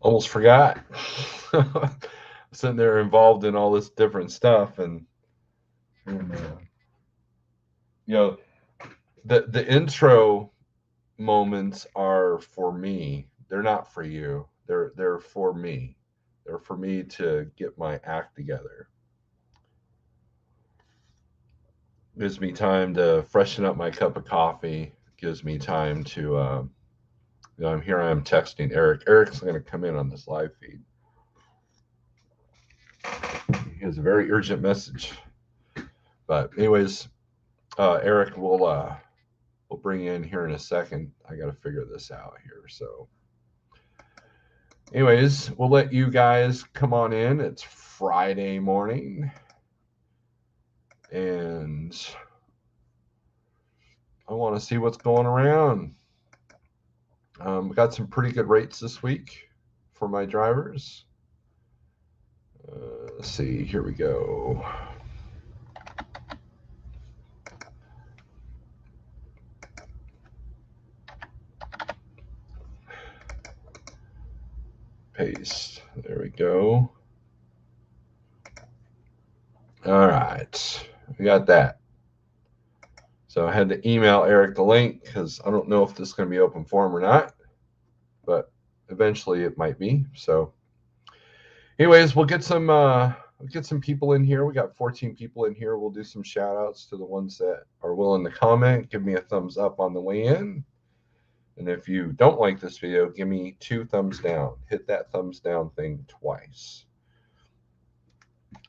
Almost forgot. Sitting there involved in all this different stuff, and you know, the intro moments are for me. They're not for you. They're for me. They're for me to get my act together. Gives me time to freshen up my cup of coffee. Gives me time to, I'm here. I am texting Eric. Eric's going to come in on this live feed. He has a very urgent message. But anyways, Eric we'll bring you in here in a second. I got to figure this out here. So, anyways, we'll let you guys come on in. It's Friday morning, and I want to see what's going around. We got some pretty good rates this week for my drivers. Let's see. Here we go. Paste. There we go. All right. We got that. So I had to email Eric the link because I don't know if this is going to be open forum or not, but eventually it might be. So, anyways, we'll get some people in here. We got 14 people in here. We'll do some shout outs to the ones that are willing to comment. Give me a thumbs up on the way in. And if you don't like this video, give me 2 thumbs down. Hit that thumbs down thing twice.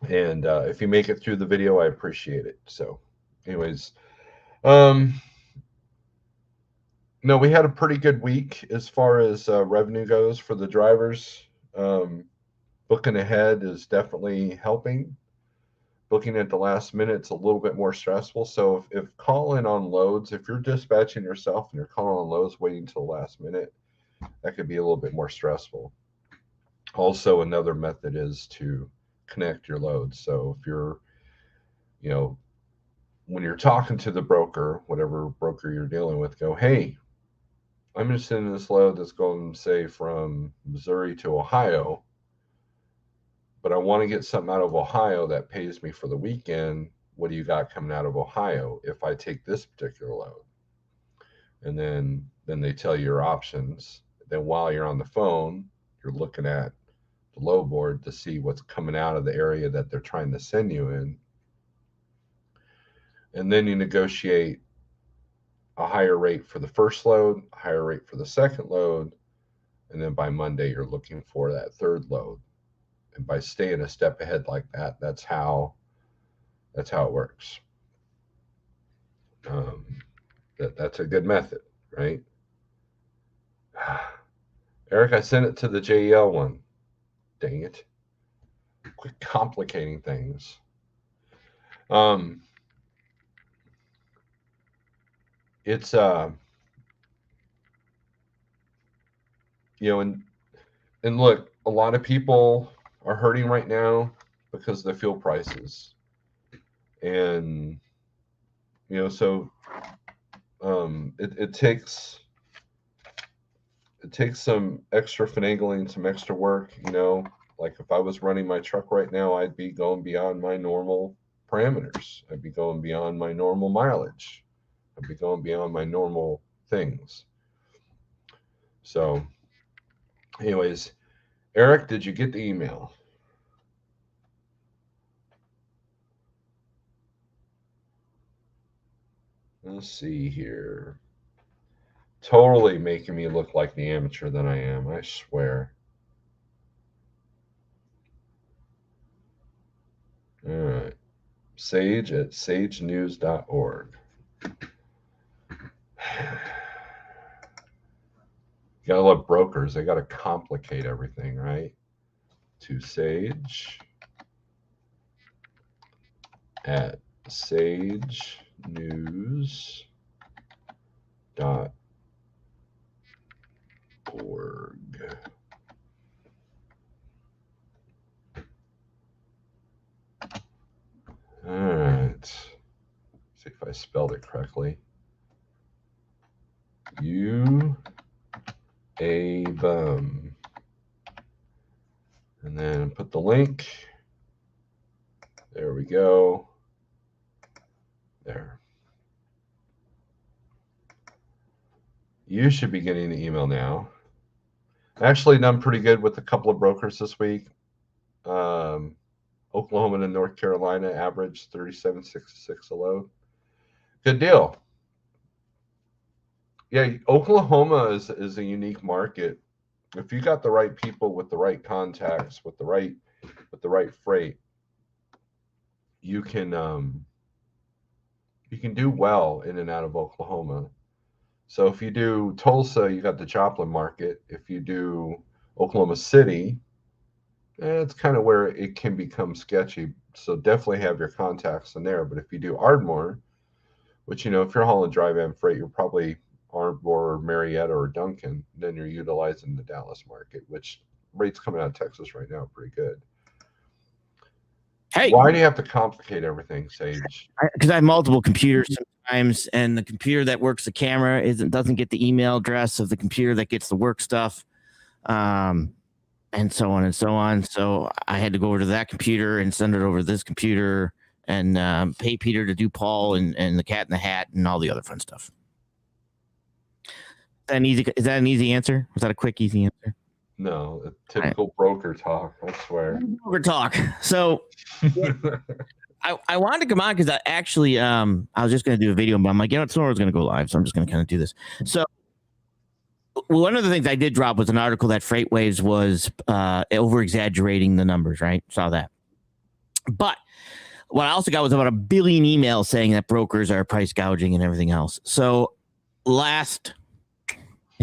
And if you make it through the video, I appreciate it. So, anyways, no, we had a pretty good week as far as revenue goes for the drivers. Booking ahead is definitely helping. Booking at the last minute, it's a little bit more stressful. So if calling on loads, if you're dispatching yourself and you're calling on loads waiting till the last minute, that could be a little bit more stressful. Also, another method is to connect your loads. So if you're, when you're talking to the broker, whatever broker you're dealing with, go, hey, I'm interested in this load that's going, say, from Missouri to Ohio, but I want to get something out of Ohio that pays me for the weekend. What do you got coming out of Ohio if I take this particular load? And then they tell you your options. Then while you're on the phone, you're looking at the load board to see what's coming out of the area that they're trying to send you in. And then you negotiate a higher rate for the first load, a higher rate for the second load, and then by Monday you're looking for that third load. And by staying a step ahead like that, that's how it works. That's a good method, right? Eric, I sent it to the JEL one. Dang it! Quit complicating things. It's and look, a lot of people are hurting right now because of the fuel prices, and so it takes some extra finagling, some extra work. Like if I was running my truck right now, I'd be going beyond my normal parameters. I'd be going beyond my normal mileage. I'd be going beyond my normal things. So, anyways, Eric, did you get the email? Let's see here. Totally making me look like the amateur that I am, I swear. All right. Sage at sagenews.org. You gotta love brokers. They gotta complicate everything, right? To Sage at sagenews.org. All right. See if I spelled it correctly. You a bum. And then put the link. There we go. There. You should be getting the email now. Actually done pretty good with a couple of brokers this week. Oklahoma and North Carolina average 37.66 a load. Good deal. Yeah, Oklahoma is a unique market. If you got the right people with the right contacts, with the right freight, you can do well in and out of Oklahoma. So if you do Tulsa, you got the Joplin market. If you do Oklahoma City, it's kind of where it can become sketchy. So definitely have your contacts in there. But if you do Ardmore, which, if you're hauling dry van freight, you're probably Ardmore, Marietta, or Duncan, then you're utilizing the Dallas market, which rates coming out of Texas right now are pretty good. Hey, why do you have to complicate everything, Sage? Because I have multiple computers sometimes, and the computer that works the camera doesn't get the email address of the computer that gets the work stuff, and so on and so on. So I had to go over to that computer and send it over to this computer and pay Peter to do Paul and the Cat in the Hat and all the other fun stuff. Is that an easy answer? Was that a quick, easy answer? No, a typical broker talk, I swear. Broker talk. So I wanted to come on because I was just going to do a video, but I'm like, Snorelord's going to go live, so I'm just going to kind of do this. So one of the things I did drop was an article that FreightWaves was over-exaggerating the numbers, right? Saw that. But what I also got was about 1 billion emails saying that brokers are price gouging and everything else. So I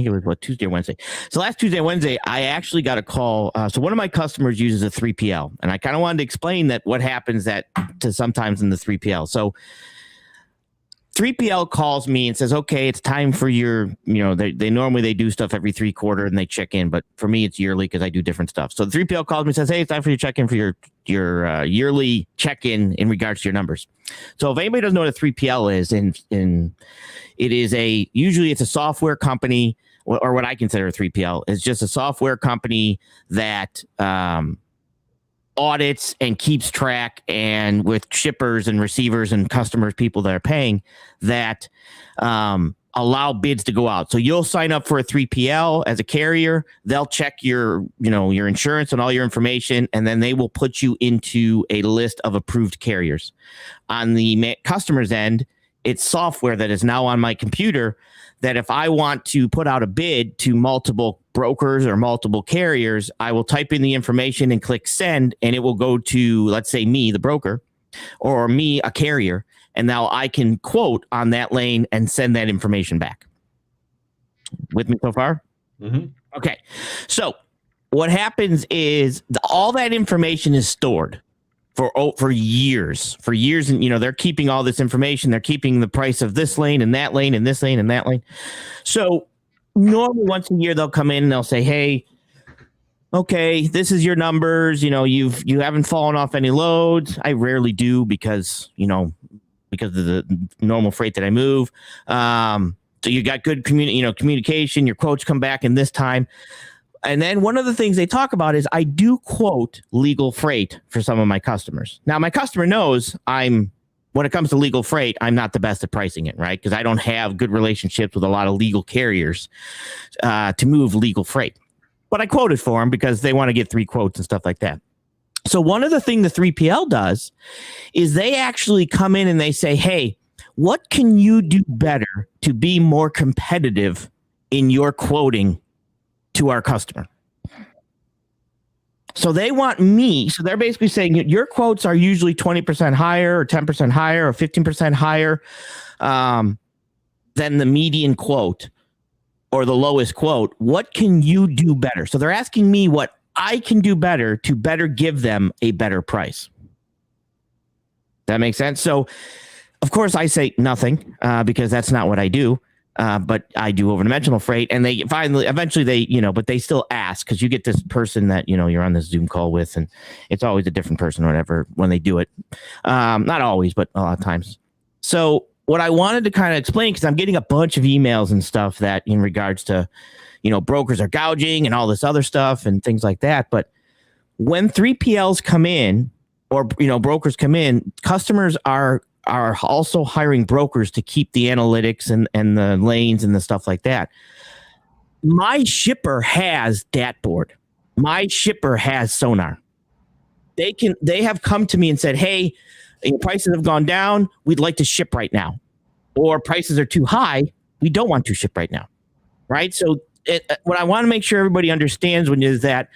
think it was Tuesday or Wednesday. So last Tuesday, Wednesday, I actually got a call. So one of my customers uses a 3PL, and I kind of wanted to explain that what happens to sometimes in the 3PL. So 3PL calls me and says, okay, it's time for your, they normally do stuff every 3 quarters and they check in, but for me it's yearly because I do different stuff. So the 3PL calls me and says, hey, it's time for you to check in for your yearly check-in in regards to your numbers. So if anybody doesn't know what a 3PL is, and it is usually it's a software company, or what I consider a 3PL is just a software company that audits and keeps track, and with shippers and receivers and customers, people that are paying, that allow bids to go out. So you'll sign up for a 3PL as a carrier. They'll check your insurance and all your information, and then they will put you into a list of approved carriers. On the customer's end, it's software that is now on my computer that if I want to put out a bid to multiple brokers or multiple carriers, I will type in the information and click send, and it will go to, let's say, me, the broker, or me, a carrier, and now I can quote on that lane and send that information back. With me so far? Mm-hmm. Okay. So what happens is all that information is stored for years, and they're keeping all this information. They're keeping the price of this lane and that lane and this lane and that lane. So normally once a year they'll come in and they'll say, hey, okay, this is your numbers. You haven't fallen off any loads. I rarely do because of the normal freight that I move. So you got good communication. Your quotes come back in this time. And then one of the things they talk about is I do quote legal freight for some of my customers. Now, my customer knows when it comes to legal freight, I'm not the best at pricing it, right? Because I don't have good relationships with a lot of legal carriers to move legal freight. But I quoted for them because they want to get 3 quotes and stuff like that. So one of the things the 3PL does is they actually come in and they say, hey, what can you do better to be more competitive in your quoting to our customer? So they want me. So they're basically saying your quotes are usually 20% higher or 10% higher or 15% higher than the median quote or the lowest quote. What can you do better? So they're asking me what I can do better to better give them a better price. That makes sense? So of course I say nothing because that's not what I do. But I do over-dimensional freight, and they eventually but they still ask, because you get this person that, you're on this Zoom call with, and it's always a different person or whatever when they do it. Not always, but a lot of times. So what I wanted to kind of explain, because I'm getting a bunch of emails and stuff that in regards to, brokers are gouging and all this other stuff and things like that. But when 3PLs come in, or brokers come in, customers are also hiring brokers to keep the analytics and the lanes and the stuff like that. My shipper has Datboard. My shipper has sonar. They have come to me and said, hey, prices have gone down. We'd like to ship right now. Or prices are too high. We don't want to ship right now. Right? So what I want to make sure everybody understands is that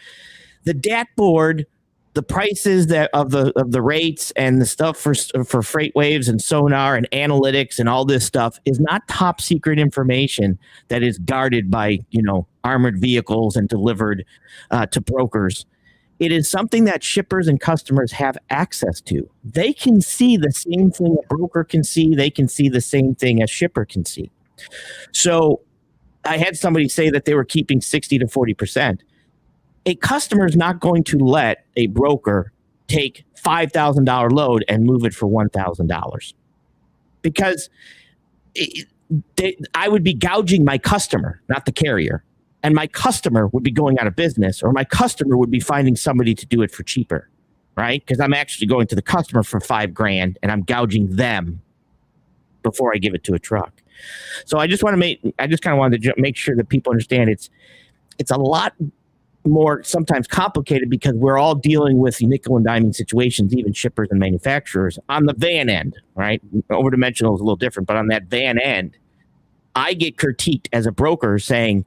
the Datboard, the prices of the rates and the stuff for freight waves and sonar and analytics and all this stuff is not top secret information that is guarded by armored vehicles and delivered to brokers. It is something that shippers and customers have access to. They can see the same thing a broker can see. They can see the same thing a shipper can see. So I had somebody say that they were keeping 60 to 40%. A customer is not going to let a broker take $5,000 load and move it for $1,000 because I would be gouging my customer, not the carrier. And my customer would be going out of business, or my customer would be finding somebody to do it for cheaper, right? Because I'm actually going to the customer for $5,000 and I'm gouging them before I give it to a truck. So I just kind of wanted to make sure that people understand it's a lot more sometimes complicated because we're all dealing with nickel and diming situations, even shippers and manufacturers on the van end, right? Overdimensional is a little different, but on that van end, I get critiqued as a broker saying,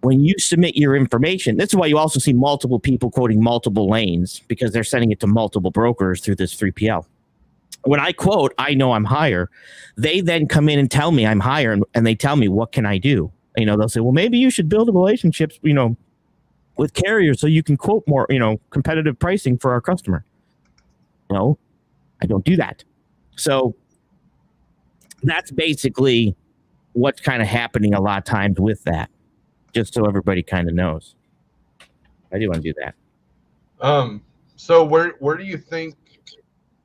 when you submit your information, this is why you also see multiple people quoting multiple lanes because they're sending it to multiple brokers through this 3PL. When I quote, I know I'm higher. They then come in and tell me I'm higher, and they tell me, what can I do? They'll say, well, maybe you should build relationships, with carriers so you can quote more, competitive pricing for our customer. No, I don't do that. So that's basically what's kind of happening a lot of times with that, just so everybody kind of knows. I do want to do that. So where do you think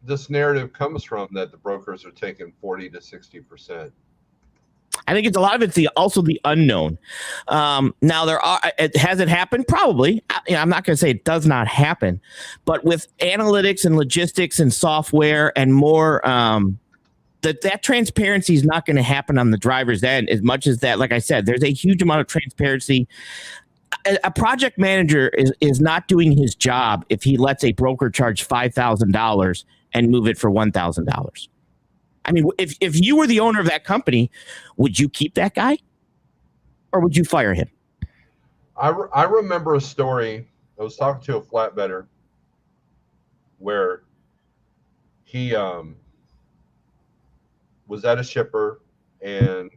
this narrative comes from that the brokers are taking 40 to 60%? I think it's a lot of it's also the unknown. Now has it happened? Probably. I'm not going to say it does not happen, but with analytics and logistics and software and more, that transparency is not going to happen on the driver's end as much as that. Like I said, there's a huge amount of transparency. A project manager is not doing his job if he lets a broker charge $5,000 and move it for $1,000. I mean, if you were the owner of that company, would you keep that guy or would you fire him? I remember a story. I was talking to a flatbedder where he was at a shipper and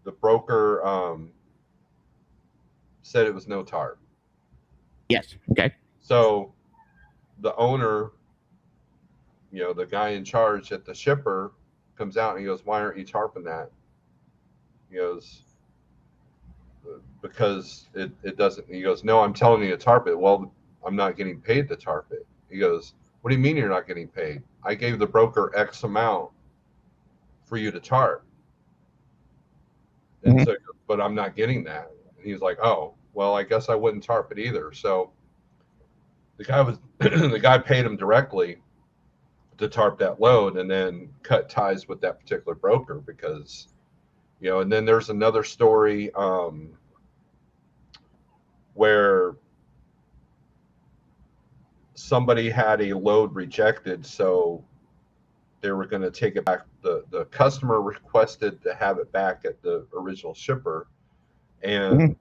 the broker said it was no tarp. Yes. Okay. So the owner, the guy in charge at the shipper comes out and he goes, why aren't you tarping that? He goes, because it doesn't. He goes, no, I'm telling you to tarp it. Well, I'm not getting paid to tarp it. He goes, what do you mean you're not getting paid? I gave the broker X amount for you to tarp. And so, but I'm not getting that. And he's like, oh, well, I guess I wouldn't tarp it either. So the guy paid him directly to tarp that load and then cut ties with that particular broker because, and then there's another story where somebody had a load rejected, so they were going to take it back. The customer requested to have it back at the original shipper, and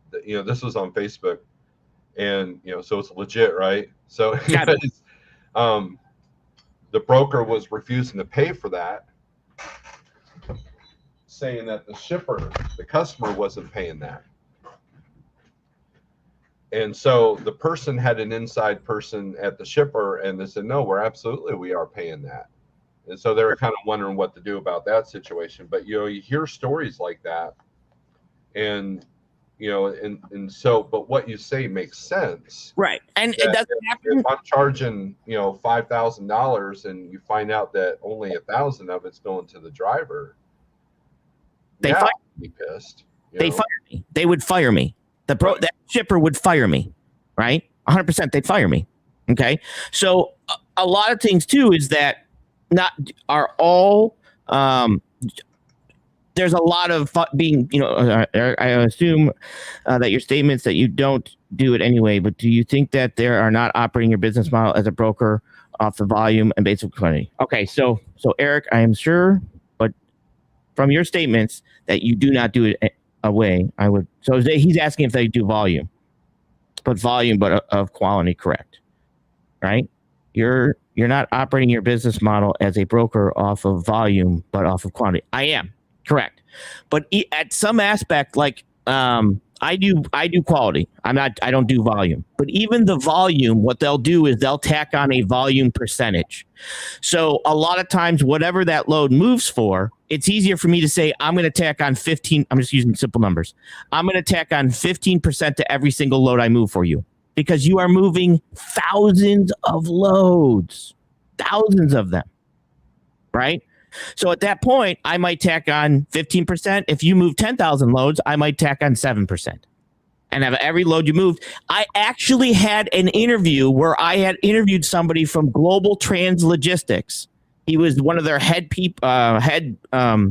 this was on Facebook, and so it's legit, right? So the broker was refusing to pay for that, saying that the customer wasn't paying that. And so the person had an inside person at the shipper, and they said, no, we are paying that. And so they were kind of wondering what to do about that situation. But, you hear stories like that, and, but what you say makes sense. Right. And it doesn't happen. If I'm charging, $5,000 and you find out that only 1,000 of it's going to the driver, I'd be pissed. They fire me. They would fire me. That shipper would fire me. right? 100% they'd fire me. Okay. So a lot of things too is that not are all, there's a lot of being, I assume that your statements that you don't do it anyway, but do you think that there are not operating your business model as a broker off the volume and basic quantity? Okay. So Eric, I am sure, but from your statements that you do not do it away, I would, so he's asking if they do volume, but of quality, correct? Right? You're not operating your business model as a broker off of volume, but off of quantity. I am correct, but at some aspect, like I do quality. I don't do volume, but even the volume, what they'll do is they'll tack on a volume percentage. So a lot of times, whatever that load moves for, it's easier for me to say, I'm going to tack on 15. I'm just using simple numbers. I'm going to tack on 15% to every single load I move for you, because you are moving thousands of loads, thousands of them, right? So at that point, I might tack on 15%. If you move 10,000 loads, I might tack on 7%. And have every load you moved. I actually had an interview where I had interviewed somebody from Global Trans Logistics. He was one of their head people in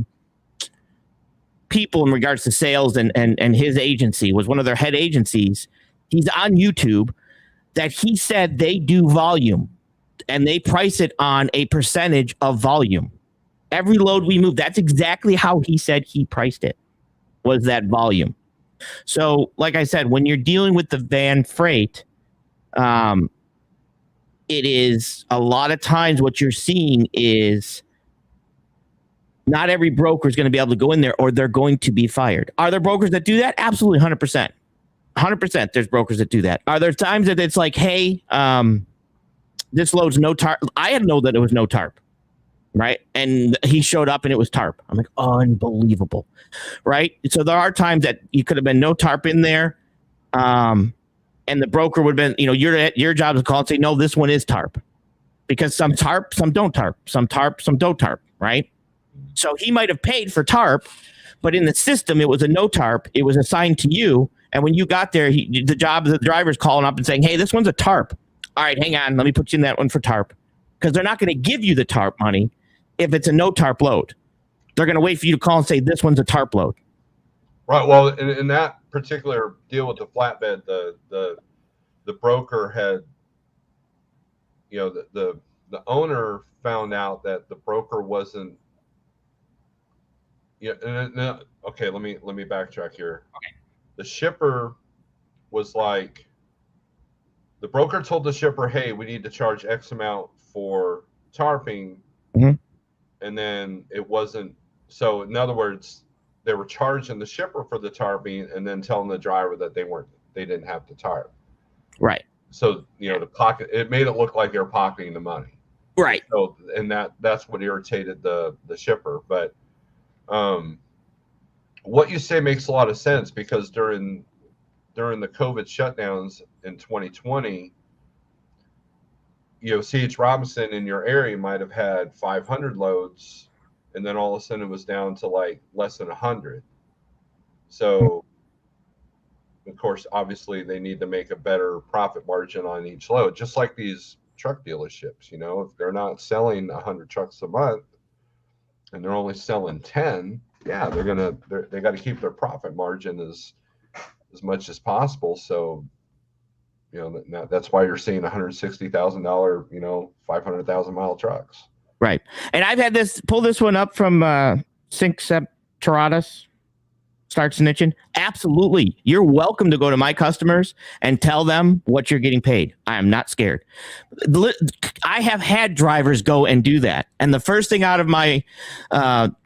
regards to sales, and his agency was one of their head agencies. He's on YouTube, that he said they do volume and they price it on a percentage of volume. Every load we move, that's exactly how he said he priced it, was that volume. So like I said, when you're dealing with the van freight, it is a lot of times what you're seeing is not every broker is going to be able to go in there, or they're going to be fired. Are there brokers that do that? Absolutely, 100%. 100%. There's brokers that do that. Are there times that it's like, hey, this load's no tarp? I didn't know that it was no tarp, right? And he showed up and it was tarp. I'm like, unbelievable, right? So there are times that you could have been no tarp in there, and the broker would have been, your job is to call and say, no, this one is tarp, because some tarp, some don't tarp, some tarp, some don't tarp, right? So he might have paid for tarp, but in the system, it was a no tarp. It was assigned to you. And when you got there, the job of the driver's calling up and saying, hey, this one's a tarp. All right, hang on. Let me put you in that one for tarp. Because they're not going to give you the tarp money if it's a no tarp load. They're going to wait for you to call and say, this one's a tarp load. Right. Well, in that particular deal with the flatbed, the broker had, the owner found out that the broker wasn't. Okay, let me backtrack here. Okay. The shipper was like, the broker told the shipper, hey, we need to charge X amount for tarping. Mm-hmm. And then it wasn't. So in other words, they were charging the shipper for the tarping and then telling the driver that they didn't have to tarp. Right. So, it made it look like they were pocketing the money. Right. So, and that's what irritated the shipper. But what you say makes a lot of sense, because during the COVID shutdowns in 2020, C.H. Robinson in your area might have had 500 loads, and then all of a sudden it was down to like less than 100. So, of course, obviously they need to make a better profit margin on each load, just like these truck dealerships. If they're not selling 100 trucks a month and they're only selling 10, yeah, they got to keep their profit margin as much as possible. So, that's why you're seeing $160,000, 500,000 mile trucks. Right. And I've had pull this one up from Synceptoratus. Start snitching. Absolutely. You're welcome to go to my customers and tell them what you're getting paid. I am not scared. I have had drivers go and do that. And the first thing out of my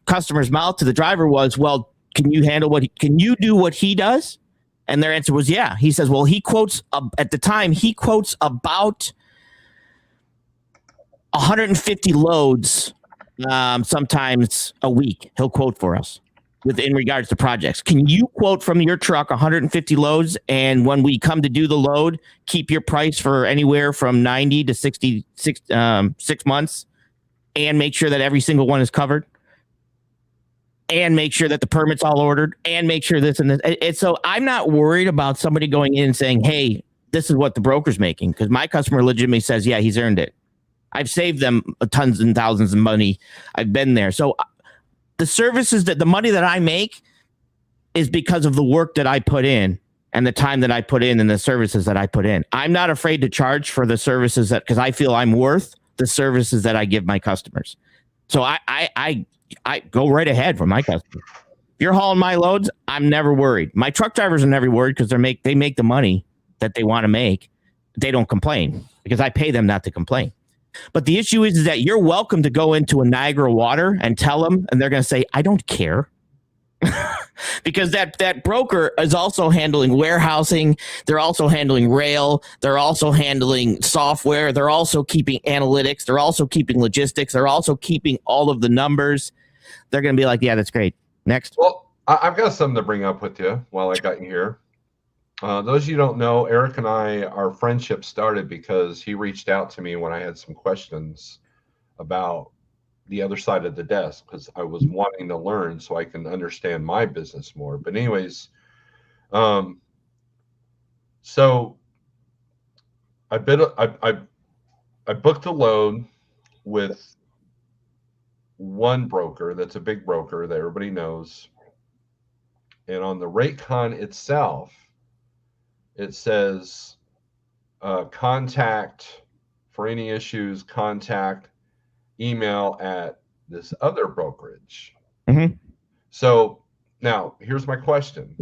customer's mouth to the driver was, well, can you do what he does? And their answer was, yeah. He says, well, he quotes at the time, about 150 loads sometimes a week. He'll quote for us in regards to projects. Can you quote from your truck 150 loads, and when we come to do the load, keep your price for anywhere from 90 to 66 months, and make sure that every single one is covered, and make sure that the permit's all ordered, and make sure this and this. So I'm not worried about somebody going in and saying, hey, this is what the broker's making, because my customer legitimately says, yeah, he's earned it. I've saved them tons and thousands of money. I've been there. So the services that the money that I make is because of the work that I put in and the time that I put in and the services that I put in. I'm not afraid to charge for the services that, because I feel I'm worth the services that I give my customers. So I go right ahead for my customers. If you're hauling my loads, I'm never worried. My truck drivers are never worried because they make the money that they want to make. They don't complain because I pay them not to complain. But the issue is that you're welcome to go into a Niagara water and tell them, and they're going to say, I don't care. Because that broker is also handling warehousing. They're also handling rail. They're also handling software. They're also keeping analytics. They're also keeping logistics. They're also keeping all of the numbers. They're going to be like, yeah, that's great. Next. Well, I've got something to bring up with you while I got you here. Those of you who don't know, Eric and I, our friendship started because he reached out to me when I had some questions about the other side of the desk, because I was wanting to learn so I can understand my business more. But anyways, so I booked a load with one broker that's a big broker that everybody knows. And on the rate con itself, it says contact for any issues, contact email at this other brokerage. Mm-hmm. So now here's my question.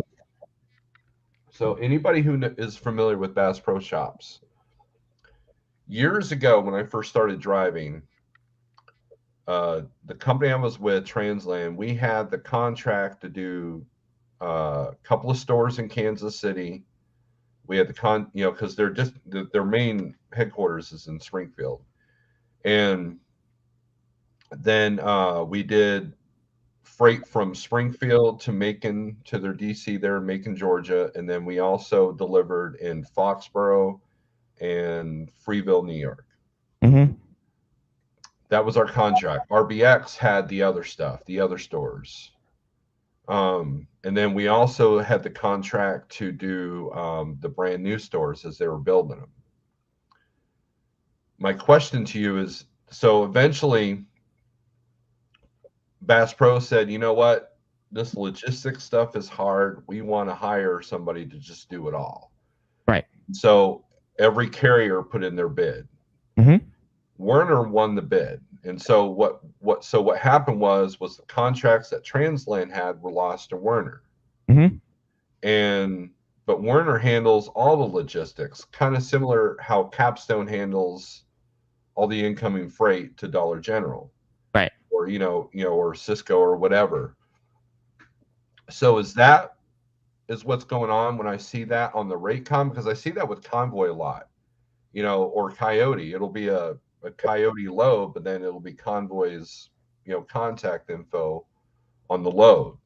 So anybody who is familiar with Bass Pro Shops, years ago when I first started driving, the company I was with, Transland, we had the contract to do a couple of stores in Kansas City. We had because they're just their main headquarters is in Springfield, and then we did freight from Springfield to Macon to their DC there in Macon, Georgia, and then we also delivered in Foxborough and Freeville, New York. Mm-hmm. That was our contract. RBX had the other stuff, the other stores. And then we also had the contract to do the brand new stores as they were building them. My question to you is, so eventually Bass Pro said, you know what, this logistics stuff is hard. We want to hire somebody to just do it all. Right. So every carrier put in their bid. Mm-hmm. Werner won the bid. And so what happened was the contracts that Transland had were lost to Werner. Mm-hmm. But Werner handles all the logistics, kind of similar how Capstone handles all the incoming freight to Dollar General. Right. Or or Cisco or whatever. So is what's going on when I see that on the rate com, because I see that with Convoy a lot, or Coyote. It'll be a Coyote load, but then it'll be Convoy's, contact info on the load.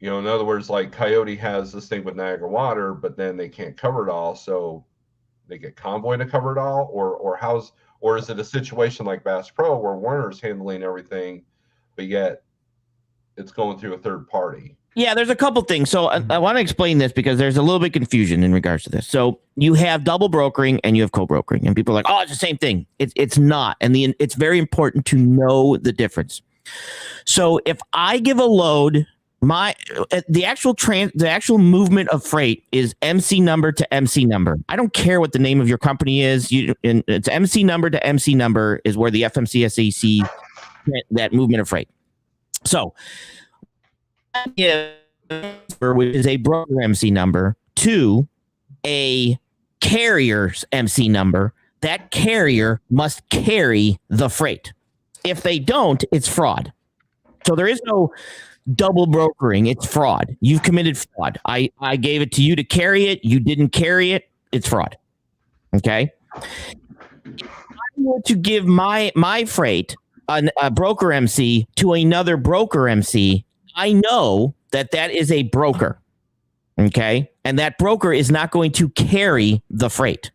In other words, like Coyote has this thing with Niagara Water, but then they can't cover it all, so they get Convoy to cover it all, or is it a situation like Bass Pro where Werner's handling everything, but yet it's going through a third party? Yeah, there's a couple things. So I want to explain this because there's a little bit of confusion in regards to this. So you have double brokering and you have co-brokering, and people are like, oh, it's the same thing. It's not. And it's very important to know the difference. So if I give a load, the actual movement of freight is MC number to MC number. I don't care what the name of your company is. It's MC number to MC number is where the FMCSA sees that movement of freight. So which is a broker MC number, to a carrier's MC number, that carrier must carry the freight. If they don't, it's fraud. So there is no double brokering. It's fraud. You've committed fraud. I gave it to you to carry it. You didn't carry it. It's fraud. Okay. If I were to give my freight, a broker MC, to another broker MC, I know that is a broker, okay? And that broker is not going to carry the freight.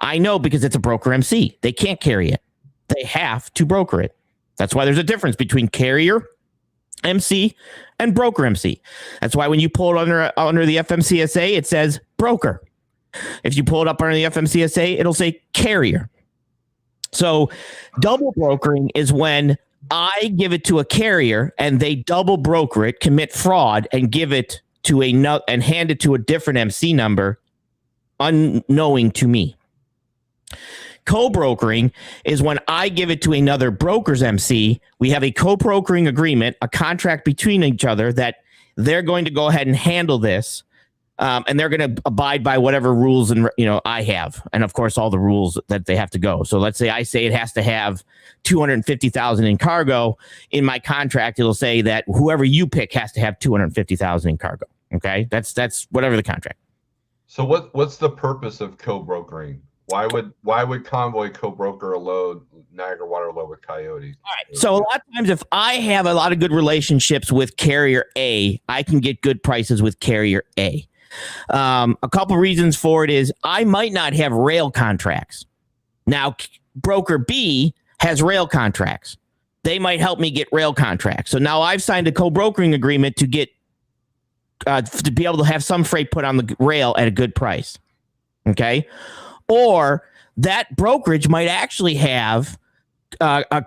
I know because it's a broker MC. They can't carry it. They have to broker it. That's why there's a difference between carrier MC and broker MC. That's why when you pull it under the FMCSA, it says broker. If you pull it up under the FMCSA, it'll say carrier. So double brokering is when I give it to a carrier and they double broker it, commit fraud, and give it to and hand it to a different MC number, unknowing to me. Co-brokering is when I give it to another broker's MC. We have a co-brokering agreement, a contract between each other that they're going to go ahead and handle this, and they're going to abide by whatever rules and I have, and of course all the rules that they have to go. So let's say I say it has to have 250,000 in cargo. In my contract, it'll say that whoever you pick has to have 250,000 in cargo. Okay, that's whatever the contract. So what's the purpose of co-brokering? Why would Convoy co-broker a load, Niagara Water load with Coyote? All right. So a lot of times, if I have a lot of good relationships with carrier A, I can get good prices with carrier A. A couple reasons for it is I might not have rail contracts. Now, broker B has rail contracts. They might help me get rail contracts. So now I've signed a co-brokering agreement to get to be able to have some freight put on the rail at a good price. Okay. Or that brokerage might actually have a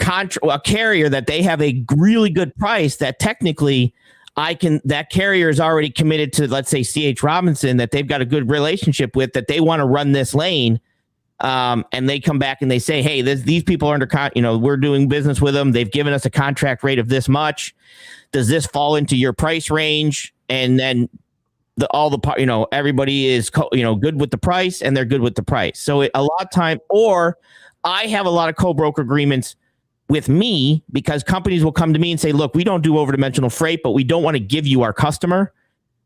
carrier that they have a really good price that technically that carrier is already committed to, let's say, C.H. Robinson, that they've got a good relationship with, that they want to run this lane. And they come back and they say, hey, these people are under, we're doing business with them. They've given us a contract rate of this much. Does this fall into your price range? And then everybody is, good with the price, and they're good with the price. So a lot of time, or I have a lot of co-broker agreements with me because companies will come to me and say, look, we don't do over-dimensional freight, but we don't want to give you our customer.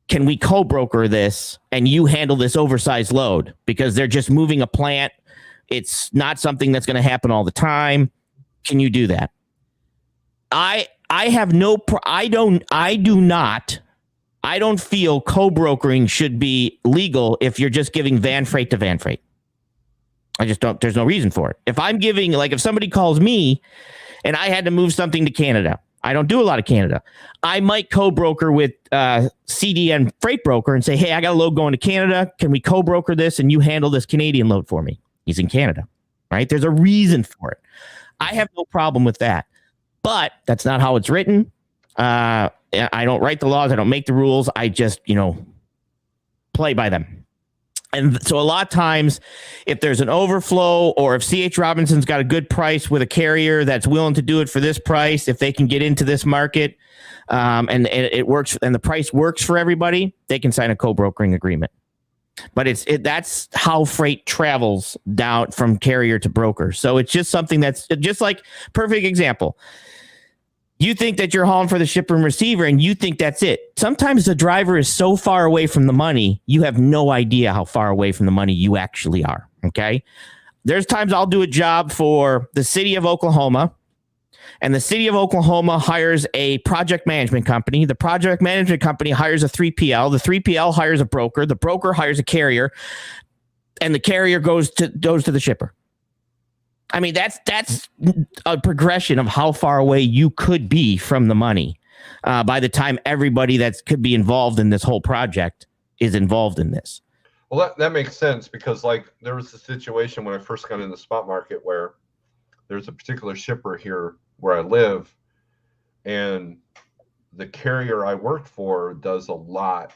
Can we co-broker this and you handle this oversized load? Because they're just moving a plant. It's not something that's going to happen all the time. Can you do that? I don't feel co-brokering should be legal if you're just giving van freight to van freight. I just don't, there's no reason for it. If I'm giving, like if somebody calls me and I had to move something to Canada, I don't do a lot of Canada. I might co-broker with CDN Freight Broker and say, hey, I got a load going to Canada. Can we co-broker this and you handle this Canadian load for me? He's in Canada, right? There's a reason for it. I have no problem with that, but that's not how it's written. I don't write the laws. I don't make the rules. I just, play by them. And so a lot of times, if there's an overflow or if C.H. Robinson's got a good price with a carrier that's willing to do it for this price, if they can get into this market and it works and the price works for everybody, they can sign a co-brokering agreement. But that's how freight travels down from carrier to broker. So it's just something that's just like, perfect example. You think that you're hauling for the shipper and receiver and you think that's it. Sometimes the driver is so far away from the money, you have no idea how far away from the money you actually are. Okay. There's times I'll do a job for the city of Oklahoma, and the city of Oklahoma hires a project management company. The project management company hires a 3PL. The 3PL hires a broker. The broker hires a carrier, and the carrier goes to the shipper. I mean, that's a progression of how far away you could be from the money by the time everybody that could be involved in this whole project is involved in this. Well, that makes sense, because like there was a situation when I first got in the spot market where there's a particular shipper here where I live, and the carrier I worked for does a lot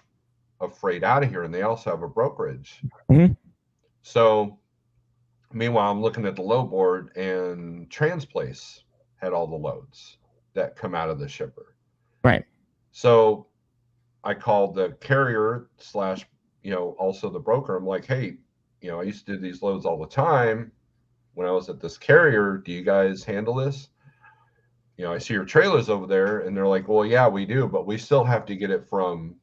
of freight out of here, and they also have a brokerage. Mm-hmm. So meanwhile, I'm looking at the load board, and Transplace had all the loads that come out of the shipper. Right. So I called the carrier / also the broker. I'm like, hey, I used to do these loads all the time when I was at this carrier. Do you guys handle this? I see your trailers over there. And they're like, well, yeah, we do, but we still have to get it from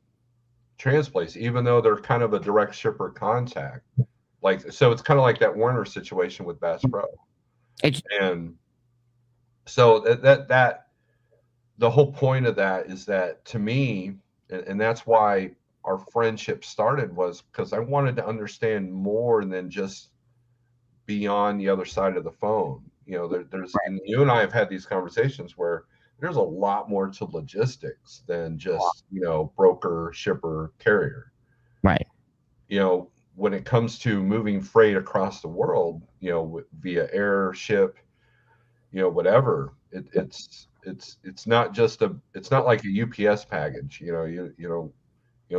Transplace, even though they're kind of a direct shipper contact. So it's kind of like that Warner situation with Bass Pro. And so that the whole point of that is that, to me, and that's why our friendship started, was because I wanted to understand more than just be on the other side of the phone. There's right. And you and I have had these conversations where there's a lot more to logistics than just, broker, shipper, carrier. Right. when it comes to moving freight across the world, via airship, whatever, it's not just it's not like a UPS package.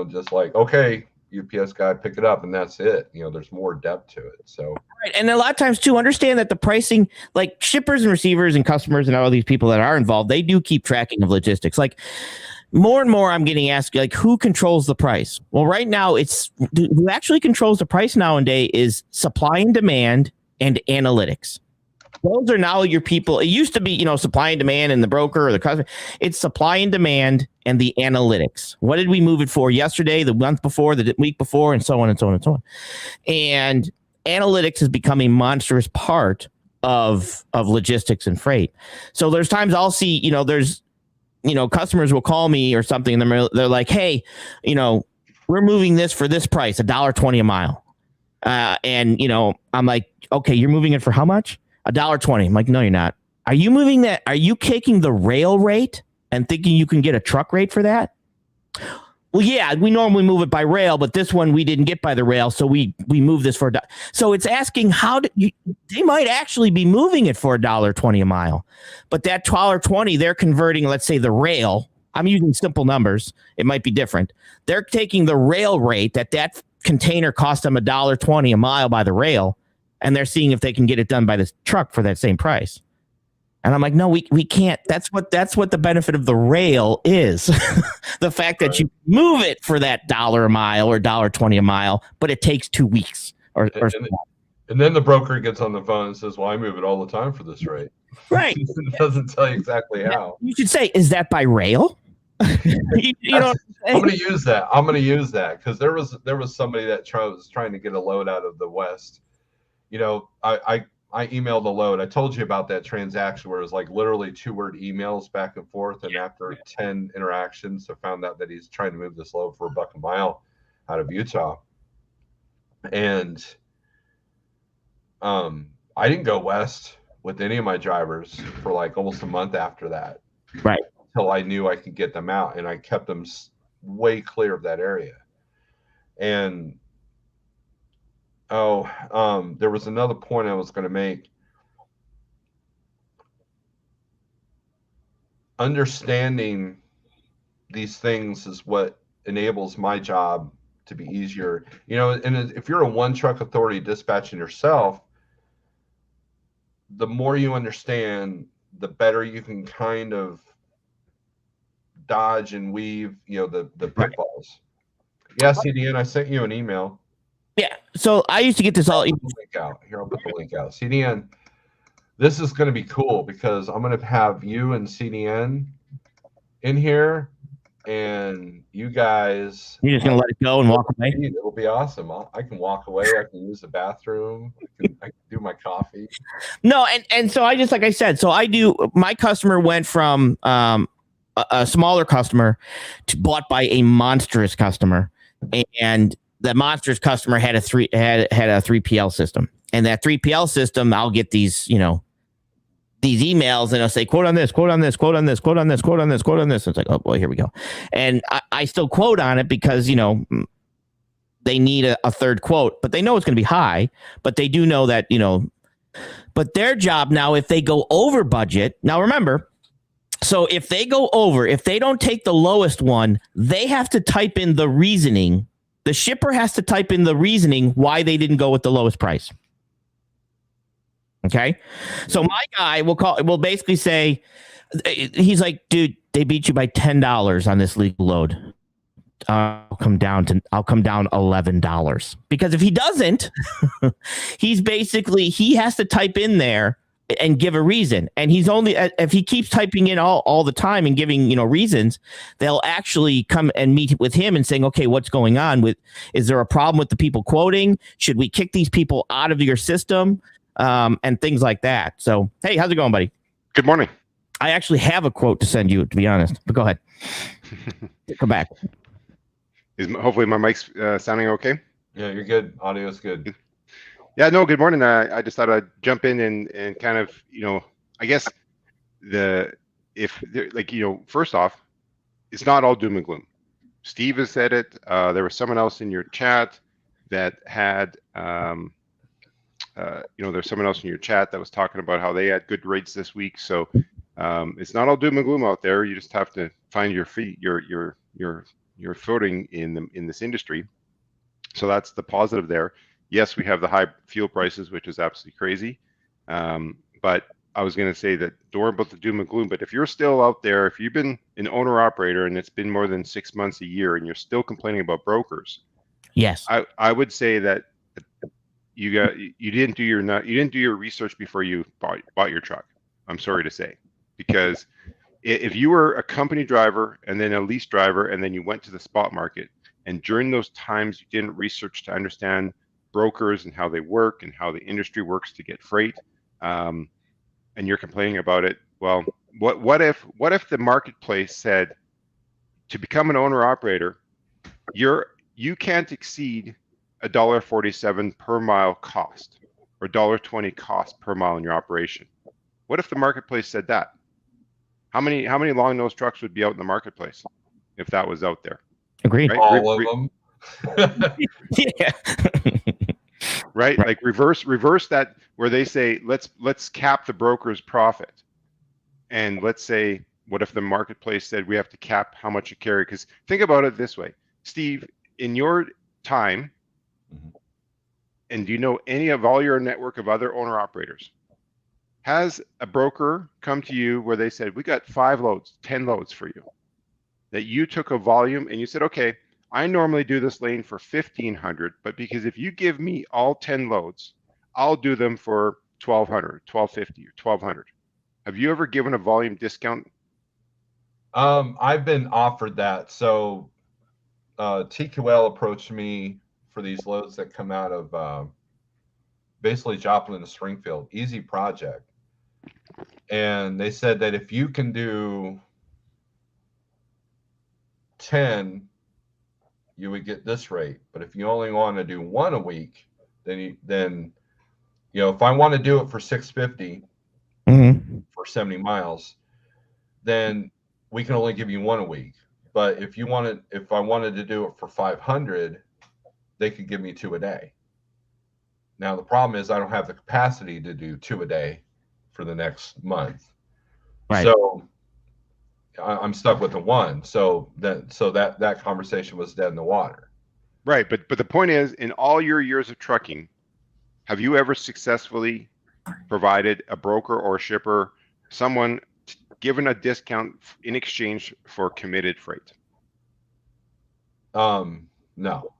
Just like, okay, UPS guy, pick it up, and that's it. There's more depth to it. So right. And a lot of times too, understand that the pricing, like shippers and receivers and customers and all these people that are involved, they do keep tracking of logistics. Like more and more I'm getting asked, like, who controls the price? Well, right now it's who actually controls the price nowadays is supply and demand and analytics. Those are now your people. It used to be, supply and demand and the broker or the customer. It's supply and demand and the analytics. What did we move it for yesterday, the month before, the week before, and so on and so on and so on. And analytics has become a monstrous part of logistics and freight. So there's times I'll see, customers will call me or something, and they're like, hey, we're moving this for this price, $1.20 a mile. And I'm like, okay, you're moving it for how much? $1.20. I'm like, no, you're not. Are you moving that? Are you taking the rail rate and thinking you can get a truck rate for that? Well, yeah, we normally move it by rail, but this one we didn't get by the rail, so we move this for so it's asking they might actually be moving it for $1.20 a mile, but that $1.20 they're converting, let's say the rail. I'm using simple numbers. It might be different. They're taking the rail rate that container cost them $1.20 a mile by the rail, and they're seeing if they can get it done by this truck for that same price. And I'm like, no, we can't. That's what the benefit of the rail is. The fact that you move it for that $1 a mile or $1.20 a mile, but it takes 2 weeks or and then the broker gets on the phone and says, well, I move it all the time for this rate. Right. It doesn't tell you exactly how. You should say, is that by rail? I'm going to use that because there was somebody that was trying to get a load out of the West. I emailed the load. I told you about that transaction where it was like literally 2-word emails back and forth. And after 10 interactions, I found out that he's trying to move this load for $1 a mile out of Utah. And I didn't go west with any of my drivers for like almost a month after that. Right. Until I knew I could get them out. And I kept them way clear of that area. And there was another point I was going to make. Understanding these things is what enables my job to be easier. And if you're a one truck authority dispatching yourself, the more you understand, the better you can kind of dodge and weave, the pitfalls. Yeah, CDN, I sent you an email. Yeah, so I used to get this all. Here, I'll put the link out. CDN, this is going to be cool because I'm going to have you and CDN in here, and you guys. You're just going to let it go and walk away? It'll be awesome. I can walk away. I can use the bathroom. I can do my coffee. No, and so I just, like I said, so I do. My customer went from a smaller customer to bought by a monstrous customer, and the monstrous customer had a 3PL system, and that 3PL system, I'll get these, these emails, and I'll say, quote on this, quote on this, quote on this, quote on this, quote on this, quote on this. It's like, oh boy, here we go. And I still quote on it because, they need a third quote, but they know it's going to be high, but they do know that, but their job now, if they go over budget, now remember, so if they go over, if they don't take the lowest one, they have to type in the reasoning. The shipper has to type in the reasoning why they didn't go with the lowest price. Okay. So my guy will basically say, he's like, dude, they beat you by $10 on this legal load. I'll come down $11, because if he doesn't, he has to type in there and give a reason. And he's only, if he keeps typing in all the time and giving, reasons, they'll actually come and meet with him and saying, okay, what's going on is there a problem with the people quoting? Should we kick these people out of your system? And things like that. So, hey, how's it going, buddy? Good morning. I actually have a quote to send you, to be honest, but go ahead. Come back. Hopefully my mic's sounding okay. Yeah, you're good. Audio's good. Yeah, no, good morning. I just thought I'd jump in and kind of, I guess first off, it's not all doom and gloom. Steve has said it. There was someone else in your chat. that had, there's someone else in your chat that was talking about how they had good rates this week. So it's not all doom and gloom out there. You just have to find your feet, your footing in this industry. So that's the positive there. Yes, we have the high fuel prices, which is absolutely crazy. But I was going to say that don't worry about the doom and gloom. But if you're still out there, if you've been an owner operator and it's been more than 6 months, a year, and you're still complaining about brokers, yes, I would say that you didn't do your research before you bought your truck. I'm sorry to say, because if you were a company driver and then a lease driver and then you went to the spot market, and during those times you didn't research to understand brokers and how they work and how the industry works to get freight, and you're complaining about it, well, what if the marketplace said to become an owner operator, you can't exceed $1.47 per mile cost or $1.20 cost per mile in your operation? What if the marketplace said that? How many long nose trucks would be out in the marketplace if that was out there? agreed. Right? All of them. Yeah. Right? Like reverse that, where they say let's cap the broker's profit, and let's say, what if the marketplace said we have to cap how much you carry? Because think about it this way, Steve, in your time, and do you know any of all your network of other owner operators, has a broker come to you where they said, we got 5 loads, 10 loads for you, that you took a volume and you said, okay, I normally do this lane for 1,500, but because if you give me all 10 loads, I'll do them for 1,200, 1,250, or 1,200. Have you ever given a volume discount? I've been offered that. So TQL approached me for these loads that come out of basically Joplin to Springfield, easy project. And they said that if you can do 10, you would get this rate. But if you only want to do 1 a week, then if I want to do it for 650 for 70 miles, then we can only give you 1 a week. But if I wanted to do it for 500, they could give me 2 a day. Now the problem is I don't have the capacity to do 2 a day for the next month. Right. So I'm stuck with the 1. So that conversation was dead in the water. Right, but the point is, in all your years of trucking, have you ever successfully provided a broker or a shipper, someone given a discount in exchange for committed freight? No.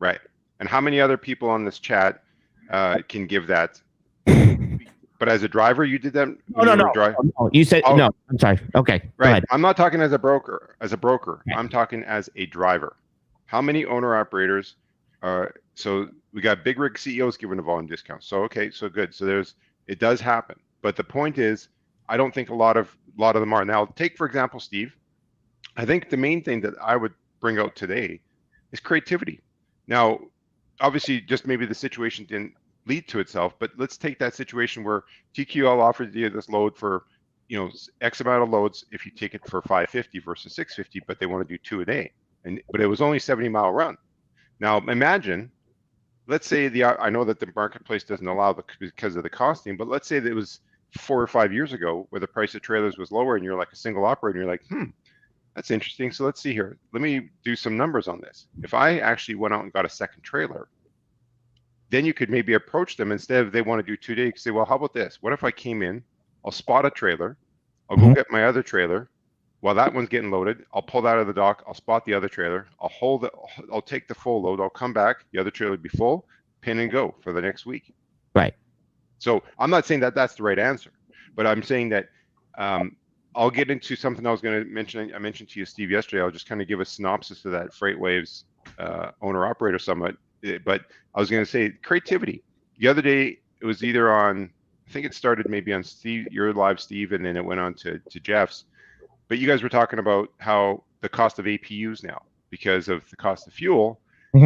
Right. And how many other people on this chat can give that? But as a driver, you did that? No. You said no. I'm sorry. Okay. Right. I'm not talking as a broker. Right. I'm talking as a driver. How many owner operators so we got big rig CEOs giving a volume discount. So okay, so good. So it does happen. But the point is, I don't think a lot of them are. Now, take for example, Steve. I think the main thing that I would bring out today is creativity. Now, obviously, just maybe the situation didn't lead to itself, but let's take that situation where TQL offers you this load for, X amount of loads if you take it for 550 versus 650, but they want to do 2 a day, but it was only 70-mile run. Now imagine, let's say I know that the marketplace doesn't allow because of the costing, but let's say that it was 4 or 5 years ago where the price of trailers was lower, and you're like a single operator, and you're like, that's interesting. So let's see here. Let me do some numbers on this. If I actually went out and got a second trailer, then you could maybe approach them instead of they want to do 2 days. Say, well, how about this? What if I came in, I'll spot a trailer, I'll go get my other trailer. While that one's getting loaded, I'll pull that out of the dock, I'll spot the other trailer, I'll take the full load, I'll come back, the other trailer will be full, pin and go for the next week. Right. So I'm not saying that that's the right answer, but I'm saying that I'll get into something I was going to mention. I mentioned to you, Steve, yesterday. I'll just kind of give a synopsis of that FreightWaves owner operator summit. But I was going to say creativity. The other day, it was either on, I think it started maybe on Steve, your live, Steve, and then it went on to Jeff's. But you guys were talking about how the cost of APUs now, because of the cost of fuel,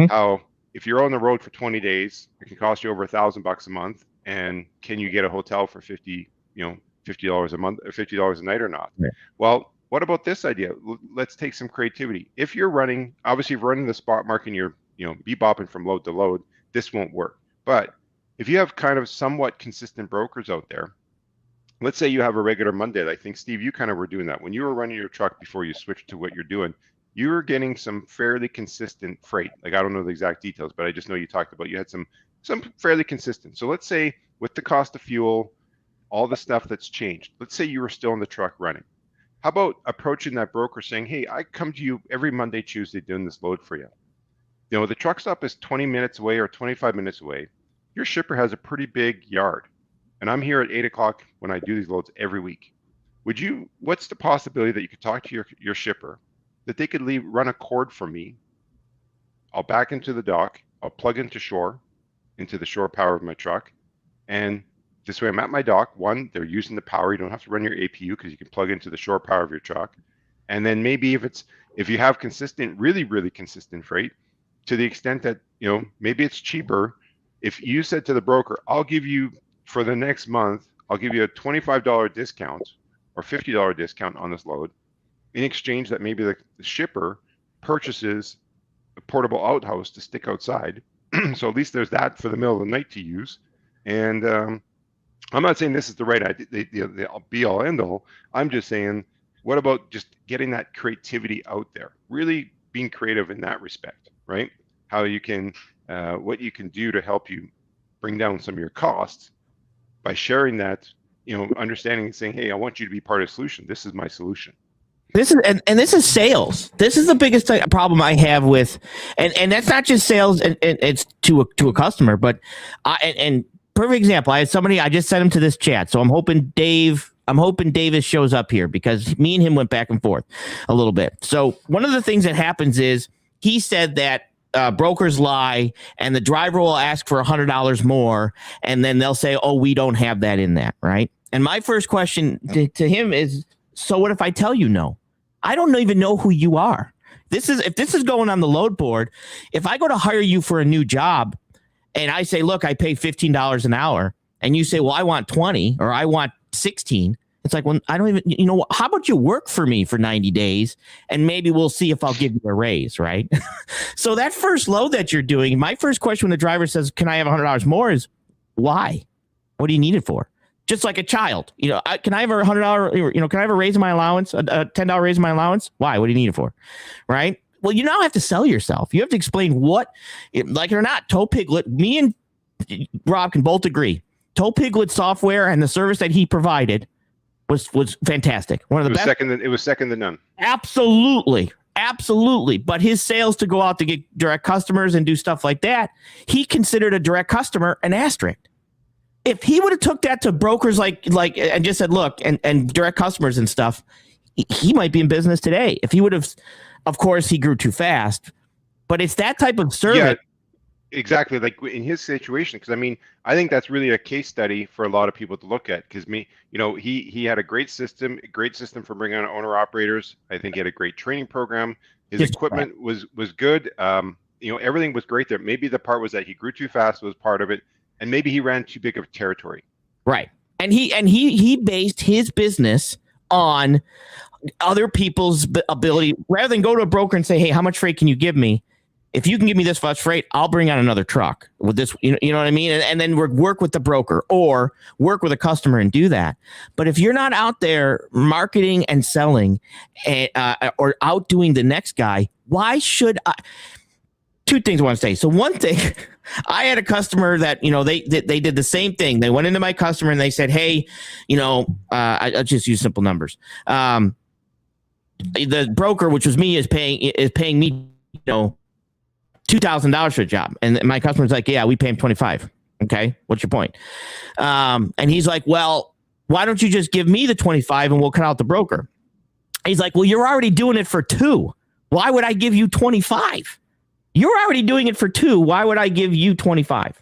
how if you're on the road for 20 days, it can cost you over $1,000 a month. And can you get a hotel for $50 a month, or $50 a night or not? Right. Well, what about this idea? Let's take some creativity. If you're running, obviously, if you're running the spot market and you're bebopping from load to load, this won't work. But if you have kind of somewhat consistent brokers out there, let's say you have a regular Monday. I think, Steve, you kind of were doing that when you were running your truck before you switched to what you're doing. You were getting some fairly consistent freight. Like, I don't know the exact details, but I just know you talked about you had some fairly consistent. So let's say with the cost of fuel, all the stuff that's changed, let's say you were still in the truck running. How about approaching that broker saying, hey, I come to you every Monday, Tuesday doing this load for you. The truck stop is 20 minutes away or 25 minutes away. Your shipper has a pretty big yard. And I'm here at 8 o'clock when I do these loads every week. What's the possibility that you could talk to your shipper, that they could run a cord for me? I'll back into the dock, I'll plug into the shore power of my truck. And this way I'm at my dock. One, they're using the power. You don't have to run your APU because you can plug into the shore power of your truck. And then maybe if you have consistent, really, really consistent freight, to the extent that, maybe it's cheaper. If you said to the broker, I'll give you, for the next month, I'll give you a $25 discount or $50 discount on this load, in exchange that maybe the shipper purchases a portable outhouse to stick outside. So at least there's that for the middle of the night to use. And I'm not saying this is the right idea, the be all end all. I'm just saying, what about just getting that creativity out there? Really being creative in that respect, right? How you can, what you can do to help you bring down some of your costs by sharing that, understanding and saying, hey, I want you to be part of the solution. This is my solution. This is and this is sales. This is the biggest problem I have with, and that's not just sales. And it's to a customer, but and perfect example. I had somebody. I just sent him to this chat, so I'm hoping Davis shows up here because me and him went back and forth a little bit. So one of the things that happens is he said that brokers lie and the driver will ask for $100 more, and then they'll say, "Oh, we don't have that in that," right? And my first question to him is, so what if I tell you no? I don't even know who you are. If this is going on the load board, if I go to hire you for a new job and I say, look, I pay $15 an hour, and you say, well, I want 20 or I want 16. It's like, well, I don't even, how about you work for me for 90 days and maybe we'll see if I'll give you a raise, right? So that first load that you're doing, my first question when the driver says, can I have $100 more is why? What do you need it for? Just like a child, can I have a $100, can I have a raise in my allowance, a $10 raise in my allowance? Why? What do you need it for? Right? Well, you now have to sell yourself. You have to explain what, like it or not, Toe Piglet, me and Rob can both agree. Toe Piglet software and the service that he provided was fantastic. One of the best. It was second to none. Absolutely. But his sales to go out to get direct customers and do stuff like that, he considered a direct customer an asterisk. If he would have took that to brokers like and just said, look, and direct customers and stuff, he might be in business today. If he would have, of course, he grew too fast. But it's that type of service. Yeah, exactly. Like in his situation, because I think that's really a case study for a lot of people to look at. Because he had a great system for bringing on owner operators. I think he had a great training program. His equipment was good. Everything was great there. Maybe the part was that he grew too fast was part of it. And maybe he ran too big of a territory. Right. And he based his business on other people's ability rather than go to a broker and say, hey, how much freight can you give me? If you can give me this much freight, I'll bring out another truck with this. You know what I mean? And then work with the broker or work with a customer and do that. But if you're not out there marketing and selling or outdoing the next guy, why should I? Two things I want to say. So one thing, I had a customer that, they did the same thing. They went into my customer and they said, hey, I'll just use simple numbers. The broker, which was me, is paying me, $2,000 for a job. And my customer's like, yeah, we pay him $25,000. Okay. What's your point? And he's like, well, why don't you just give me the $25,000 and we'll cut out the broker? He's like, well, you're already doing it for $2,000. Why would I give you $25,000? You're already doing it for $2,000. Why would I give you $25,000?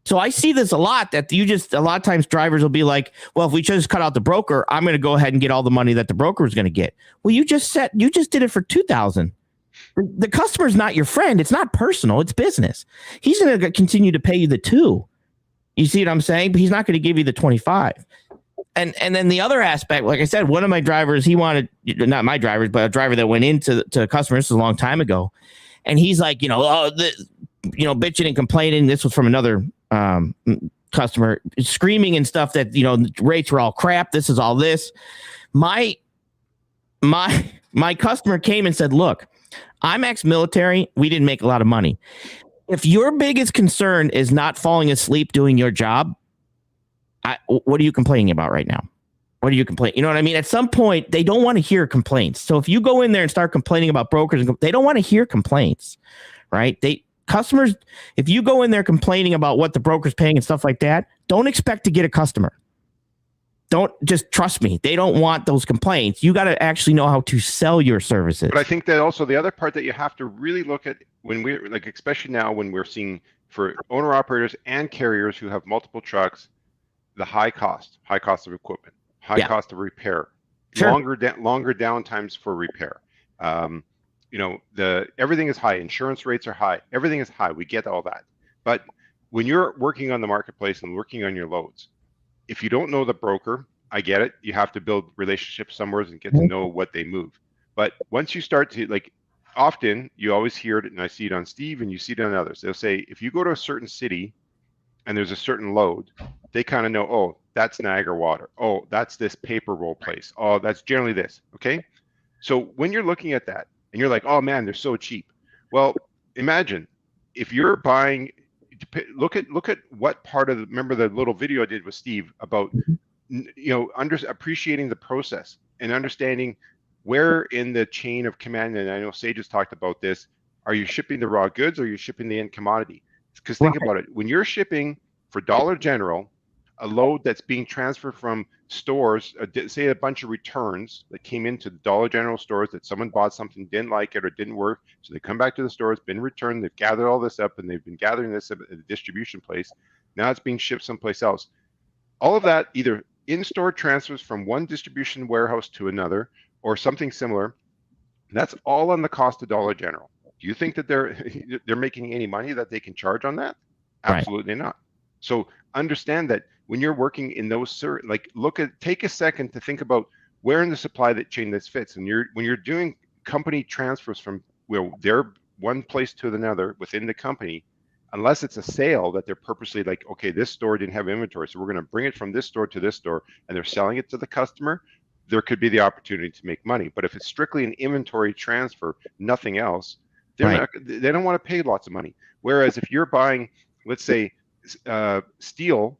So I see this a lot that a lot of times drivers will be like, well, if we just cut out the broker, I'm going to go ahead and get all the money that the broker is going to get. Well, you just did it for $2,000. The customer's not your friend. It's not personal. It's business. He's going to continue to pay you the $2,000. You see what I'm saying? But he's not going to give you the $25,000. And then the other aspect, like I said, one of my drivers, he wanted, not my drivers, but a driver that went into customers a long time ago. and he's like, bitching and complaining. This was from another customer, screaming and stuff that rates were all crap. This is all this. My customer came and said, look, I'm ex-military. We didn't make a lot of money. If your biggest concern is not falling asleep doing your job, what are you complaining about right now? What are you complaining? You know what I mean? At some point, they don't want to hear complaints. So if you go in there and start complaining about brokers, they don't want to hear complaints, right? Customers, if you go in there complaining about what the broker's paying and stuff like that, don't expect to get a customer. Don't just trust me. They don't want those complaints. You got to actually know how to sell your services. But I think that also the other part that you have to really look at when we're like, especially now when we're seeing for owner operators and carriers who have multiple trucks, the high cost of equipment, cost of repair, Sure. longer downtimes for repair. Everything is high. Insurance rates are high. Everything is high. We get all that. But when you're working on the marketplace and working on your loads, if you don't know the broker, I get it. You have to build relationships somewhere and get to know what they move. But once you start to often you always hear it, and I see it on Steve and you see it on others. They'll say, if you go to a certain city and there's a certain load, they kind of know, oh, that's Niagara Water. Oh, that's this paper roll place. Oh, that's generally this. Okay. So when you're looking at that and you're like, oh man, they're so cheap. Well, imagine if you're buying, look at what part of remember the little video I did with Steve about, appreciating the process and understanding where in the chain of command, and I know Sage has talked about this, are you shipping the raw goods or are you shipping the end commodity? Because think about it, when you're shipping for Dollar General, a load that's being transferred from stores, say a bunch of returns that came into the Dollar General stores that someone bought something, didn't like it or didn't work, so they come back to the store, it's been returned, they've gathered all this up and they've been gathering this at a distribution place. Now it's being shipped someplace else. All of that either in-store transfers from one distribution warehouse to another or something similar. That's all on the cost of Dollar General. Do you think that they're making any money that they can charge on that? Absolutely not. So understand that when you're working in those take a second to think about where in the supply chain this fits. And when you're doing company transfers from their one place to another within the company, unless it's a sale that they're purposely like, okay, this store didn't have inventory, so we're going to bring it from this store to this store, and they're selling it to the customer, there could be the opportunity to make money. But if it's strictly an inventory transfer, nothing else, they don't want to pay lots of money. Whereas if you're buying, let's say, steel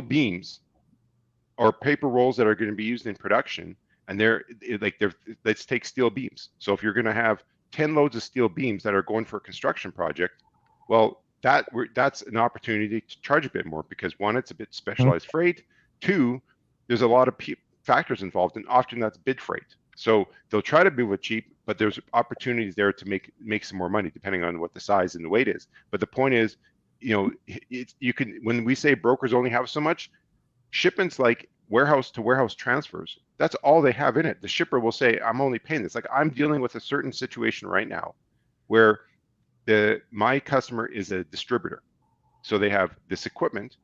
beams or paper rolls that are going to be used in production, and let's take steel beams. So if you're going to have 10 loads of steel beams that are going for a construction project, well, that's an opportunity to charge a bit more because one, it's a bit specialized freight. Two, there's a lot of factors involved, and often that's bid freight. So they'll try to move it cheap, but there's opportunities there to make some more money depending on what the size and the weight is. But the point is, you can, when we say brokers only have so much, shipments like warehouse to warehouse transfers, that's all they have in it. The shipper will say, I'm only paying this. Like I'm dealing with a certain situation right now where my customer is a distributor. So they have this equipment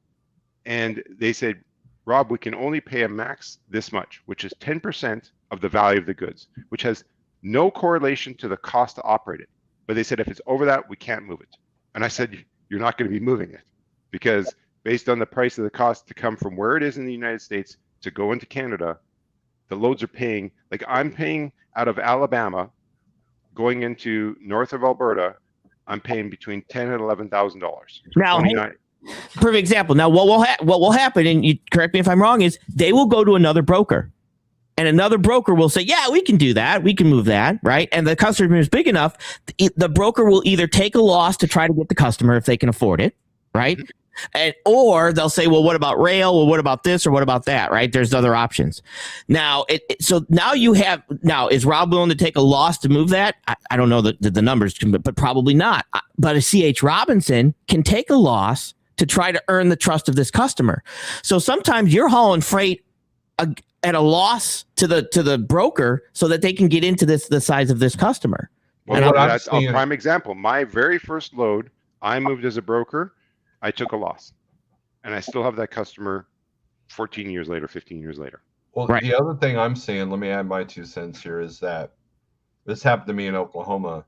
and they said, Rob, we can only pay a max this much, which is 10% of the value of the goods, which has no correlation to the cost to operate it. But they said, if it's over that, we can't move it. And I said, you're not going to be moving it because based on the price of the cost to come from where it is in the United States to go into Canada, the loads are paying, like I'm paying out of Alabama going into north of Alberta, I'm paying between $10,000 and $11,000. Now, perfect example. Now, what will happen, and you correct me if I'm wrong, is they will go to another broker. And another broker will say, yeah, we can do that. We can move that, right? And the customer is big enough, the broker will either take a loss to try to get the customer if they can afford it, right? Or they'll say, well, what about rail? Well, what about this or what about that, right? There's other options. Now, so now is Rob willing to take a loss to move that? I don't know the numbers, but probably not. But a C.H. Robinson can take a loss to try to earn the trust of this customer. So sometimes you're hauling freight at a loss to the broker so that they can get into the size of this customer. Well, that's a prime example. My very first load, I moved as a broker. I took a loss, and I still have that customer 14 years later, 15 years later. Well, the other thing I'm seeing, let me add my 2 cents here, is that this happened to me in Oklahoma.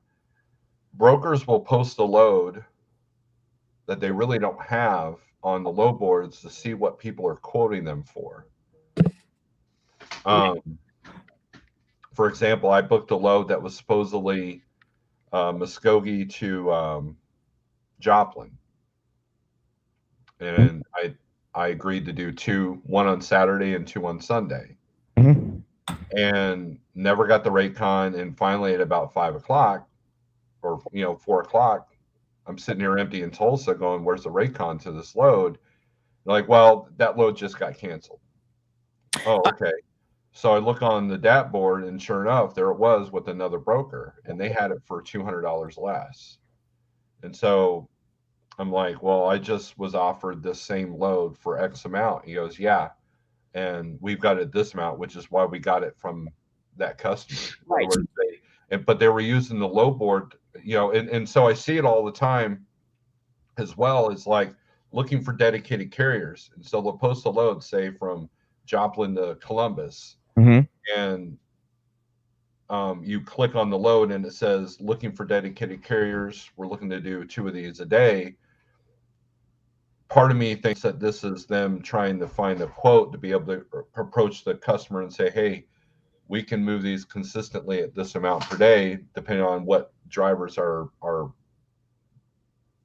brokers will post a load that they really don't have on the load boards to see what people are quoting them for. For example, I booked a load that was supposedly Muskogee to Joplin, and I agreed to do two, one on Saturday and two on Sunday, and never got the rate con. And finally, at about 5 o'clock, or 4 o'clock, I'm sitting here empty in Tulsa, going, "Where's the rate con to this load?" They're like, "Well, that load just got canceled." Oh, okay. So I look on the DAT board, and sure enough, there it was with another broker, and they had it for $200 less. And so I'm like, "Well, I just was offered this same load for X amount." He goes, "Yeah, and we've got it this amount, which is why we got it from that customer." Right. But they were using the low board, and so I see it all the time as well, as like looking for dedicated carriers. And so they'll post a load, say from Joplin to Columbus, and you click on the load and it says looking for dedicated carriers. We're looking to do 2 of these a day. Part of me thinks that this is them trying to find a quote to be able to approach the customer and say, "Hey, we can move these consistently at this amount per day," depending on what drivers are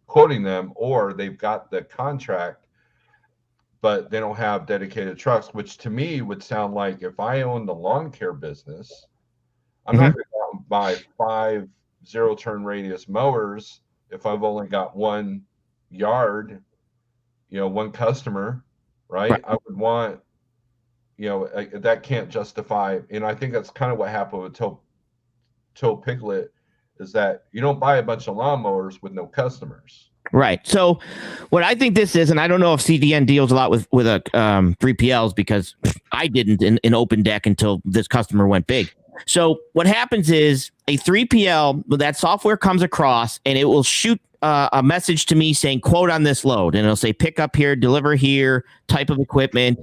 quoting them, or they've got the contract, but they don't have dedicated trucks, which to me would sound like, if I own the lawn care business, I'm not going to go out and buy 5 zero-turn radius mowers if I've only got one yard, one customer, right? I would want, that can't justify. And I think that's kind of what happened with Toe Piglet, is that you don't buy a bunch of lawnmowers with no customers. Right. So what I think this is, and I don't know if CDN deals a lot with 3PLs, because I didn't in open deck until this customer went big. So what happens is a 3PL, that software comes across and it will shoot a message to me saying, "Quote on this load," and it'll say pick up here, deliver here, type of equipment,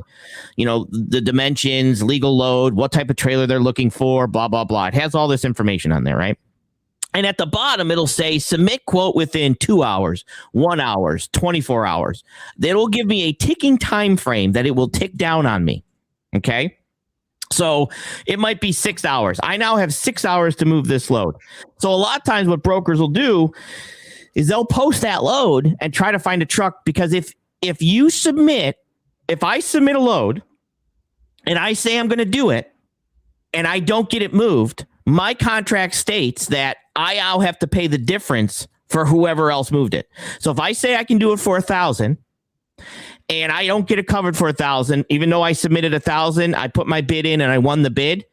the dimensions, legal load, what type of trailer they're looking for, blah, blah, blah. It has all this information on there, right? And at the bottom, it'll say submit quote within 2 hours, 1 hour, 24 hours. That'll give me a ticking time frame that it will tick down on me. Okay. So it might be 6 hours. I now have 6 hours to move this load. So a lot of times what brokers will do is they'll post that load and try to find a truck, because if I submit a load and I say I'm going to do it and I don't get it moved, my contract states that I now have to pay the difference for whoever else moved it. So if I say I can do it for 1,000 and I don't get it covered for 1,000, even though I submitted 1,000, I put my bid in and I won the bid.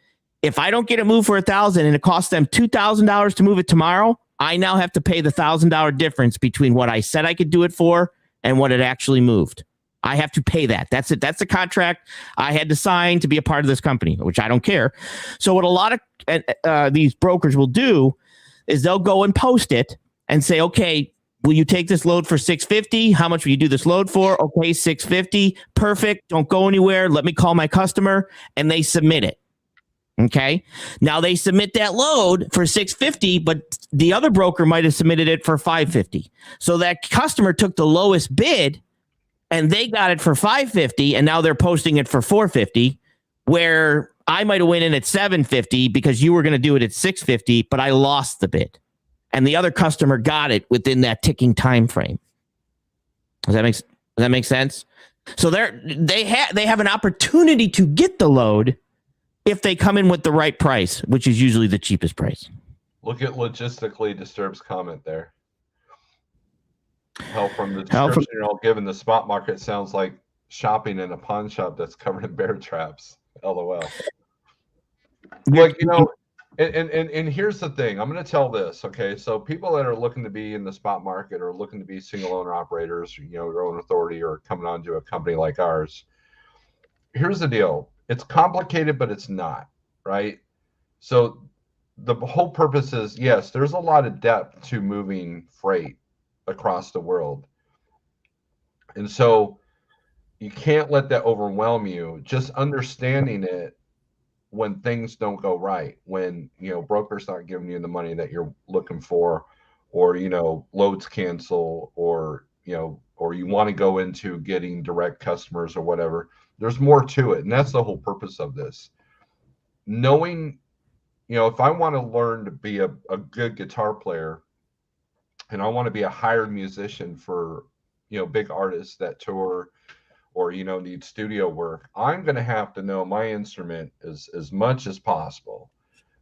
If I don't get it moved for 1,000 and it costs them $2,000 to move it tomorrow, I now have to pay the $1,000 difference between what I said I could do it for and what it actually moved. I have to pay that. That's it. That's the contract I had to sign to be a part of this company, which I don't care. So what a lot of these brokers will do is they'll go and post it and say, "Okay, will you take this load for $650? How much will you do this load for?" "Okay, $650. Perfect. Don't go anywhere. Let me call my customer." And they submit it. Okay. Now they submit that load for $650, but the other broker might have submitted it for $550. So that customer took the lowest bid and they got it for $550, and now they're posting it for $450, where I might have went in at $750 because you were going to do it at $650, but I lost the bid, and the other customer got it within that ticking time frame. Does that make sense? So they have an opportunity to get the load if they come in with the right price, which is usually the cheapest price. Look at Logistically Disturbed's comment there. Hell, from the description you're all given, the spot market sounds like shopping in a pawn shop that's covered in bear traps. LOL. Like, and here's the thing. I'm going to tell this, okay? So people that are looking to be in the spot market or looking to be single owner operators, your own authority, or coming onto a company like ours, here's the deal. It's complicated, but it's not, right? So the whole purpose is, yes, there's a lot of depth to moving freight across the world. And so you can't let that overwhelm you. Just understanding it when things don't go right, when brokers not giving you the money that you're looking for, or loads cancel, or or you want to go into getting direct customers or whatever. There's more to it, and that's the whole purpose of this. Knowing, if I want to learn to be a good guitar player, and I want to be a hired musician for big artists that tour, or need studio work, I'm going to have to know my instrument as much as possible.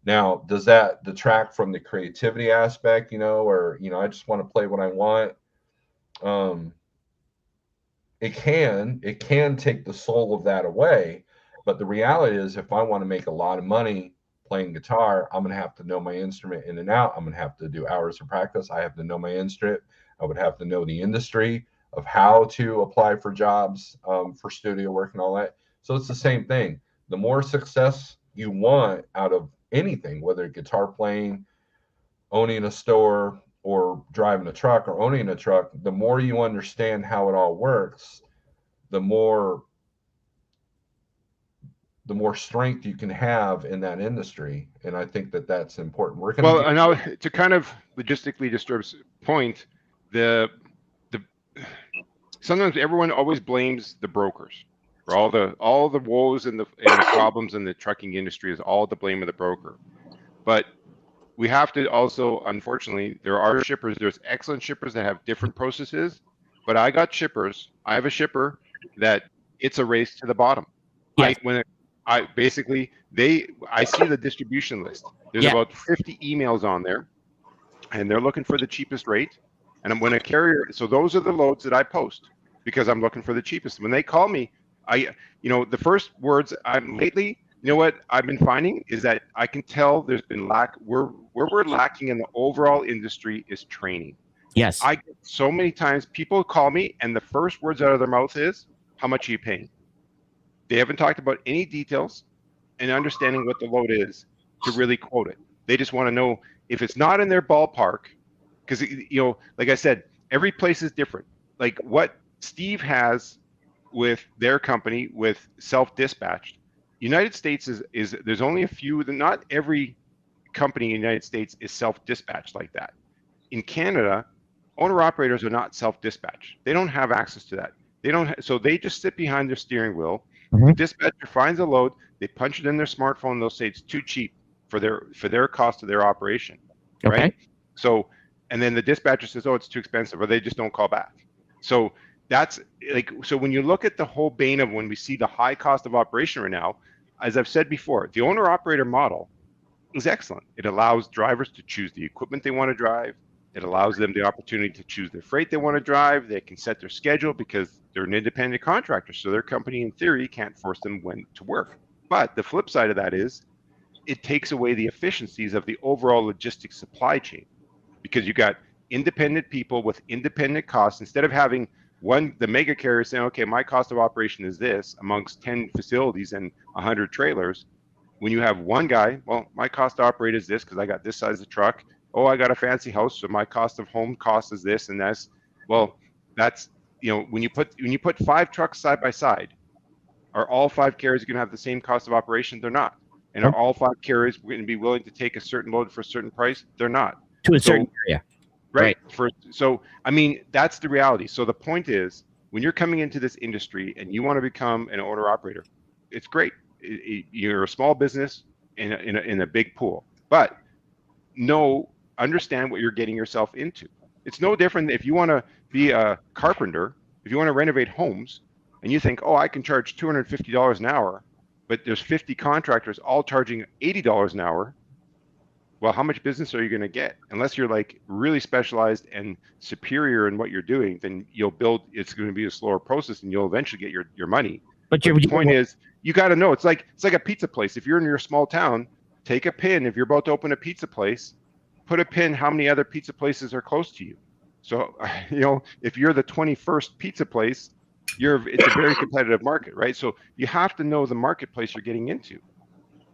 Now, does that detract from the creativity aspect, or I just want to play what I want? It can take the soul of that away. But the reality is, if I want to make a lot of money playing guitar, I'm going to have to know my instrument in and out. I'm going to have to do hours of practice. I have to know my instrument. I would have to know the industry of how to apply for jobs, for studio work and all that. So it's the same thing. The more success you want out of anything, whether guitar playing, owning a store, or driving a truck, or owning a truck, the more you understand how it all works, the more strength you can have in that industry. And I think that that's important. We're going to Well, and now to kind of logistically Disturb's point, the sometimes everyone always blames the brokers for all the woes and the problems in the trucking industry is all the blame of the broker. But we have to also, unfortunately, there are shippers. There's excellent shippers that have different processes, but I have a shipper that it's a race to the bottom. Yes. I see the distribution list. There's about 50 emails on there, and they're looking for the cheapest rate. And when a carrier, so those are the loads that I post because I'm looking for the cheapest. When they call me, the first words lately, what I've been finding is that I can tell there's been where we're lacking in the overall industry is training. Yes. I get so many times people call me and the first words out of their mouth is, how much are you paying? They haven't talked about any details and understanding what the load is to really quote it. They just want to know if it's not in their ballpark, because like I said, every place is different. Like what Steve has with their company with self-dispatched, United States is there's only a few. Not every company in the United States is self-dispatched like that. In Canada, owner operators are not self-dispatched. They don't have access to that. So they just sit behind their steering wheel. The dispatcher finds a load, they punch it in their smartphone, they'll say it's too cheap for their cost of their operation. Okay. Right? So, and then the dispatcher says, oh, it's too expensive, or they just don't call back. So that's so when you look at the whole bane of when we see the high cost of operation right now, as I've said before, the owner operator model is excellent. It allows drivers to choose the equipment they want to drive. It allows them the opportunity to choose the freight they want to drive. They can set their schedule because they're an independent contractor. So their company, in theory, can't force them when to work. But the flip side of that is it takes away the efficiencies of the overall logistics supply chain, because you got independent people with independent costs. Instead of having the mega carrier saying, okay, my cost of operation is this amongst 10 facilities and 100 trailers. When you have one guy, well, my cost to operate is this because I got this size of truck. Oh, I got a fancy house, so my cost of home cost is this and this. Well, that's when you put 5 trucks side by side, are all 5 carriers going to have the same cost of operation? They're not. And are all 5 carriers going to be willing to take a certain load for a certain price? They're not. To a certain area. Right. So I mean, that's the reality. So the point is, when you're coming into this industry and you want to become an owner operator, it's great. You're a small business in a big pool, but understand what you're getting yourself into. It's no different if you want to be a carpenter, if you want to renovate homes, and you think, oh, I can charge $250 an hour, but there's 50 contractors all charging $80 an hour. Well, how much business are you going to get? Unless you're like really specialized and superior in what you're doing, then it's going to be a slower process and you'll eventually get your money. But the point is, you got to know, it's like a pizza place. If you're in your small town, take a pin. If you're about to open a pizza place, put a pin how many other pizza places are close to you. So, if you're the 21st pizza place, it's a very competitive market, right? So you have to know the marketplace you're getting into.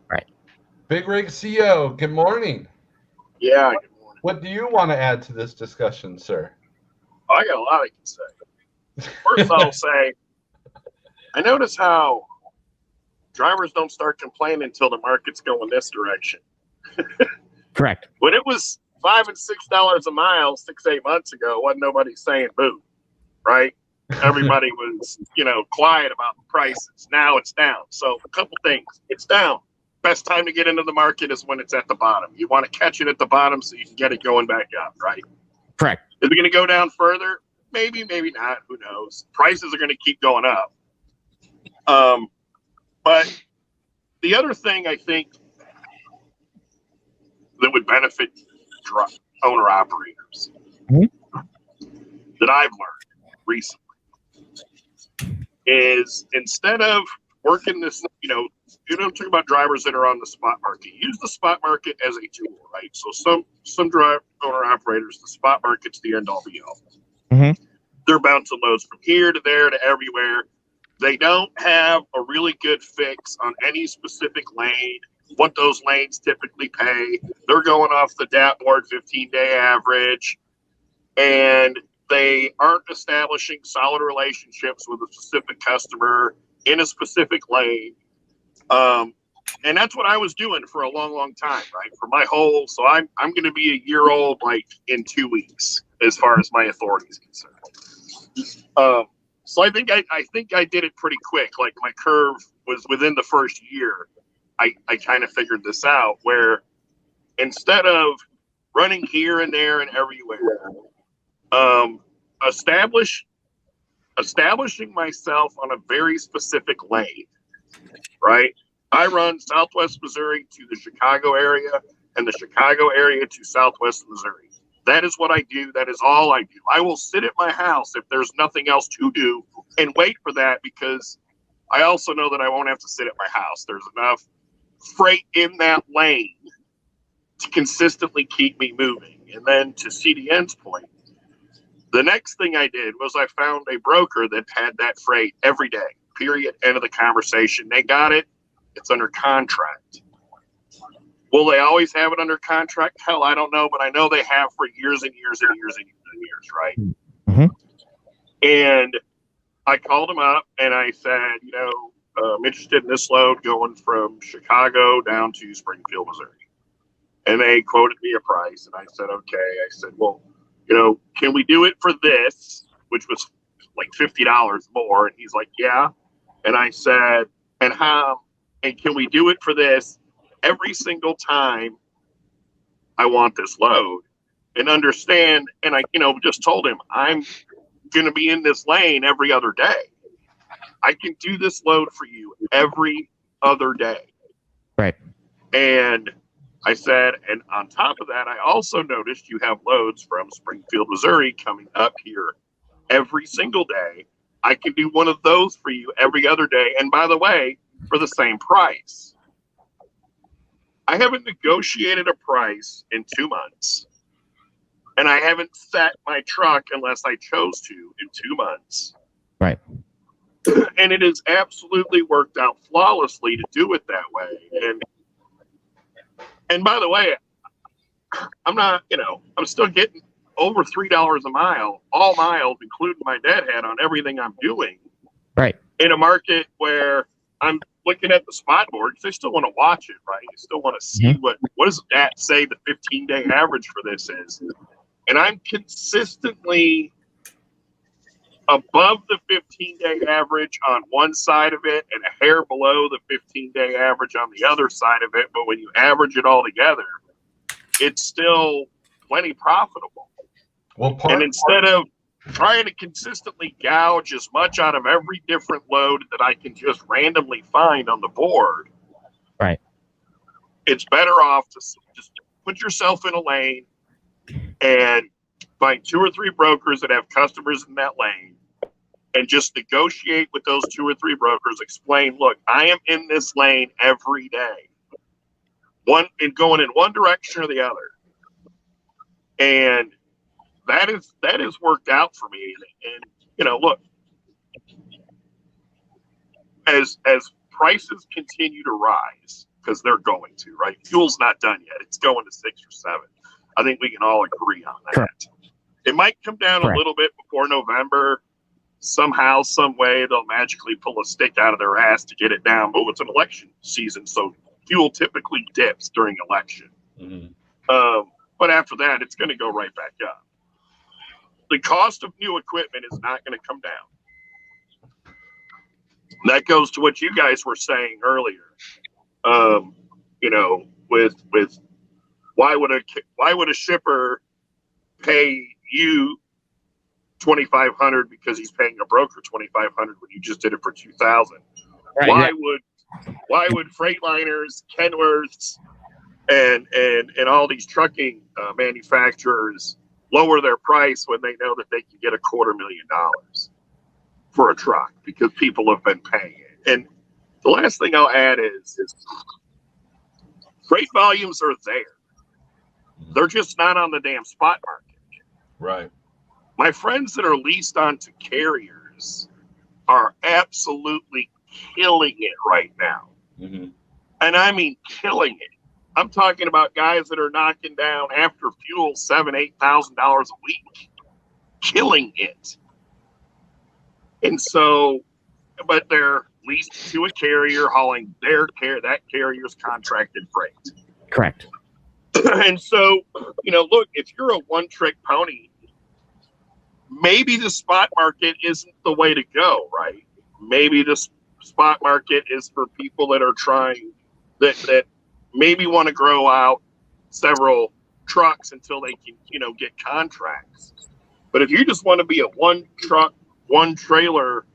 Right. Big Rig CEO, good morning. Yeah, good morning. What do you want to add to this discussion, sir? I got a lot I can say. First, I'll say, I notice how drivers don't start complaining until the market's going this direction. Correct. When it was $5 and $6 a mile 6-8 months ago, wasn't nobody saying boo, right? Everybody was, quiet about the prices. Now it's down. So a couple things. It's down. Best time to get into the market is when it's at the bottom. You want to catch it at the bottom so you can get it going back up, right? Correct. Is it going to go down further? Maybe, maybe not. Who knows? Prices are going to keep going up. But the other thing I think that would benefit owner operators that I've learned recently is instead of working this, you don't talk about drivers that are on the spot market. Use the spot market as a tool, right? So some owner operators, the spot market's the end all be all. They're bouncing loads from here to there to everywhere. They don't have a really good fix on any specific lane, what those lanes typically pay. They're going off the DAT board 15-day average, and they aren't establishing solid relationships with a specific customer in a specific lane. And that's what I was doing for a long, long time, right? For my whole, so I'm going to be a year old, like in 2 weeks, as far as my authority is concerned. So I think I did it pretty quick. Like my curve was within the first year. I kind of figured this out where instead of running here and there and everywhere, establishing myself on a very specific lane, right? I run Southwest Missouri to the Chicago area and the Chicago area to Southwest Missouri. That is what I do. That is all I do. I will sit at my house if there's nothing else to do and wait for that because I also know that I won't have to sit at my house. There's enough freight in that lane to consistently keep me moving. And then to CDN's point, the next thing I did was I found a broker that had that freight every day, period, end of the conversation. They got it. It's under contract. Will they always have it under contract? Hell, I don't know, but I know they have for years and years and years and years and years, right? And I called them up and I said, I'm interested in this load going from Chicago down to Springfield, Missouri. And they quoted me a price, and I said, okay. I said, well, can we do it for this, which was like $50 more? And he's like, yeah. And I said, and how? And can we do it for this every single time I want this load? And understand, and I, just told him, I'm going to be in this lane every other day. I can do this load for you every other day. Right. And I said, and on top of that, I also noticed you have loads from Springfield, Missouri coming up here every single day. I can do one of those for you every other day. And by the way, for the same price. I haven't negotiated a price in 2 months. And I haven't set my truck unless I chose to in 2 months. Right. And it has absolutely worked out flawlessly to do it that way. And by the way, I'm not, I'm still getting over $3 a mile, all miles, including my deadhead on everything I'm doing. Right. In a market where I'm looking at the spot board because I still want to watch it, right? I still want to see what does that say the 15-day average for this is. And I'm consistently above the 15-day average on one side of it and a hair below the 15-day average on the other side of it. But when you average it all together, it's still plenty profitable. Well, and instead of trying to consistently gouge as much out of every different load that I can just randomly find on the board, right? It's better off to just put yourself in a lane and find 2 or 3 brokers that have customers in that lane and just negotiate with those 2 or 3 brokers. Explain, look, I am in this lane every day, going in one direction or the other, and that has worked out for me. And look, as prices continue to rise, because they're going to, right? Fuel's not done yet; it's going to 6 or 7. I think we can all agree on that. Correct. It might come down a little bit before November. Somehow, some way, they'll magically pull a stick out of their ass to get it down. But it's an election season, so fuel typically dips during election. but after that, it's going to go right back up. The cost of new equipment is not going to come down. That goes to what you guys were saying earlier. You know, with why would a shipper pay you $2,500 because he's paying a broker $2,500 when you just did it for $2,000? Right, Why would Freightliners, Kenworths, and all these trucking manufacturers lower their price when they know that they can get $250,000 for a truck because people have been paying it? And the last thing I'll add is freight volumes are there. They're just not on the damn spot market. Right. My friends that are leased onto carriers are absolutely killing it right now. Mm-hmm. And I mean killing it. I'm talking about guys that are knocking down after fuel $7,000-8,000 a week, killing it. And so, but they're leased to a carrier hauling that carrier's contracted freight. Correct. And so, you know, look, if you're a one-trick pony, maybe the spot market isn't the way to go, right? Maybe the spot market is for people that are trying, that maybe want to grow out several trucks until they can, you know, get contracts. But if you just want to be a one truck, one trailer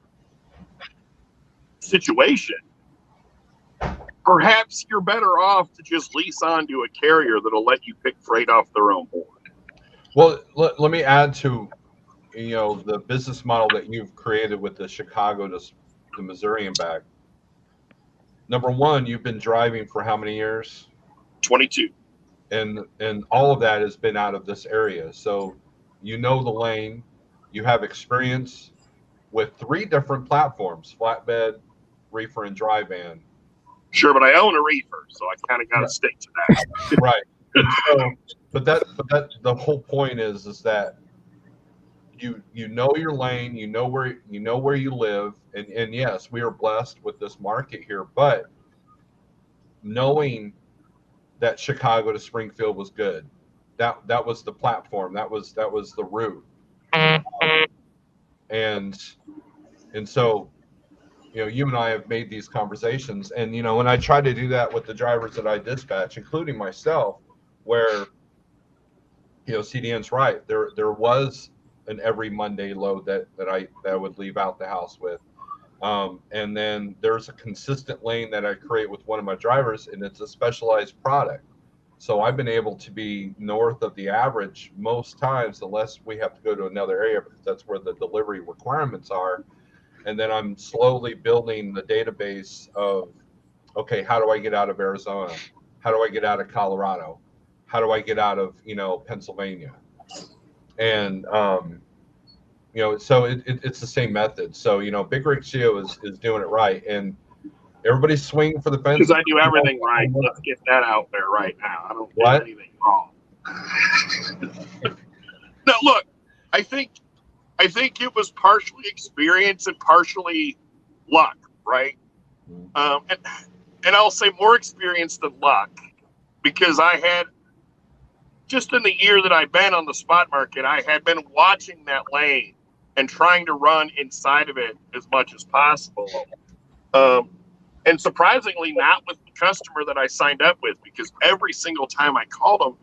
situation, perhaps you're better off to just lease onto a carrier that'll let you pick freight off their own board. Well, let me add to, you know, the business model that you've created with the Chicago to Missouri and back. Number one, you've been driving for how many years? 22. And all of that has been out of this area. So you know the lane, you have experience with 3 different platforms: flatbed, reefer, and dry van. Sure, but I own a reefer, so I kind of got to stick to that. Right. And so, but that the whole point is that you know your lane, you know where you live, and yes, we are blessed with this market here, but knowing that Chicago to Springfield was good, that was the platform, that was the route, and so, you know, you and I have made these conversations, and you know, when I try to do that with the drivers that I dispatch, including myself, where, you know, CDN's right, there was an every Monday load that I would leave out the house with, and then there's a consistent lane that I create with one of my drivers, and it's a specialized product. So I've been able to be north of the average most times, unless we have to go to another area because that's where the delivery requirements are. And then I'm slowly building the database of, okay, how do I get out of Arizona? How do I get out of Colorado? How do I get out of, you know, Pennsylvania? And, you know, so it's the same method. So, you know, Big Rig CEO is doing it right. And everybody's swinging for the fence. Because I do everything right. Let's get that out there right now. I don't do anything wrong. No, look, I think it was partially experience and partially luck, right? And I'll say more experience than luck, because I had, just in the year that I've been on the spot market, I had been watching that lane and trying to run inside of it as much as possible. And surprisingly, not with the customer that I signed up with, because every single time I called them,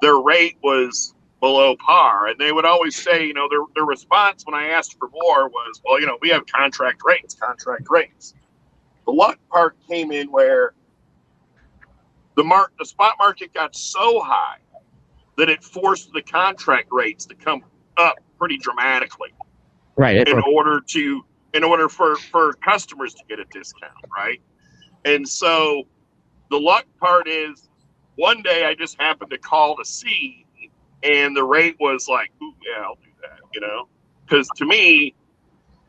their rate was below par. And they would always say, you know, their response when I asked for more was, well, you know, we have contract rates. The luck part came in where the spot market got so high that it forced the contract rates to come up pretty dramatically. Right. In order for customers to get a discount, right? And so the luck part is, one day I just happened to call to see, and the rate was like, ooh, yeah, I'll do that, you know? Because to me,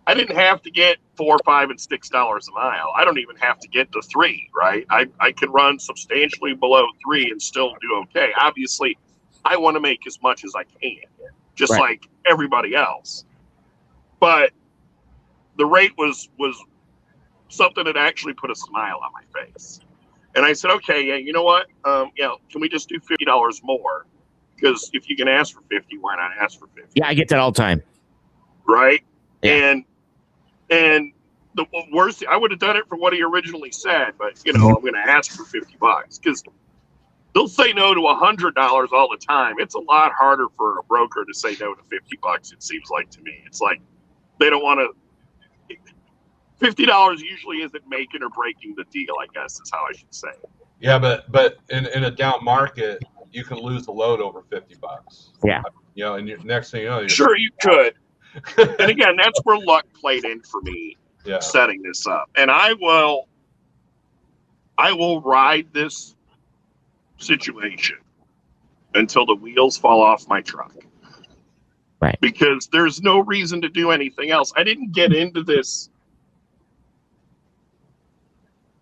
I didn't have to get $4, $5, and $6 a mile. I don't even have to get to 3, right? I can run substantially below 3 and still do okay. Obviously, I want to make as much as I can, just like everybody else. But the rate was something that actually put a smile on my face. And I said, okay, yeah, you know what? Yeah, can we just do $50 more? because if you can ask for 50, why not ask for 50? Yeah, I get that all the time. Right? Yeah. And the worst, I would have done it for what he originally said, but I'm going to ask for $50 because they'll say no to $100 all the time. It's a lot harder for a broker to say no to $50. It seems like to me, it's like they don't want to. $50 usually isn't making or breaking the deal, I guess is how I should say it. Yeah, but in a down market, you can lose the load over $50. Yeah. And next thing you know, sure you could. And again, that's where luck played in for me, setting this up. And I will ride this situation until the wheels fall off my truck. Right. Because there's no reason to do anything else. I didn't get into this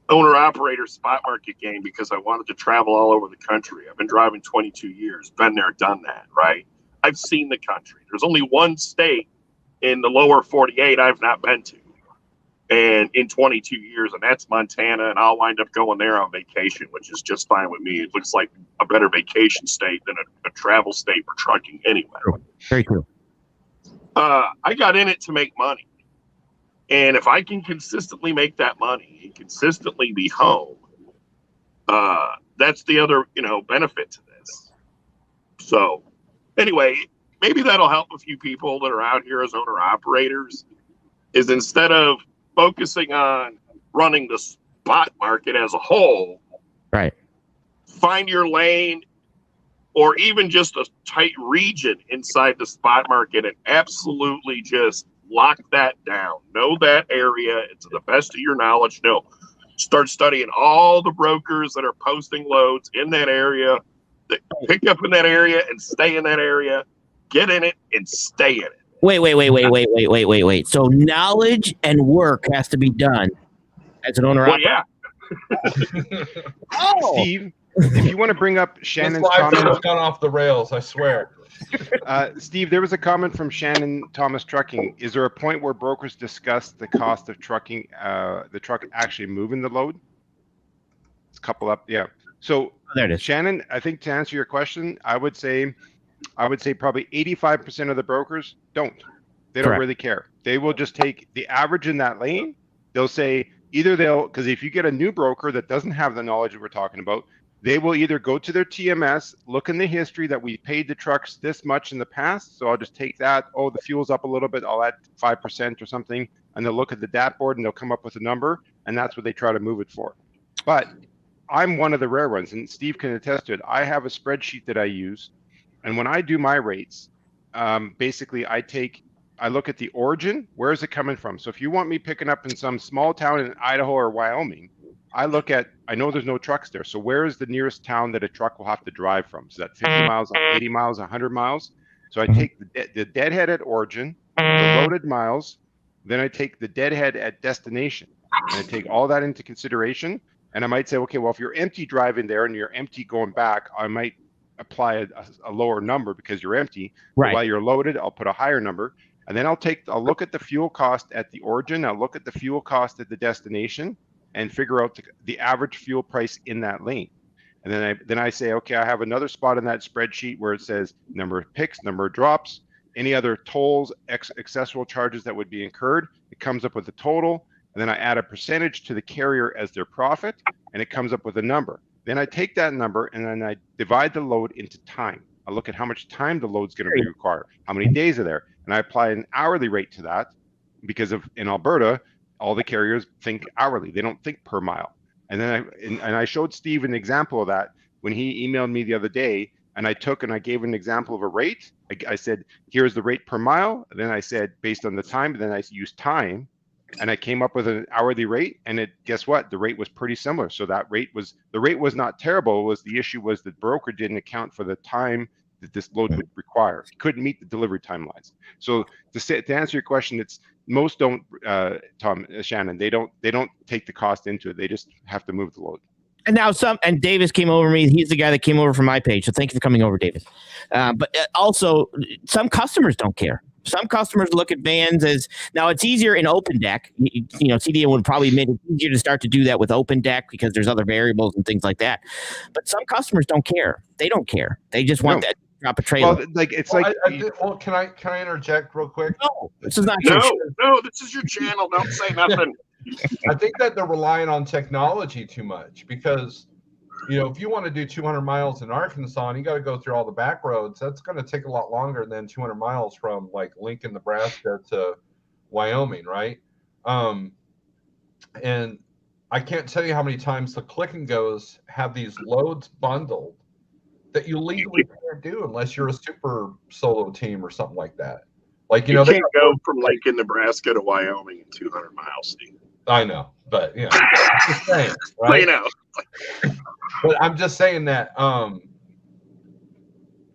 owner-operator spot market game because I wanted to travel all over the country. I've been driving 22 years, been there, done that, right? I've seen the country. There's only one state in the lower 48 I've not been to, and in 22 years, and that's Montana, and I'll wind up going there on vacation, which is just fine with me. It looks like a better vacation state than a travel state for trucking anyway. Very true. I got in it to make money. And if I can consistently make that money and consistently be home, that's the other, benefit to this. So anyway, maybe that'll help a few people that are out here as owner operators, is instead of focusing on running the spot market as a whole, right, find your lane or even just a tight region inside the spot market and absolutely just lock that down. Know that area. It's to the best of your knowledge. No. Start studying all the brokers that are posting loads in that area. Pick up in that area and stay in that area. Get in it and stay in it. Wait. So knowledge and work has to be done as an owner. Well, yeah. Steve, if you want to bring up Shannon's comment, has gone off the rails. I swear. Steve, there was a comment from Shannon Thomas Trucking. Is there a point where brokers discuss the cost of trucking, the truck actually moving the load? It's a couple up, yeah. So there it is. Shannon, I think to answer your question, I would say probably 85% of the brokers don't. They don't really care. They will just take the average in that lane. They'll say because if you get a new broker that doesn't have the knowledge that we're talking about, they will either go to their TMS, look in the history that we paid the trucks this much in the past. So I'll just take that. Oh, the fuel's up a little bit. I'll add 5% or something. And they'll look at the DAT board and they'll come up with a number. And that's what they try to move it for. But I'm one of the rare ones. And Steve can attest to it. I have a spreadsheet that I use. And when I do my rates, basically I look at the origin. Where is it coming from? So if you want me picking up in some small town in Idaho or Wyoming, I know there's no trucks there. So where is the nearest town that a truck will have to drive from? So that 50 miles, 80 miles, 100 miles. So I take the deadhead at origin, the loaded miles, then I take the deadhead at destination. And I take all that into consideration. And I might say, okay, well, if you're empty driving there and you're empty going back, I might apply a lower number because you're empty. Right. While you're loaded, I'll put a higher number. And then I'll look at the fuel cost at the origin. I'll look at the fuel cost at the destination and figure out the average fuel price in that lane. And then I say, okay, I have another spot in that spreadsheet where it says number of picks, number of drops, any other tolls, accessory charges that would be incurred. It comes up with a total. And then I add a percentage to the carrier as their profit, and it comes up with a number. Then I take that number and then I divide the load into time. I look at how much time the load's going to be required, how many days are there, and I apply an hourly rate to that because in Alberta, all the carriers think hourly. They don't think per mile. And then I showed Steve an example of that when he emailed me the other day, and I gave an example of a rate. I said, here's the rate per mile. And then I said, based on the time, and then I used time, and I came up with an hourly rate. And guess what? The rate was pretty similar. So the rate was not terrible. The issue was the broker didn't account for the time that this load would require. He couldn't meet the delivery timelines. So to answer your question, most don't, Shannon, they don't take the cost into it. They just have to move the load. And now and Davis came over me. He's the guy that came over from my page. So thank you for coming over, Davis. But also some customers don't care. Some customers look at vans as, now it's easier in open deck. CDA would probably admit it's easier to start to do that with open deck because there's other variables and things like that. But some customers don't care. They don't care. They just want that. drop a trailer. Well, like it's Well, like can I interject real quick? No, this is not No, true. no, this is your channel. Don't say nothing. I think that they're relying on technology too much because, if you want to do 200 miles in Arkansas and you got to go through all the back roads, that's going to take a lot longer than 200 miles from like Lincoln, Nebraska to Wyoming, right? And I can't tell you how many times the click and goes have these loads bundled that you legally can't do unless you're a super solo team or something like that. Like, You they can't go from Lincoln, Nebraska to Wyoming in 200 miles, Steve. I know, but I'm just saying, right? But I'm just saying that,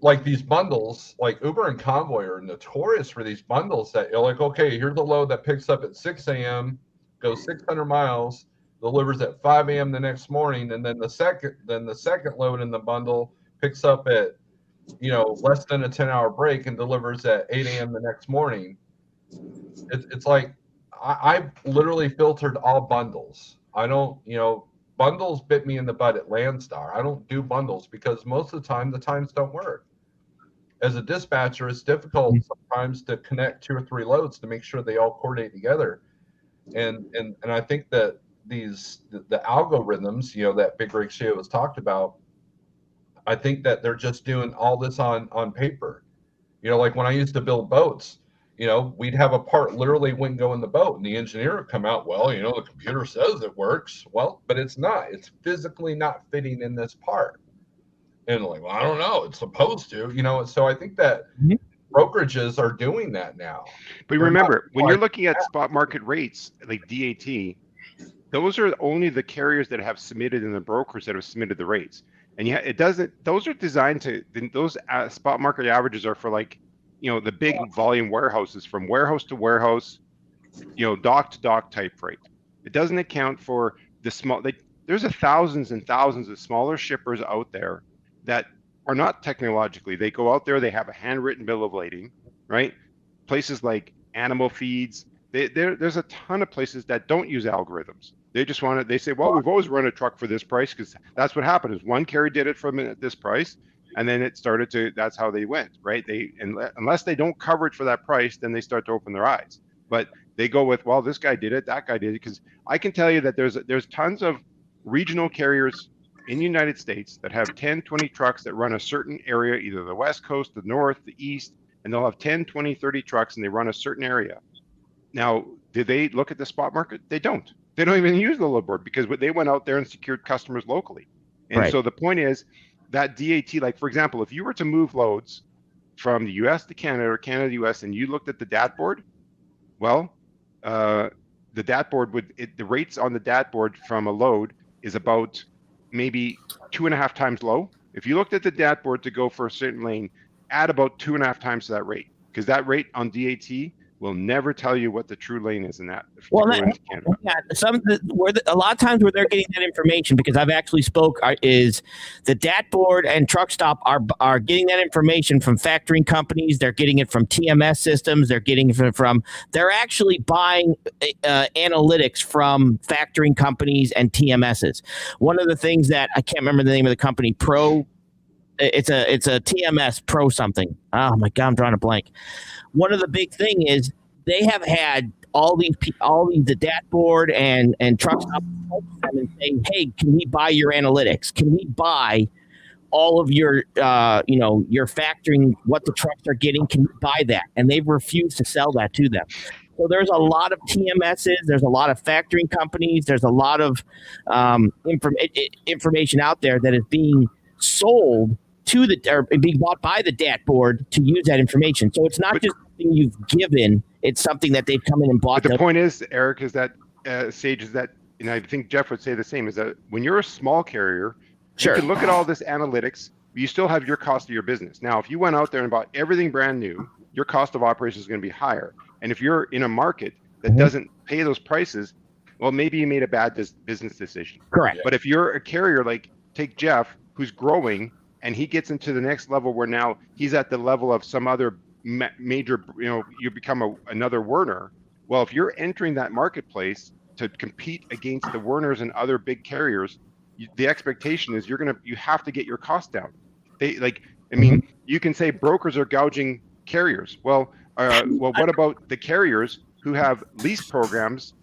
like these bundles, like Uber and Convoy are notorious for these bundles that you're like, okay, here's a load that picks up at 6 a.m., goes 600 miles, delivers at 5 a.m. the next morning, and then the second load in the bundle picks up at less than a 10-hour break and delivers at 8 a.m. the next morning. It's like I literally filtered all bundles. I don't, bundles bit me in the butt at Landstar. I don't do bundles because most of the time the times don't work. As a dispatcher, it's difficult sometimes to connect 2 or 3 loads to make sure they all coordinate together. And I think that the algorithms, that Big Rig Show was talked about, I think that they're just doing all this on paper. Like when I used to build boats, we'd have a part literally wouldn't go in the boat, and the engineer would come out, well, the computer says it works. Well, but it's not. It's physically not fitting in this part. And like, well, I don't know. It's supposed to, So I think that brokerages are doing that now. But remember, when you're looking at spot market rates like DAT, those are only the carriers that have submitted and the brokers that have submitted the rates. And yeah, it doesn't. Those are designed to. Those spot market averages are for like, the big volume warehouses, from warehouse to warehouse, dock to dock type freight. It doesn't account for the small. There's thousands and thousands of smaller shippers out there that are not technologically. They go out there. They have a handwritten bill of lading, right? Places like animal feeds. There's a ton of places that don't use algorithms. They just want to, they say, well, we've always run a truck for this price because that's what happened is one carrier did it from at this price. And then it started to, that's how they went, right? Unless they don't cover it for that price, then they start to open their eyes. But they go with, well, this guy did it, that guy did it. Because I can tell you that there's tons of regional carriers in the United States that have 10, 20 trucks that run a certain area, either the West Coast, the North, the East, and they'll have 10, 20, 30 trucks and they run a certain area. Now, did they look at the spot market? They don't. They don't even use the load board because they went out there and secured customers locally. And so the point is that DAT, like for example, if you were to move loads from the US to Canada or Canada to US and you looked at the DAT board, well, the DAT board the rates on the DAT board from a load is about maybe 2.5 times low. If you looked at the DAT board to go for a certain lane, add about 2.5 times to that rate, because that rate on DAT will never tell you what the true lane is in that. Well, a lot of times where they're getting that information, because I've actually is the DAT board and truck stop are getting that information from factoring companies. They're getting it from TMS systems. They're getting it from they're actually buying analytics from factoring companies and TMSs. One of the things that I can't remember the name of the company, it's a TMS Pro something. Oh my God, I'm drawing a blank. One of the big thing is they have had all these the DAT board and truck stop and saying, hey, can we buy your analytics? Can we buy all of your your factoring, what the trucks are getting? Can we buy that? And they've refused to sell that to them. So there's a lot of TMSs, there's a lot of factoring companies, there's a lot of information out there that is being sold to or being bought by the DAT board to use that information. So it's not just something you've given; it's something that they've come in and bought. But the point is, Eric, is that Sage is that, and I think Jeff would say the same. Is that when you're a small carrier, you can look at all this analytics. You still have your cost of your business. Now, if you went out there and bought everything brand new, your cost of operations is going to be higher. And if you're in a market that doesn't pay those prices, well, maybe you made a bad business decision. Correct. But if you're a carrier like take Jeff, who's growing, and he gets into the next level where now he's at the level of some other major, you become another Werner. Well, if you're entering that marketplace to compete against the Werners and other big carriers, the expectation is you have to get your cost down. I mean, you can say brokers are gouging carriers. Well, what about the carriers who have lease programs?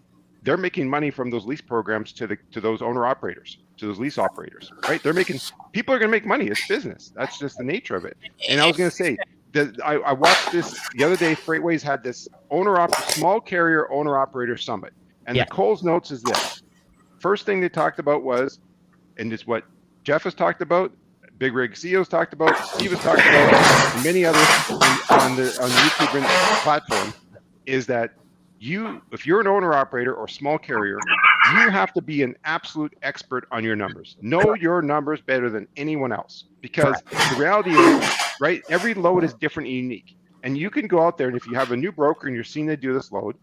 They're making money from those lease programs to those owner operators, to those lease operators, right? People are going to make money. It's business. That's just the nature of it. And I was going to say that I watched this the other day. Freightways had this small carrier owner operator summit, and the Coles notes is this. First thing they talked about was, and it's what Jeff has talked about, Big Rig CEO's talked about, Steve has talked about, and many others on YouTube and platform, is that if you're an owner operator or small carrier, you have to be an absolute expert on your numbers. Know your numbers better than anyone else, because the reality is, right, every load is different and unique. And you can go out there, and if you have a new broker and you're seeing they do this load,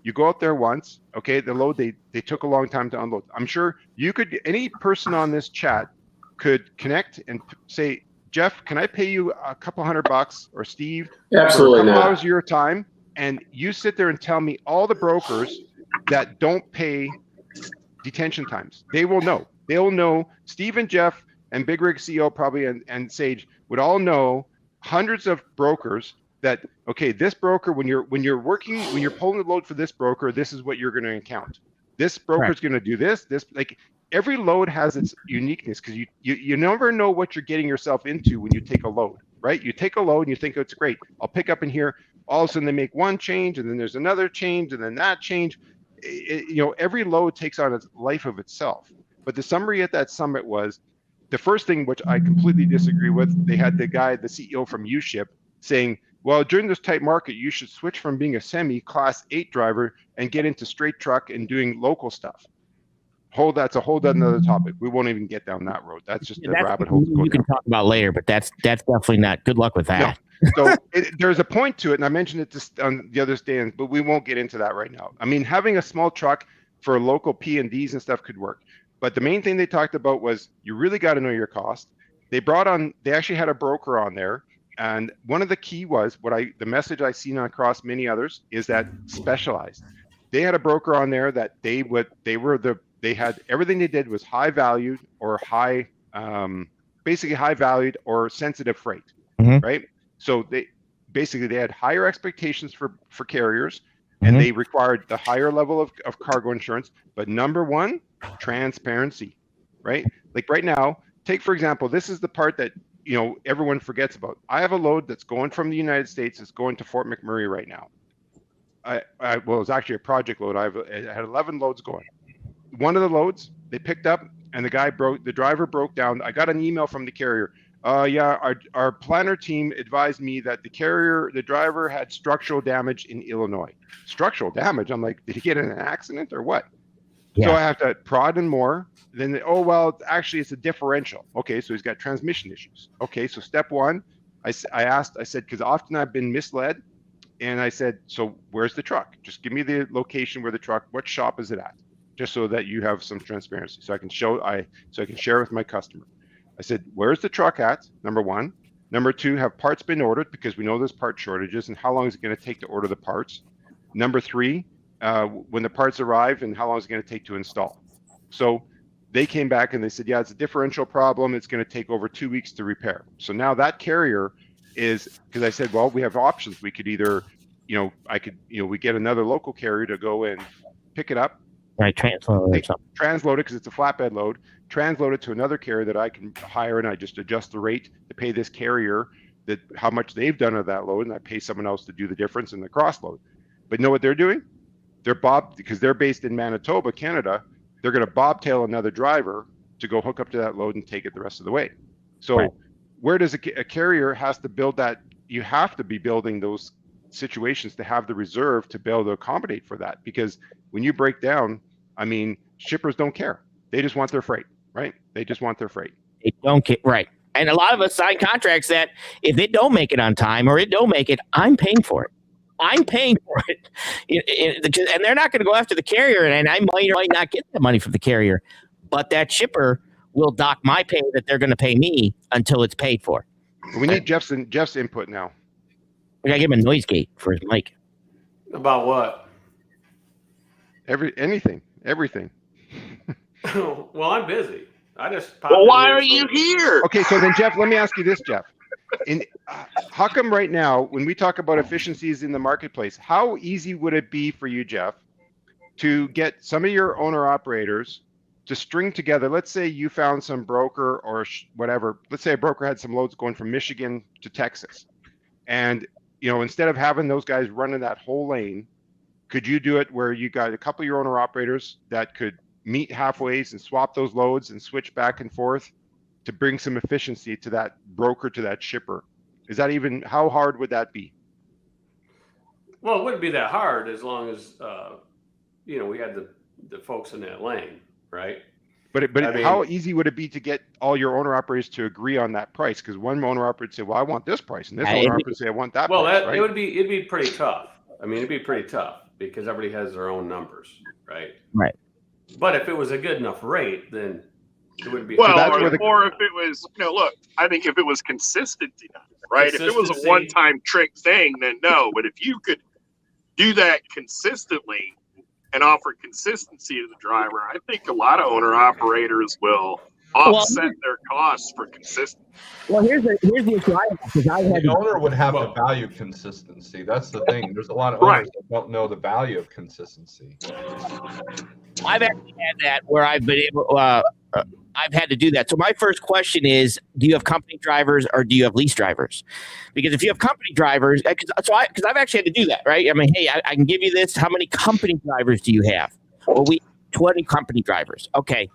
you go out there once, okay, the load, they took a long time to unload. I'm sure any person on this chat could connect and say, Jeff, can I pay you a couple $100, or Steve, Absolutely for a couple not. hours of your time? And you sit there and tell me all the brokers that don't pay detention times. They will know. They'll know. Steve and Jeff and Big Rig CEO probably and Sage would all know hundreds of brokers that, okay, this broker, when you're pulling the load for this broker, this is what you're going to encounter. This broker is going to do this. Like every load has its uniqueness, because you never know what you're getting yourself into when you take a load, right? You take a load and you think, oh, it's great. I'll pick up in here. All of a sudden they make one change, and then there's another change, and then that change. Every load takes on its life of itself. But the summary at that summit was, the first thing, which I completely disagree with, they had the CEO from UShip saying, well, during this tight market, you should switch from being a semi Class 8 driver and get into straight truck and doing local stuff. That's a whole other topic. We won't even get down that road. That's just a rabbit hole. You can talk about later, but that's definitely not. Good luck with that. No. So there's a point to it, and I mentioned it on the other stand, but we won't get into that right now. I mean, having a small truck for local P&Ds and stuff could work, but the main thing they talked about was you really got to know your cost. They actually had a broker on there, and one of the key was the message I seen across many others is that specialized. They had a broker on there that they had everything they did was high valued or basically high valued or sensitive freight, right? So they had higher expectations for carriers, and they required the higher level of cargo insurance. But number one, transparency, right? Like right now, take for example, this is the part that everyone forgets about. I have a load that's going from the United States. It's going to Fort McMurray right now. Well, it's actually a project load. I had 11 loads going. One of the loads they picked up, and the driver broke down. I got an email from the carrier. Our planner team advised me that the driver had structural damage in Illinois. Structural damage? I'm like, did he get in an accident or what? Yeah. So I have to prod and more. Then, it's a differential. Okay, so he's got transmission issues. Okay, so step one, I said, because often I've been misled, and I said, so where's the truck? Just give me the location where what shop is it at? Just so that you have some transparency, so I can share with my customer. I said, where's the truck at? Number one. Number two, have parts been ordered? Because we know there's part shortages, and how long is it going to take to order the parts? Number three, when the parts arrive, and how long is it going to take to install? So they came back and they said, yeah, it's a differential problem. It's going to take over 2 weeks to repair. So now that carrier is, because I said, well, we have options. We could either, we get another local carrier to go and pick it up. Right, transload it because it's a flatbed load. Transload it to another carrier that I can hire, and I just adjust the rate to pay this carrier how much they've done of that load, and I pay someone else to do the difference in the cross load. But you know what they're doing? Because they're based in Manitoba, Canada. They're going to bobtail another driver to go hook up to that load and take it the rest of the way. So where does a carrier has to build that? You have to be building those situations to have the reserve to be able to accommodate for that, because when you break down, I mean, shippers don't care. They just want their freight, right? They just want their freight. They don't care, right? And a lot of us sign contracts that if it don't make it on time or it don't make it, I'm paying for it. I'm paying for it. And they're not going to go after the carrier, and I might or might not get the money from the carrier, but that shipper will dock my pay that they're going to pay me until it's paid for. We need Jeff's input now. We got to give him a noise gate for his mic. About what? Everything. Well, I'm busy. I just. Well, why are you here? Okay, so then Jeff, let me ask you this, Jeff. How come right now, when we talk about efficiencies in the marketplace, how easy would it be for you, Jeff, to get some of your owner operators to string together? Let's say you found some broker or whatever. Let's say a broker had some loads going from Michigan to Texas. And, instead of having those guys running that whole lane, could you do it where you got a couple of your owner operators that could meet halfway and swap those loads and switch back and forth to bring some efficiency to that broker, to that shipper? Is that even, how hard would that be? Well, it wouldn't be that hard as long as, we had the folks in that lane, right? But how easy would it be to get all your owner operators to agree on that price? Because one owner operator would say, well, I want this price, and this owner operator would say, I want that price, right? It'd be pretty tough. I mean, it'd be pretty tough because everybody has their own numbers, right? Right. But if it was a good enough rate, then it wouldn't be. Well, or if it was, look, I think if it was consistent enough, right? If it was a one-time trick thing, then no. But if you could do that consistently and offer consistency to the driver, I think a lot of owner operators will offset their costs for consistency. Well, here's the issue I have, because the owner would have to value consistency. That's the thing. There's a lot of owners that don't know the value of consistency. I've actually had that where I've been able. I've had to do that. So my first question is, do you have company drivers or do you have lease drivers? Because if you have company drivers, because I've actually had to do that, right? I mean, hey, I can give you this. How many company drivers do you have? Well, we 20 company drivers. Okay.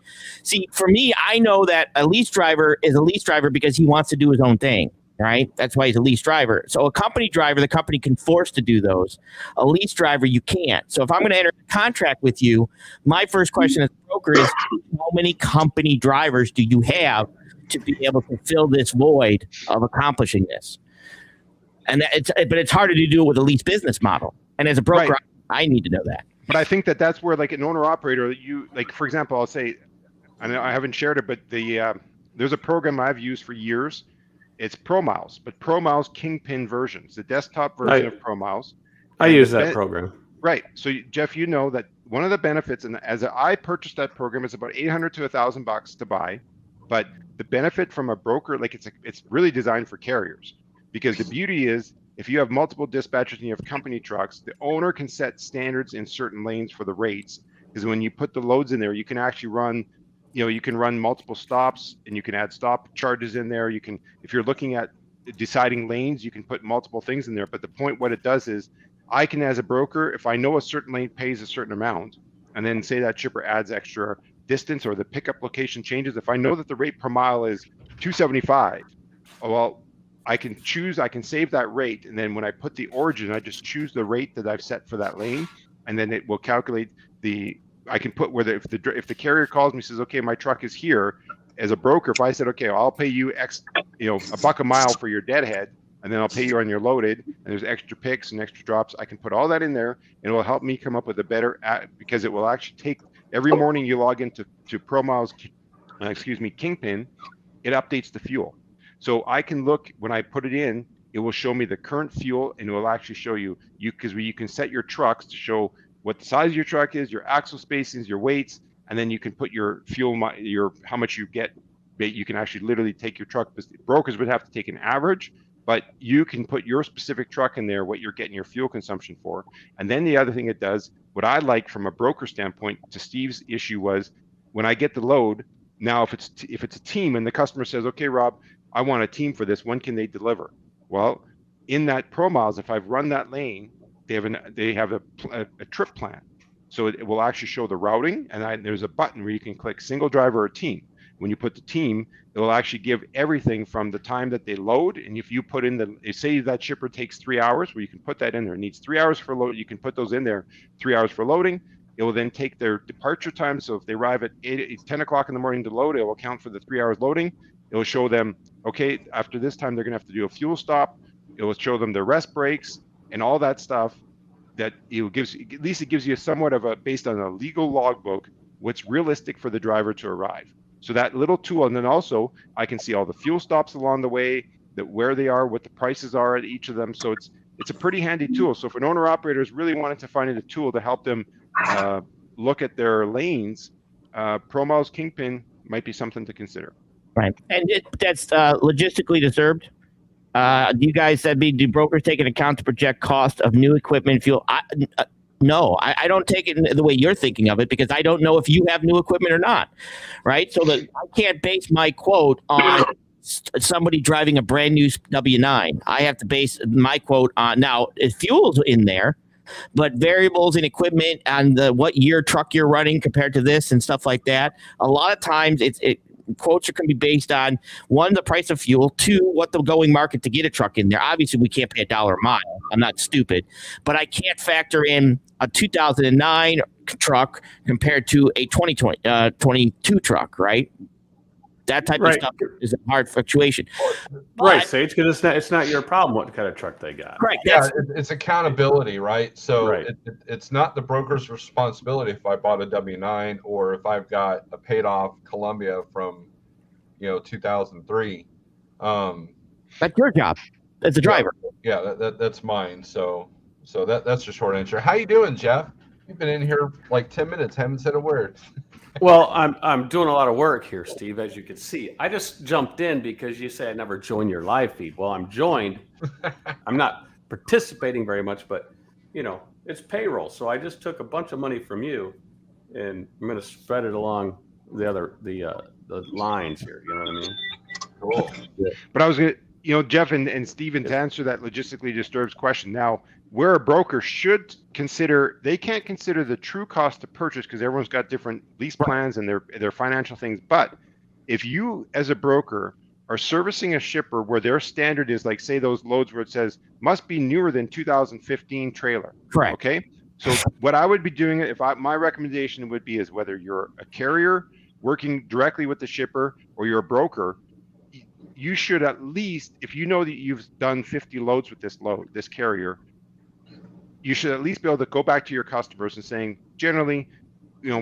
See, for me, I know that a lease driver is a lease driver because he wants to do his own thing, right? That's why he's a lease driver. So a company driver, the company can force to do those. A lease driver, you can't. So if I'm going to enter a contract with you, my first question as a broker is, how many company drivers do you have to be able to fill this void of accomplishing this? And but it's harder to do it with a lease business model. And as a broker, I need to know that. But I think that's where, like, an owner operator, for example, I'll say, I know I haven't shared it, but there's a program I've used for years. It's ProMiles, but ProMiles Kingpin versions, the desktop version of ProMiles. I use that program. Right. So Jeff, you know that one of the benefits, and as I purchased that program, it's about $800 to $1,000 to buy, but the benefit from a broker, like, it's really designed for carriers, because the beauty is, if you have multiple dispatchers and you have company trucks, the owner can set standards in certain lanes for the rates. Because when you put the loads in there, you can actually run, you can run multiple stops, and you can add stop charges in there. You can, if you're looking at deciding lanes, you can put multiple things in there. But the point, what it does is, I can, as a broker, if I know a certain lane pays a certain amount, and then say that shipper adds extra distance or the pickup location changes, if I know that the rate per mile is $275, well, I can save that rate, and then when I put the origin, I just choose the rate that I've set for that lane, and then it will calculate I can put whether if the carrier calls me and says, okay, my truck is here, as a broker, if I said, okay, I'll pay you X, $1 a mile for your deadhead, and then I'll pay you on your loaded, and there's extra picks and extra drops, I can put all that in there, and it will help me come up with a better, because it will actually take, every morning you log into ProMiles, Kingpin, it updates the fuel. So I can look, when I put it in, it will show me the current fuel, and it will actually show you because you can set your trucks to show what the size of your truck is, your axle spacings, your weights, and then you can put your fuel, how much you get. You can actually literally take your truck. Brokers would have to take an average, but you can put your specific truck in there, what you're getting your fuel consumption for. And then the other thing it does, what I like from a broker standpoint, to Steve's issue was, when I get the load, now if it's a team and the customer says, okay, Rob, I want a team for this, when can they deliver? Well, in that ProMiles, if I've run that lane, they have a trip plan. So it will actually show the routing, and there's a button where you can click single driver or team. When you put the team, it will actually give everything from the time that they load. And if you put in say that shipper takes 3 hours, well, you can put that in there. It needs 3 hours for load. You can put those in there, 3 hours for loading. It will then take their departure time. So if they arrive at 10 o'clock in the morning to load, it will count for the 3 hours loading. It will show them, okay, after this time, they're going to have to do a fuel stop. It will show them their rest breaks and all that stuff. That it gives you somewhat of based on a legal logbook, what's realistic for the driver to arrive. So that little tool, and then also I can see all the fuel stops along the way, where they are, what the prices are at each of them. So it's a pretty handy tool. So if an owner operator is really wanting to find a tool to help them look at their lanes, ProMiles Kingpin might be something to consider. Right, and that's logistically disturbed. You guys said, do brokers take into account to project cost of new equipment, fuel? No, I don't take it the way you're thinking of it because I don't know if you have new equipment or not, right? So that I can't base my quote on somebody driving a brand new W9. I have to base my quote on, now, if fuel's in there, but variables in equipment and what year truck you're running compared to this and stuff like that. A lot of times quotes are going to be based on, one, the price of fuel, two, what the going market to get a truck in there. Obviously, we can't pay $1 a mile. I'm not stupid, but I can't factor in a 2009 truck compared to a 2022 truck, right? That type of stuff is a hard fluctuation. Right, Sage, because it's not your problem what kind of truck they got. Right. Yeah, it's accountability, right? So Right. it's not the broker's responsibility if I bought a W9 or if I've got a paid off Columbia from 2003. That's your job as a driver. Yeah, that's mine. So that's the short answer. How you doing, Jeff? You've been in here like 10 minutes, haven't said a word. Well, I'm doing a lot of work here, Steve, as you can see. I just jumped in because you say I never join your live feed. Well, I'm joined. I'm not participating very much, but it's payroll. So I just took a bunch of money from you, and I'm going to spread it along the lines here. You know what I mean? Cool. But I was going to, Jeff and Steven, to answer that logistically disturbed question. Now, where a broker should consider, they can't consider the true cost to purchase because everyone's got different lease plans and their financial things. But if you, as a broker, are servicing a shipper where their standard is like, say, those loads where it says must be newer than 2015 trailer. Correct. Okay. So what I would be doing, my recommendation would be, is whether you're a carrier working directly with the shipper or you're a broker, you should at least, if you know that you've done 50 loads with this carrier, you should at least be able to go back to your customers and saying, generally,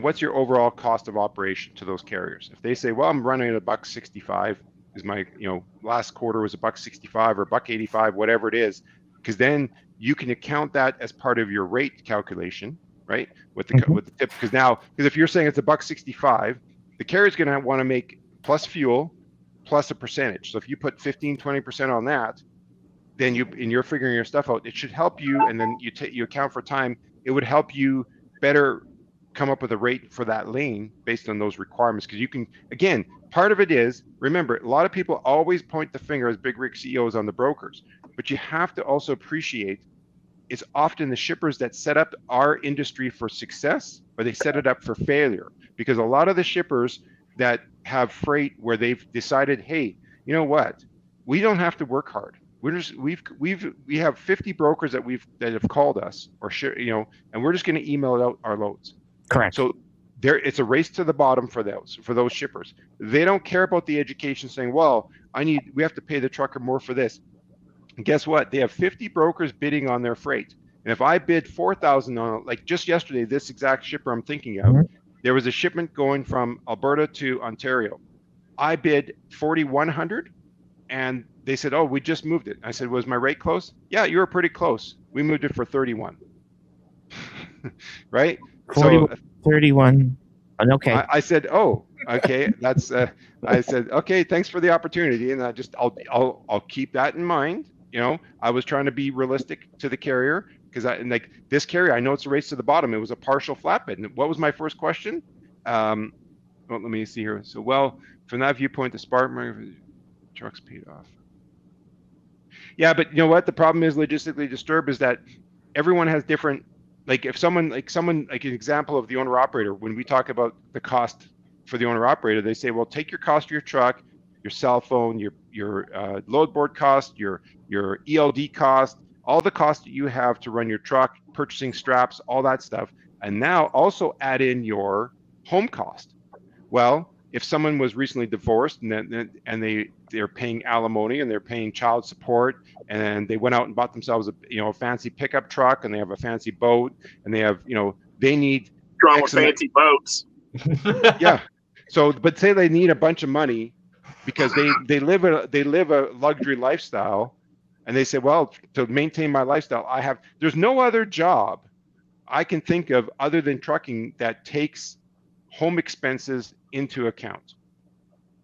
what's your overall cost of operation to those carriers? If they say, well, I'm running at $1.65, is my, last quarter was $1.65 or $1.85, whatever it is, because then you can account that as part of your rate calculation, right? With the tip, because if you're saying it's $1.65, the carrier's going to want to make plus fuel plus a percentage. So if you put 15-20% on that, then you're figuring your stuff out. It should help you, and then you account for time. It would help you better come up with a rate for that lane based on those requirements. Because you can, again, part of it is, remember, a lot of people always point the finger as big rig CEOs on the brokers, but you have to also appreciate it's often the shippers that set up our industry for success, or they set it up for failure. Because a lot of the shippers that have freight where they've decided, hey, you know what, we don't have to work hard. We have 50 brokers that have called us, or and we're just going to email out our loads. Correct. So it's a race to the bottom for those shippers. They don't care about the education, saying, well, we have to pay the trucker more for this. And guess what? They have 50 brokers bidding on their freight. And if I bid 4,000 on it, like just yesterday, this exact shipper I'm thinking of, there was a shipment going from Alberta to Ontario. I bid 4,100, and they said, oh, we just moved it. I said, was my rate close? Yeah, you were pretty close. We moved it for 31. Right? 31. Okay. I said, oh, okay. That's, I said, okay, thanks for the opportunity. And I'll keep that in mind. I was trying to be realistic to the carrier, because like this carrier, I know it's a race to the bottom. It was a partial flatbed. And what was my first question? Well, let me see here. So, from that viewpoint, the Spark trucks paid off. Yeah, but you know what? The problem is logistically disturbed is that everyone has different, like if someone, like an example of the owner operator, when we talk about the cost for the owner operator, they say, well, take your cost of your truck, your cell phone, your load board cost, your ELD cost, all the costs that you have to run your truck, purchasing straps, all that stuff. And now also add in your home cost. Well, if someone was recently divorced and they're paying alimony and they're paying child support, and they went out and bought themselves a fancy pickup truck, and they have a fancy boat, and they have they need strong with fancy boats. Yeah. So, but say they need a bunch of money because they live a luxury lifestyle, and they say, well, to maintain my lifestyle, there's no other job I can think of other than trucking that takes home expenses into account,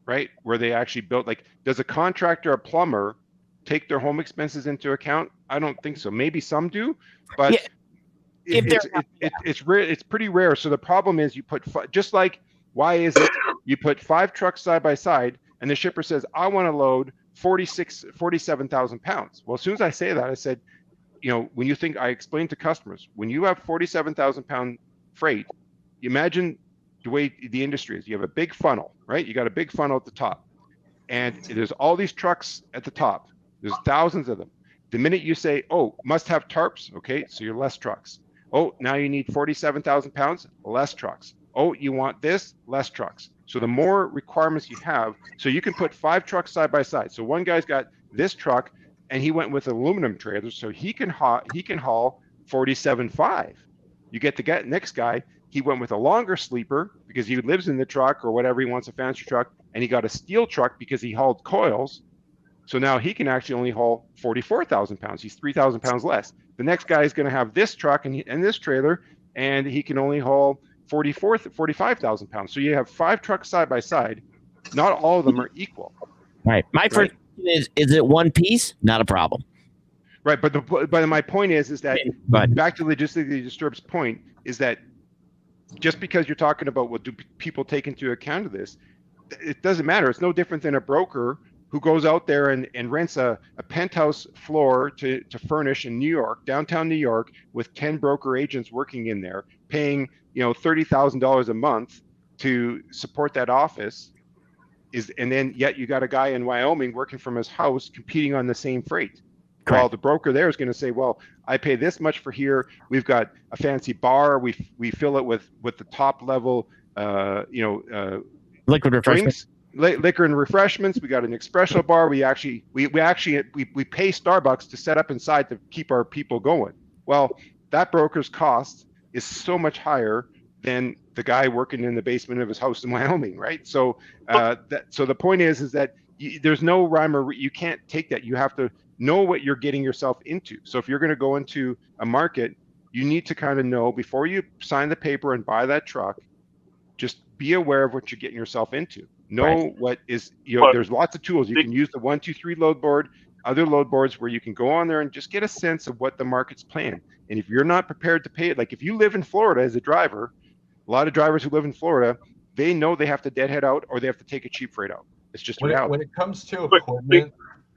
right? Where they actually built, like, does a contractor, a plumber, take their home expenses into account? I don't think so. Maybe some do, but Yeah, it's pretty rare. So the problem is you put just like, why is it you put 5 trucks side by side and the shipper says, I want to load 47,000 pounds. Well, as soon as I say that, I said, when you think, I explained to customers, when you have 47,000 pound freight, imagine the way the industry is. You have a big funnel, right? You got a big funnel at the top, and there's all these trucks at the top. There's thousands of them. The minute you say, oh, must have tarps, okay, so you're less trucks. Oh, now you need 47,000 pounds, less trucks. Oh, you want this, less trucks. So the more requirements you have, so you can put 5 trucks side by side. So one guy's got this truck, and he went with aluminum trailers, so he can haul 47.5. You get the next guy, he went with a longer sleeper because he lives in the truck or whatever, he wants a fancy truck, and he got a steel truck because he hauled coils. So now he can actually only haul 44,000 pounds. He's 3,000 pounds less. The next guy is going to have this truck and this trailer, and he can only haul 45,000 pounds. So you have 5 trucks side by side. Not all of them are equal. Right. My first question is it one piece? Not a problem. Right, but my point is that back to logistically disturbed's point is that just because you're talking about what do people take into account of this, it doesn't matter. It's no different than a broker who goes out there and rents a penthouse floor to furnish in New York, downtown New York, with 10 broker agents working in there, paying $30,000 a month to support that office. And then yet you got a guy in Wyoming working from his house competing on the same freight. Correct. Well, the broker there is going to say, well, I pay this much for here. We've got a fancy bar. We fill it with the top level, liquid refreshments, liquor and refreshments. We got an espresso bar. We pay Starbucks to set up inside to keep our people going. Well, that broker's cost is so much higher than the guy working in the basement of his house in Wyoming, right? So, so the point is that there's no rhyme or you can't take that. You have to know what you're getting yourself into. So if you're going to go into a market, you need to kind of know before you sign the paper and buy that truck. Just be aware of what you're getting yourself into. Know what is, there's lots of tools. You can use the 1, 2, 3 load board, other load boards where you can go on there and just get a sense of what the market's playing. And if you're not prepared to pay it, like if you live in Florida as a driver, a lot of drivers who live in Florida, they know they have to deadhead out or they have to take a cheap freight out. It's just reality. When it comes to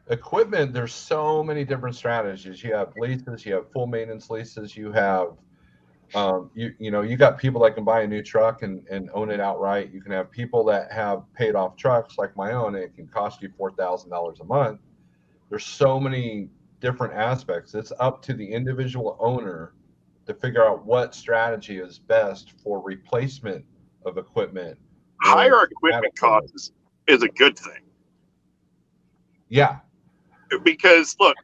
equipment, there's so many different strategies. You have leases, you have full maintenance leases, you have you got people that can buy a new truck and own it outright. You can have people that have paid off trucks like my own, and it can cost you $4,000 a month. There's so many different aspects. It's up to the individual owner to figure out what strategy is best for replacement of equipment. Higher equipment costs is a good thing. Yeah. Because look,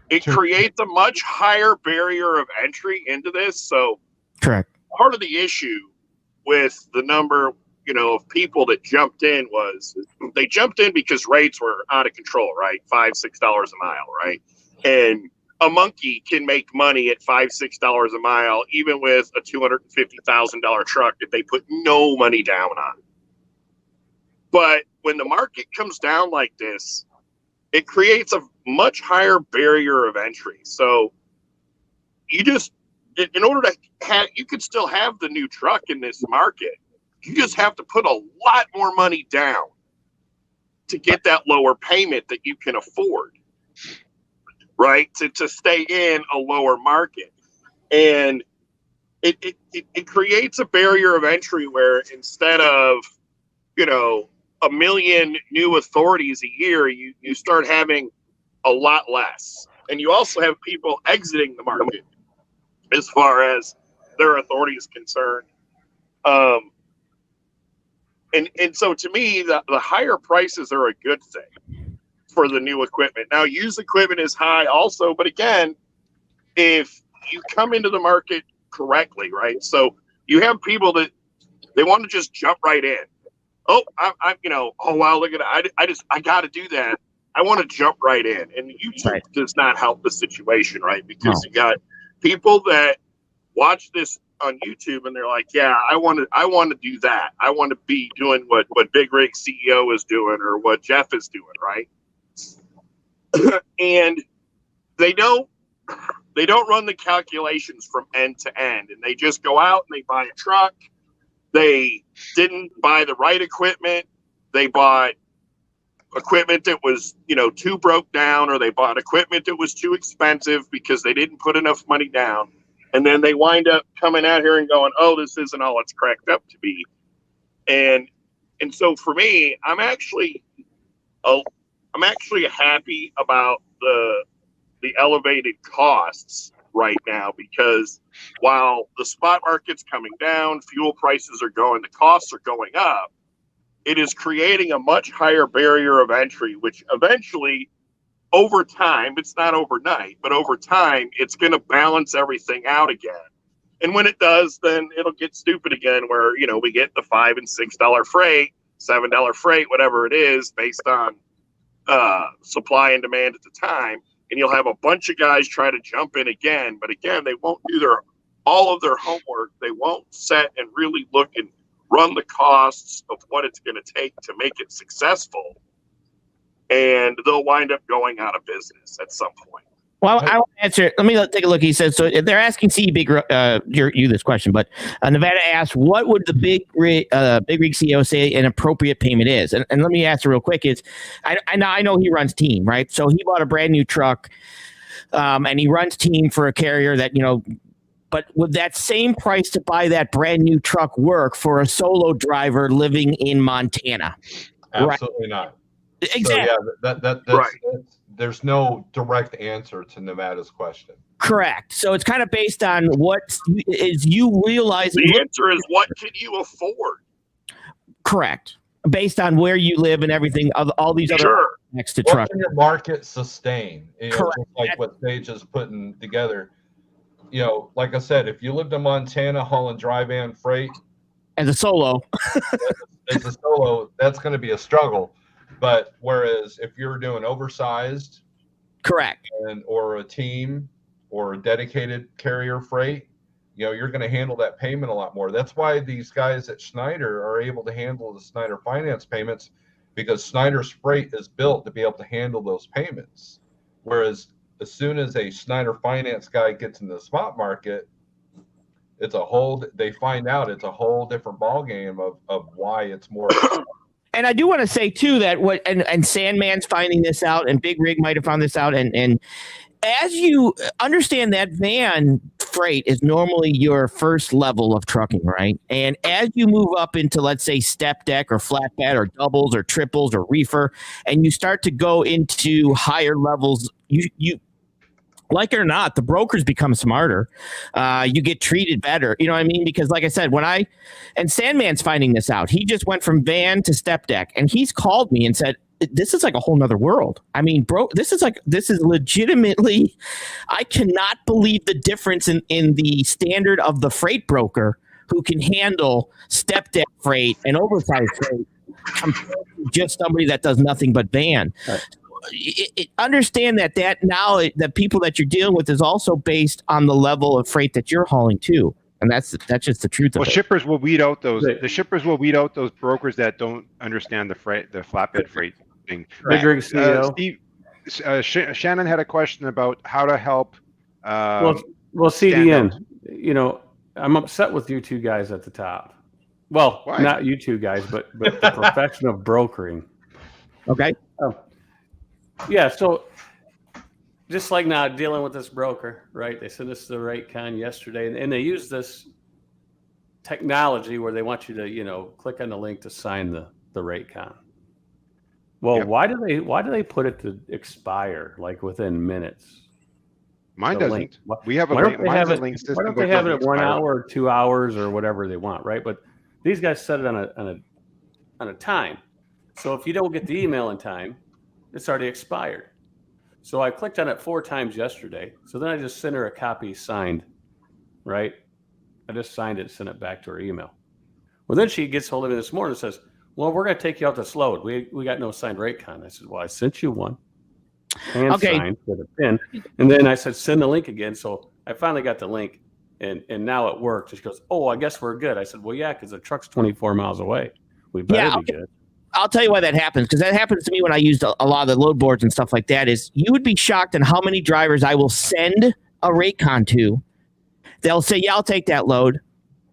it creates a much higher barrier of entry into this. So correct. Part of the issue with the number, of people that jumped in was they jumped in because rates were out of control, right? $5, $6 a mile, right? And a monkey can make money at $5, $6 a mile, even with a $250,000 truck that they put no money down on. But when the market comes down like this, it creates a much higher barrier of entry. So you just, in order to have, you could still have the new truck in this market. You just have to put a lot more money down to get that lower payment that you can afford, right? To stay in a lower market. And it creates a barrier of entry where instead of, 1 million new authorities a year, you start having a lot less. And you also have people exiting the market as far as their authority is concerned. And so to me, the higher prices are a good thing for the new equipment. Now, used equipment is high also, but again, if you come into the market correctly, right? So you have people that they want to just jump right in. Oh, oh wow, look at it. I got to do that. I want to jump right in. And YouTube does not help the situation, right? Because you got people that watch this on YouTube and they're like, yeah, I want to do that. I want to be doing what Big Rig CEO is doing or what Jeff is doing, right? And they don't run the calculations from end to end, and they just go out and they buy a truck. They didn't buy the right equipment. They bought equipment that was, too broke down, or they bought equipment that was too expensive because they didn't put enough money down. And then they wind up coming out here and going, oh, this isn't all it's cracked up to be. And so for me, I'm actually happy about the elevated costs right now, because while the spot market's coming down, fuel prices are going, the costs are going up, it is creating a much higher barrier of entry, which eventually, over time, it's not overnight, but over time, it's going to balance everything out again. And when it does, then it'll get stupid again, where, we get the $5 and $6 freight, $7 freight, whatever it is, based on supply and demand at the time. And you'll have a bunch of guys try to jump in again. But again, they won't do all of their homework. They won't set and really look and run the costs of what it's going to take to make it successful. And they'll wind up going out of business at some point. Well, I want to answer. Let me take a look. He says, so they're asking CE Big you this question, but Nevada asked, what would the big rig CEO say an appropriate payment is? And let me answer real quick. I know he runs team, right? So he bought a brand new truck, and he runs team for a carrier that, but would that same price to buy that brand new truck work for a solo driver living in Montana? Absolutely not. Exactly. So, that's right. There's no direct answer to Nevada's question. Correct. So it's kind of based on what is you realizing. The answer is, what can you afford? Correct. Based on where you live and everything, all these other next to truck. What can your market sustain? Correct. Like what Sage is putting together. Like I said, if you lived in Montana hauling dry van freight as a solo, that's going to be a struggle. But whereas if you're doing oversized, correct, or a team or a dedicated carrier freight, you're going to handle that payment a lot more. That's why these guys at Schneider are able to handle the Schneider finance payments, because Schneider's freight is built to be able to handle those payments. Whereas as soon as a Schneider finance guy gets in the spot market, they find out it's a whole different ballgame of why it's more. And I do want to say too that and Sandman's finding this out, and Big Rig might have found this out, and as you understand, that van freight is normally your first level of trucking, right? And as you move up into, let's say, step deck or flatbed or doubles or triples or reefer, and you start to go into higher levels, you like it or not, the brokers become smarter. You get treated better. You know what I mean? Because like I said, and Sandman's finding this out. He just went from van to step deck, and he's called me and said, this is like a whole nother world. I mean, bro, this is legitimately, I cannot believe the difference in the standard of the freight broker who can handle step deck freight and oversized freight compared to just somebody that does nothing but van. Right. Understand that now the people that you're dealing with is also based on the level of freight that you're hauling too, and that's just the truth of it. Shippers will weed out those. The shippers will weed out those brokers that don't understand the flatbed freight thing. Big Rig CEO. Steve, Shannon had a question about how to help. Well, CDN. I'm upset with you two guys at the top. Well, why? Not you two guys, but the profession of brokering. Okay. Oh. Yeah, so just like now dealing with this broker, right? They sent us the rate con yesterday, and they use this technology where they want you to, click on the link to sign the rate con. Well, yep. Why do they put it to expire like within minutes? Mine doesn't. Link. We have a link. Why don't they have it at 1 hour or 2 hours or whatever they want, right? But these guys set it on a time. So if you don't get the email in time, it's already expired. So I clicked on it 4 times yesterday. So then I just sent her a copy signed, right? I just signed it and sent it back to her email. Well, then she gets hold of me this morning and says, well, we're going to take you out this load. We got no signed rate con. I said, well, I sent you one. And signed with a pin. And then I said, send the link again. So I finally got the link, and now it worked. She goes, oh, I guess we're good. I said, well, yeah, because the truck's 24 miles away. We better be good. I'll tell you why that happens, because that happens to me when I used a lot of the load boards and stuff like that. Is you would be shocked at how many drivers I will send a raycon to. They'll say, yeah, I'll take that load.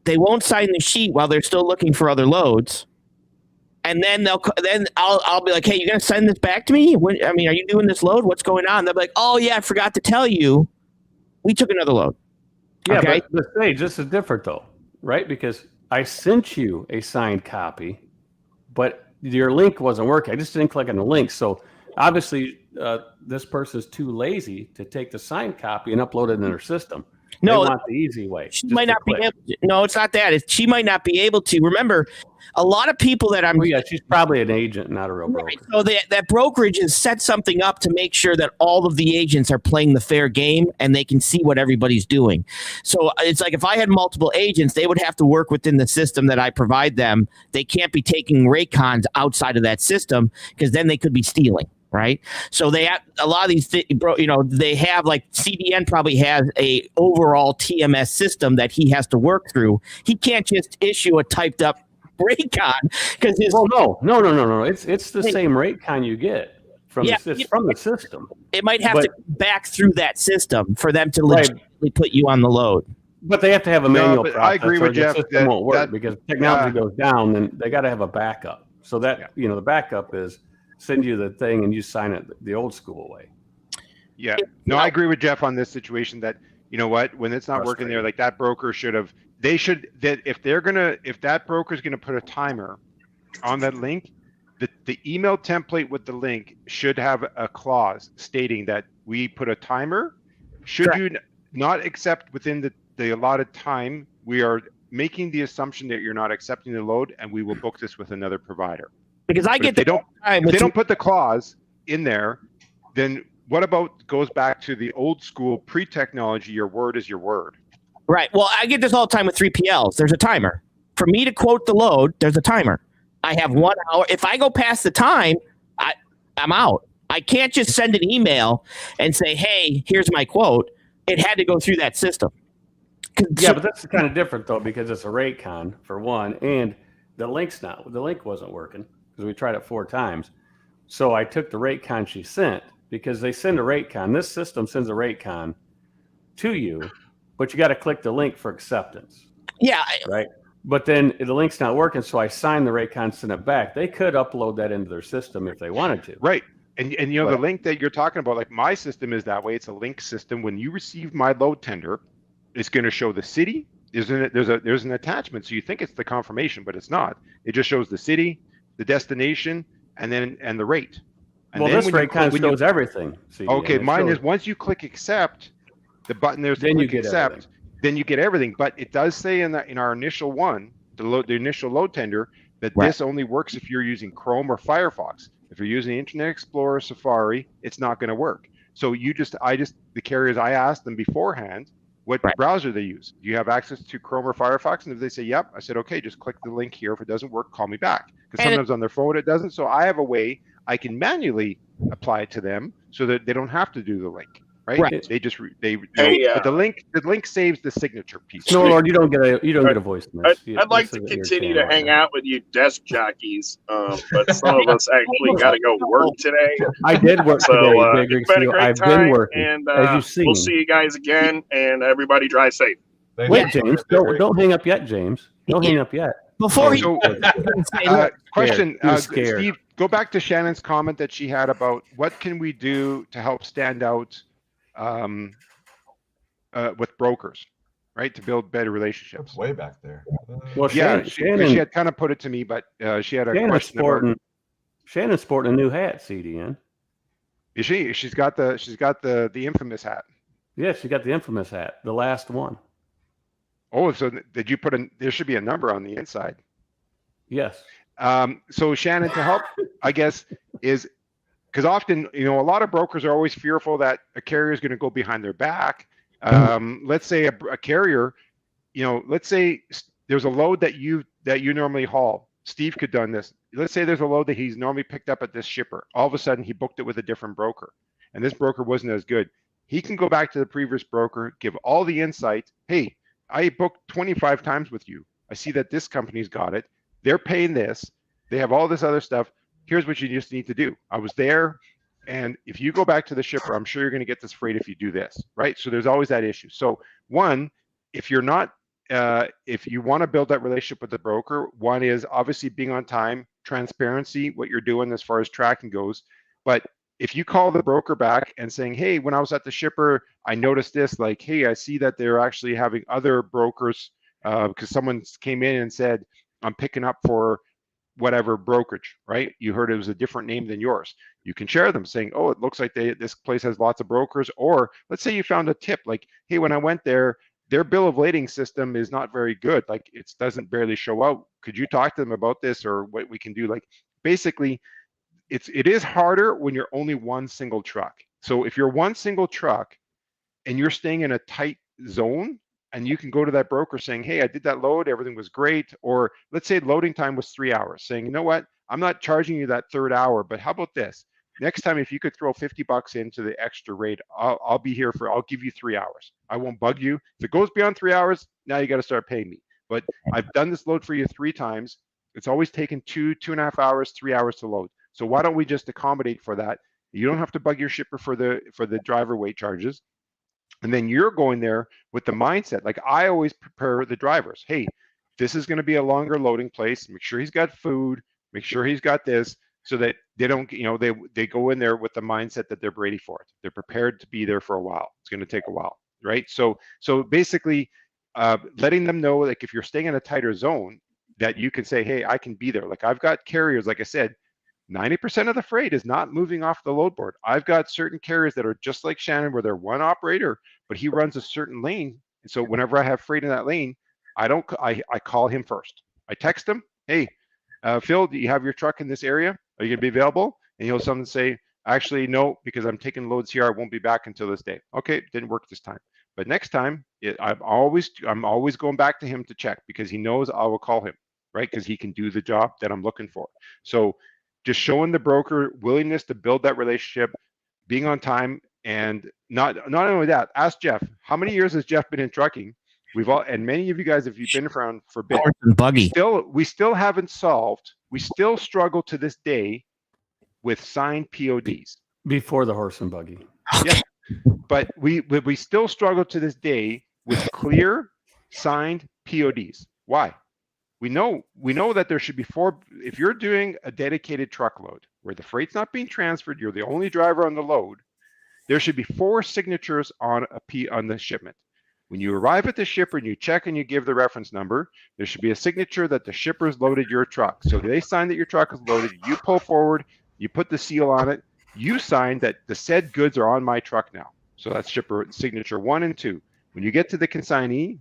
They won't sign the sheet while they're still looking for other loads. And then I'll be like, hey, you gonna send this back to me? Are you doing this load? What's going on? They'll be like, oh yeah, I forgot to tell you, we took another load. Yeah, okay? but the stage, this is different though, right? Because I sent you a signed copy, but your link wasn't working. I just didn't click on the link. So obviously, this person's too lazy to take the signed copy and upload it in their system. No, they want the easy way. She might not be able to. No, it's not that. She might not be able to. Remember, a lot of people that I'm. Oh, yeah, she's probably an agent, not a real broker. Right, so that brokerage has set something up to make sure that all of the agents are playing the fair game and they can see what everybody's doing. So it's like if I had multiple agents, they would have to work within the system that I provide them. They can't be taking raycons outside of that system because then they could be stealing. Right. So they have a lot of these, they have like CDN probably has a overall TMS system that he has to work through. He can't just issue a typed up raycon because no. It's the same raycon you get from the system. It might have to go back through that system for them to legitimately put you on the load. But they have to have a manual process. I agree with Jeff. That won't work because technology goes down, then they got to have a backup. So that the backup is send you the thing and you sign it the old school way. Yeah. No, I agree with Jeff on this situation that, you know what, when it's not working there, like that broker if that broker is going to put a timer on that link, the email template with the link should have a clause stating that we put a timer. Should you not accept within the allotted time, we are making the assumption that you're not accepting the load and we will book this with another provider. Because if they don't put the clause in there, then what about goes back to the old school pre-technology, your word is your word. Right. Well, I get this all the time with 3PLs. There's a timer. For me to quote the load, there's a timer. I have 1 hour. If I go past the time, I'm out. I can't just send an email and say, hey, here's my quote. It had to go through that system. Yeah, but that's kind of different, though, because it's a raycon, for one, and the link wasn't working. Because we tried it 4 times. So I took the raycon she sent because they send a raycon. This system sends a raycon to you, but you got to click the link for acceptance. Yeah. Right. But then the link's not working. So I signed the raycon, sent it back. They could upload that into their system if they wanted to. Right. And the link that you're talking about, like my system is that way. It's a link system. When you receive my load tender, it's going to show the city. There's an attachment. So you think it's the confirmation, but it's not. It just shows the city, the destination, and the rate. And well, then this raycon shows everything. Okay, mine is once you click accept, the button there's to click accept, then you get everything. But it does say in our initial one, the initial load tender, that this only works if you're using Chrome or Firefox. If you're using Internet Explorer, Safari, it's not going to work. So the carriers, I asked them beforehand what browser they use. Do you have access to Chrome or Firefox? And if they say, yep, I said, okay, just click the link here. If it doesn't work, call me back. Because sometimes on their phone it doesn't. So I have a way I can manually apply it to them so that they don't have to do the link. Right? They just but the link saves the signature piece. Snorelord, you don't get a voice in this. I'd like to continue to hang out with you desk jockeys, but some of us actually got to go work today. I did work today. It's been a great time, been working, and we'll see you guys again. And everybody drive safe. Wait, James, don't hang up yet, James. Don't hang up yet. Before question, Steve, go back to Shannon's comment that she had about what can we do to help stand out with brokers, right? To build better relationships. That's way back there. Well, yeah, she had kind of put it to me, but she had a question. Shannon's sporting a new hat, CDN. Is she? She's got the infamous hat. Yeah, she got the infamous hat, the last one. Oh, so did you there should be a number on the inside. Yes. So Shannon, to help, I guess, is because often, a lot of brokers are always fearful that a carrier is going to go behind their back. Let's say a carrier, let's say there's a load that you normally haul. Steve could have done this. Let's say there's a load that he's normally picked up at this shipper. All of a sudden, he booked it with a different broker, and this broker wasn't as good. He can go back to the previous broker, give all the insight. Hey, I booked 25 times with you. I see that this company's got it. They're paying this. They have all this other stuff. Here's what you just need to do. I was there, and if you go back to the shipper, I'm sure you're going to get this freight if you do this, right? So there's always that issue. So one, if you're not, if you want to build that relationship with the broker, one is obviously being on time, transparency, what you're doing as far as tracking goes. But if you call the broker back and saying, hey, when I was at the shipper, I noticed this, like, hey, I see that they're actually having other brokers because someone came in and said, I'm picking up for whatever brokerage, right? You heard it was a different name than yours. You can share them saying, oh, it looks like this place has lots of brokers. Or let's say you found a tip like, hey, when I went there, their bill of lading system is not very good. Like it doesn't barely show out. Could you talk to them about this or what we can do? Like basically, it is harder when you're only one single truck. So if you're one single truck and you're staying in a tight zone, and you can go to that broker saying, hey, I did that load, everything was great. Or let's say loading time was 3 hours, saying, you know what, I'm not charging you that third hour, but how about this? Next time, if you could throw $50 into the extra rate, I'll be here I'll give you 3 hours. I won't bug you. If it goes beyond 3 hours, now you got to start paying me. But I've done this load for you 3 times. It's always taken 2.5 hours, 3 hours to load. So why don't we just accommodate for that? You don't have to bug your shipper for the driver weight charges. And then you're going there with the mindset, like I always prepare the drivers. Hey, this is going to be a longer loading place. Make sure he's got food. Make sure he's got this so that they don't, they go in there with the mindset that they're ready for it. They're prepared to be there for a while. It's going to take a while, right? So basically letting them know, like if you're staying in a tighter zone, that you can say, hey, I can be there. Like I've got carriers, like I said, 90% of the freight is not moving off the load board. I've got certain carriers that are just like Shannon, where they're one operator, but he runs a certain lane. And so whenever I have freight in that lane, I call him first. I text him, hey, Phil, do you have your truck in this area? Are you gonna be available? And he'll something say, actually, no, because I'm taking loads here. I won't be back until this day. Okay, didn't work this time. But next time, I'm always going back to him to check because he knows I will call him, right? Because he can do the job that I'm looking for. So just showing the broker willingness to build that relationship, being on time, and not only that, ask Jeff, how many years has Jeff been in trucking? And many of you guys, if you've been around for a bit, buggy. we still haven't solved, we still struggle to this day with signed PODs. Before the horse and buggy. Yeah, but we still struggle to this day with clear signed PODs. Why? We know that there should be 4. If you're doing a dedicated truckload where the freight's not being transferred, you're the only driver on the load, there should be 4 signatures on the shipment. When you arrive at the shipper and you check and you give the reference number, there should be a signature that the shipper's loaded your truck. So they sign that your truck is loaded, you pull forward, you put the seal on it, you sign that the said goods are on my truck now. So that's shipper signature 1 and 2. When you get to the consignee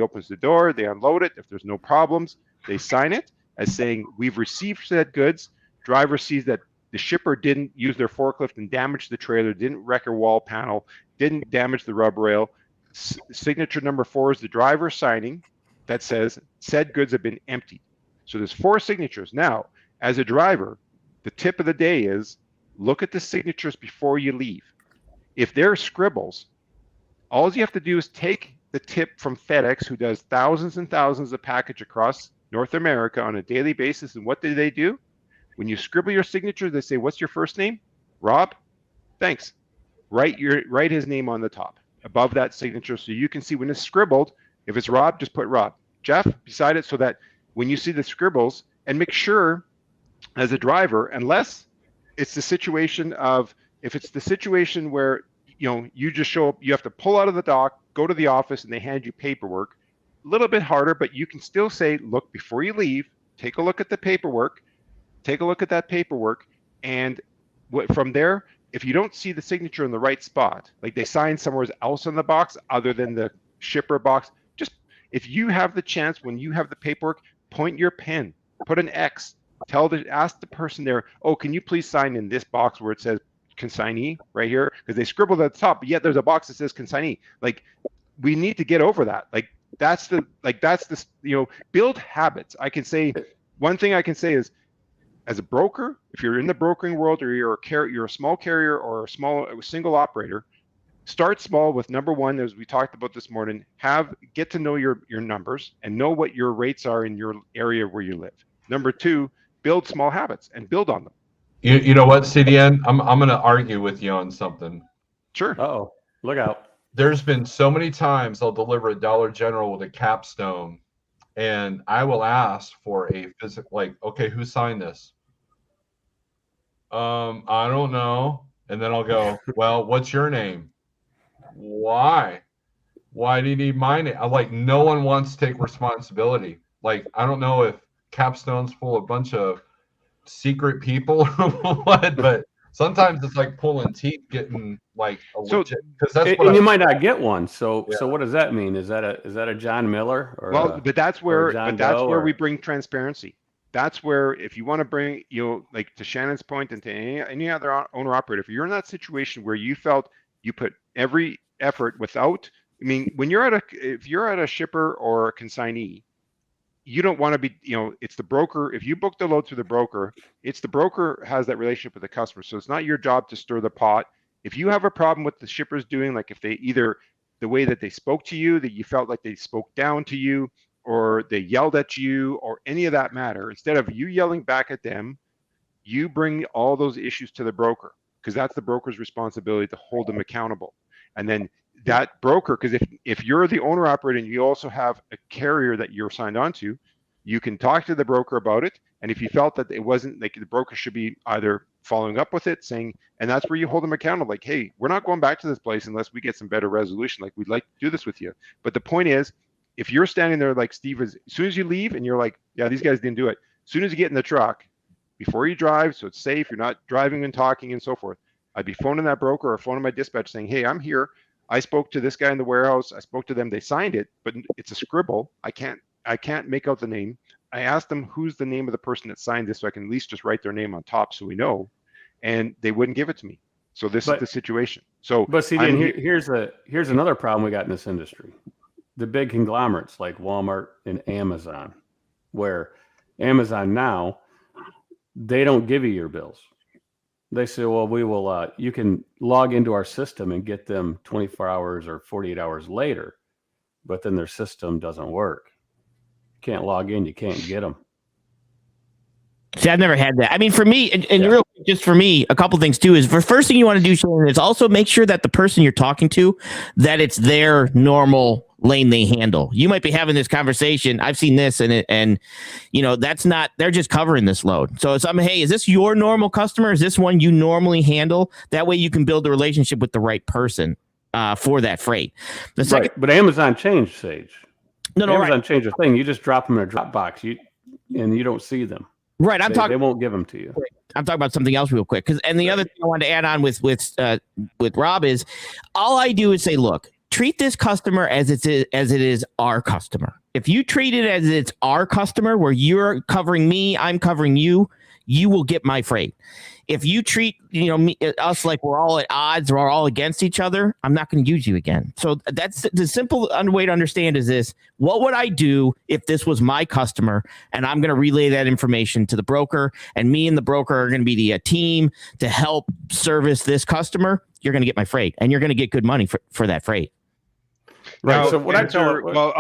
opens the door, they unload it. If there's no problems, they sign it as saying, we've received said goods. Driver sees that the shipper didn't use their forklift and damage the trailer, didn't wreck a wall panel, didn't damage the rub rail. Signature number 4 is the driver signing that says, said goods have been emptied. So there's 4 signatures. Now, as a driver, the tip of the day is, look at the signatures before you leave. If they're scribbles, all you have to do is take the tip from FedEx, who does thousands and thousands of package across North America on a daily basis. And what do they do? When you scribble your signature, they say, what's your first name? Rob? Thanks. Write his name on the top above that signature so you can see when it's scribbled. If it's Rob, just put Rob. Jeff beside it, so that when you see the scribbles, and make sure as a driver, unless it's the situation of, if it's the situation where you just show up, you have to pull out of the dock, go to the office, and they hand you paperwork. A little bit harder, but you can still say, look, before you leave, take a look at the paperwork, and from there, if you don't see the signature in the right spot, like they sign somewhere else on the box other than the shipper box, just if you have the chance, when you have the paperwork, point your pen, put an X, ask the person there, oh, can you please sign in this box where it says consignee right here, because they scribbled at the top, but yet there's a box that says consignee. Like, we need to get over that. That's build habits. One thing I can say is, as a broker, if you're in the brokering world, or you're a small carrier or a single operator, start small with number 1, as we talked about this morning, get to know your numbers and know what your rates are in your area where you live. Number 2, build small habits and build on them. You know what, CDN? I'm going to argue with you on something. Sure. Uh-oh, look out. There's been so many times I'll deliver a Dollar General with a capstone, and I will ask for a physical, like, okay, who signed this? I don't know. And then I'll go, well, what's your name? Why? Why do you need my name? I'm like, no one wants to take responsibility. Like, I don't know if capstone's full of a bunch of secret people or what, but sometimes it's like pulling teeth getting like a legit, because that's what and you might not get one. So what does that mean? Is that a John Miller? Or but that's where we bring transparency. That's where, if you want to bring, like to Shannon's point and to any other owner operator, if you're in that situation where you felt you put every effort without, I mean, when if you're at a shipper or a consignee, you don't want to be, it's the broker. If you book the load through the broker, it's the broker has that relationship with the customer. So it's not your job to stir the pot. If you have a problem with the shippers doing, like if they either the way that they spoke to you, that you felt like they spoke down to you, or they yelled at you, or any of that matter, instead of you yelling back at them, you bring all those issues to the broker, because that's the broker's responsibility to hold them accountable. And then that broker, because if you're the owner operator and you also have a carrier that you're signed on to, you can talk to the broker about it. And if you felt that it wasn't, like, the broker should be either following up with it, saying, and that's where you hold them accountable, like, hey, we're not going back to this place unless we get some better resolution. Like, we'd like to do this with you. But the point is, if you're standing there like Steve is, as soon as you leave and you're like, yeah, these guys didn't do it. As soon as you get in the truck, before you drive, so it's safe, you're not driving and talking and so forth, I'd be phoning that broker or phoning my dispatch saying, hey, I'm here. I spoke to this guy in the warehouse. I spoke to them. They signed it, but it's a scribble. I can't make out the name. I asked them who's the name of the person that signed this, so I can at least just write their name on top so we know. And they wouldn't give it to me. So this is the situation. So, but see, here's another problem we got in this industry: the big conglomerates like Walmart and Amazon, where Amazon now, they don't give you your bills. They say, well, we will, you can log into our system and get them 24 hours or 48 hours later, but then their system doesn't work. You can't log in, you can't get them. See, I've never had that. I mean, for me, and real quick, just for me, a couple things too is the first thing you want to do, Shannon, is also make sure that the person you're talking to, that it's their normal lane they handle. You might be having this conversation. I've seen this, and that's not. They're just covering this load. So it's, hey, is this your normal customer? Is this one you normally handle? That way, you can build a relationship with the right person for that freight. The second, right, but Amazon changed, Sage. Amazon changed the thing. You just drop them in a Dropbox, and you don't see them. Right, They won't give them to you. I'm talking about something else real quick, and the other thing I wanted to add on with Rob is, all I do is say, look, treat this customer as it is our customer. If you treat it as it's our customer, where you're covering me, I'm covering you, you will get my freight. If you treat us like we're all at odds, or we're all against each other, I'm not going to use you again. So that's the simple way to understand is this: what would I do if this was my customer, and I'm going to relay that information to the broker, and me and the broker are going to be the team to help service this customer? You're going to get my freight, and you're going to get good money for that freight. Right. Now, So what I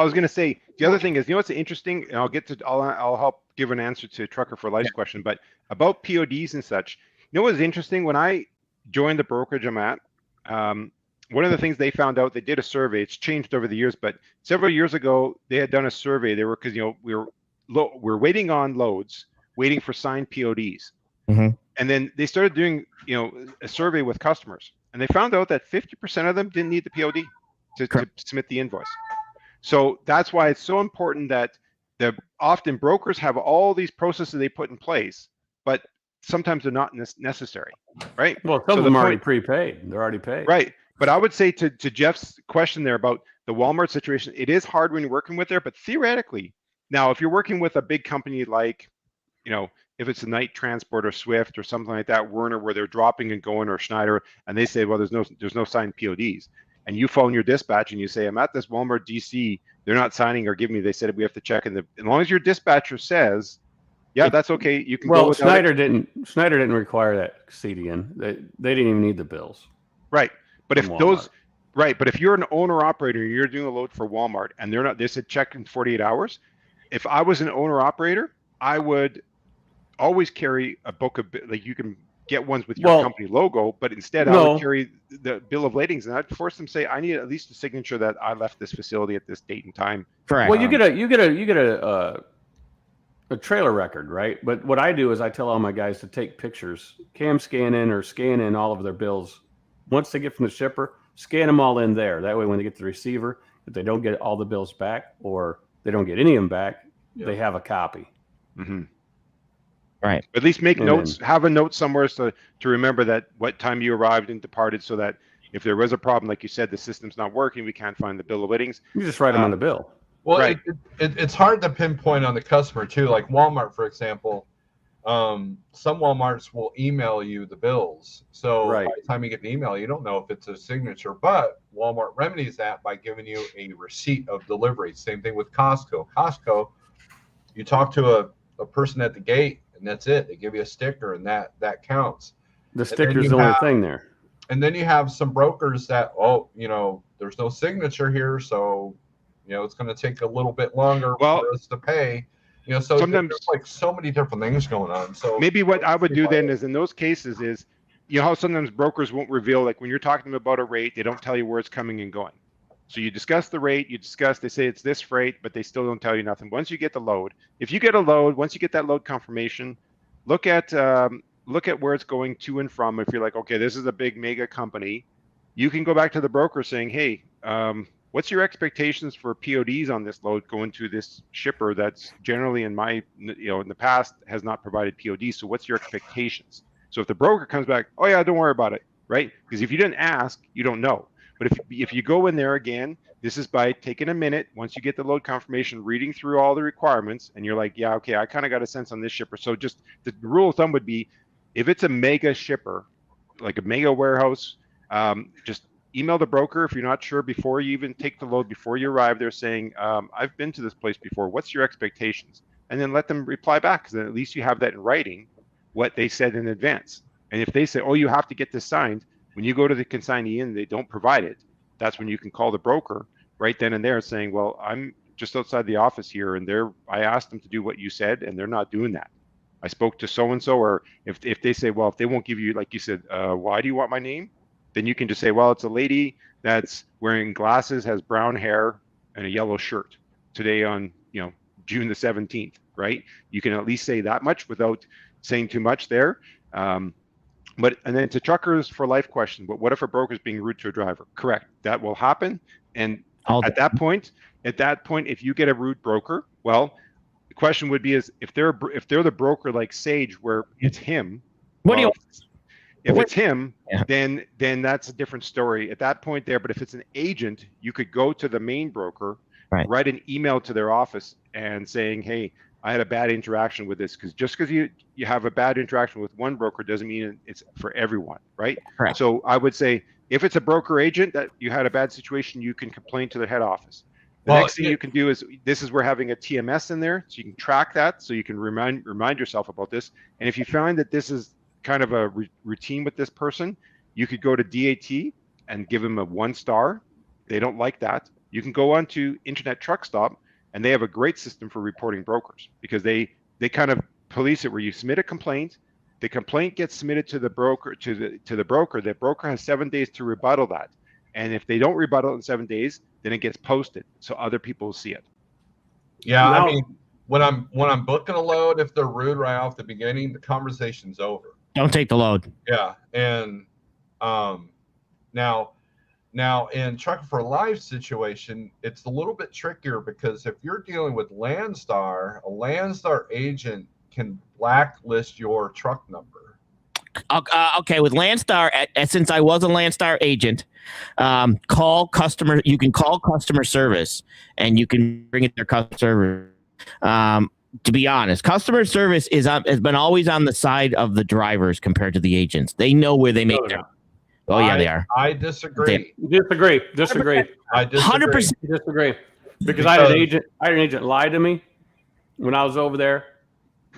was going to say, the other thing is, what's interesting, and I'll help give an answer to Trucker for Life's question, but about PODs and such. What's interesting? When I joined the brokerage I'm at, one of the things they found out, they did a survey. It's changed over the years, but several years ago they had done a survey. They were, because we're waiting on loads, waiting for signed PODs, and then they started doing a survey with customers, and they found out that 50% of them didn't need the POD to submit the invoice. So that's why it's so important that often brokers have all these processes they put in place, but sometimes they're not necessary, right? Well, some of them are already prepaid. They're already paid. Right. But I would say to Jeff's question there about the Walmart situation, it is hard when you're working with there, but theoretically, now if you're working with a big company like, if it's a Night Transport or Swift or something like that, Werner, where they're dropping and going, or Schneider, and they say, well, there's no signed PODs, and you phone your dispatch and you say, I'm at this Walmart DC, they're not signing or giving me, they said we have to check, and as long as your dispatcher says, yeah, that's okay, you can go. Well, Schneider didn't require that, CDN. They didn't even need the bills. Right. But if Walmart. But if you're an owner operator, you're doing a load for Walmart, and they said check in 48 hours. If I was an owner operator, I would always carry a book of, like, you can get ones with your company logo, but instead I would carry the bill of ladings, and I'd force them to say, I need at least a signature that I left this facility at this date and time. Correct. Well, you get a trailer record, right? But what I do is I tell all my guys to take pictures, cam scan in all of their bills. Once they get from the shipper, scan them all in there. That way, when they get to the receiver, if they don't get all the bills back or they don't get any of them back, they have a copy. Mm-hmm. Right. At least make notes, have a note somewhere to remember that what time you arrived and departed, so that if there was a problem, like you said, the system's not working, we can't find the bill of ladings. You just write them on the bill. Well, right. It's hard to pinpoint on the customer too. Like Walmart, for example, some Walmarts will email you the bills. So by the time you get an email, you don't know if it's a signature. But Walmart remedies that by giving you a receipt of delivery. Same thing with Costco. Costco, you talk to a person at the gate, and that's it. They give you a sticker, and that counts. The sticker's the only thing there. And then you have some brokers that, there's no signature here, so it's going to take a little bit longer for us to pay. So sometimes there's like so many different things going on. So maybe what I would do then is, in those cases, is how sometimes brokers won't reveal, like when you're talking to them about a rate, they don't tell you where it's coming and going. So you discuss the rate, they say it's this freight, but they still don't tell you nothing. Once you get the load, once you get that load confirmation, look at where it's going to and from. If you're like, okay, this is a big mega company, you can go back to the broker saying, hey, what's your expectations for PODs on this load going to this shipper that's generally in the past has not provided PODs? So what's your expectations? So if the broker comes back, oh yeah, don't worry about it, right? Because if you didn't ask, you don't know. But if you go in there again, this is by taking a minute, once you get the load confirmation, reading through all the requirements, and you're like, yeah, okay, I kind of got a sense on this shipper. So just the rule of thumb would be, if it's a mega shipper, like a mega warehouse, just email the broker if you're not sure before you even take the load, before you arrive there, saying, I've been to this place before. What's your expectations? And then let them reply back, because then at least you have that in writing, what they said in advance. And if they say, oh, you have to get this signed, when you go to the consignee and they don't provide it, that's when you can call the broker right then and there saying, well, I'm just outside the office here, and I asked them to do what you said, and they're not doing that. I spoke to so-and-so. Or if they say, well, if they won't give you, like you said, why do you want my name? Then you can just say, well, it's a lady that's wearing glasses, has brown hair, and a yellow shirt today on, June the 17th, right? You can at least say that much without saying too much there. And then to truckers for life question, but what if a broker is being rude to a driver? Correct. That will happen. And at that point, if you get a rude broker, well, the question would be, is if they're the broker like Sage, where it's him. If it's him, then that's a different story at that point there. But if it's an agent, you could go to the main broker, write an email to their office and saying, hey, I had a bad interaction with this, because just because you have a bad interaction with one broker doesn't mean it's for everyone, right? Correct. So I would say, if it's a broker agent that you had a bad situation, you can complain to the head office. The next thing you can do is, we're having a TMS in there, so you can track that, so you can remind yourself about this. And if you find that this is kind of a routine with this person, you could go to DAT and give them a 1-star. They don't like that. You can go on to Internet Truck Stop, and they have a great system for reporting brokers, because they kind of police it, where you submit a complaint, the complaint gets submitted to the broker, the broker. The broker has 7 days to rebuttal that. And if they don't rebuttal in 7 days, then it gets posted so other people will see it. Yeah, I mean, when I'm booking a load, if they're rude right off the beginning, the conversation's over. Don't take the load. Yeah, and now in Trucker for Life situation, it's a little bit trickier, because if you're dealing with Landstar, a Landstar agent can blacklist your truck number. Okay, with Landstar, since I was a Landstar agent, call customer. You can call customer service, and you can bring it to customer service. To be honest, customer service has been always on the side of the drivers compared to the agents. They know where they make their. Oh yeah, they are. I disagree. Disagree. I disagree. 100% disagree. Because I had an agent lie to me when I was over there,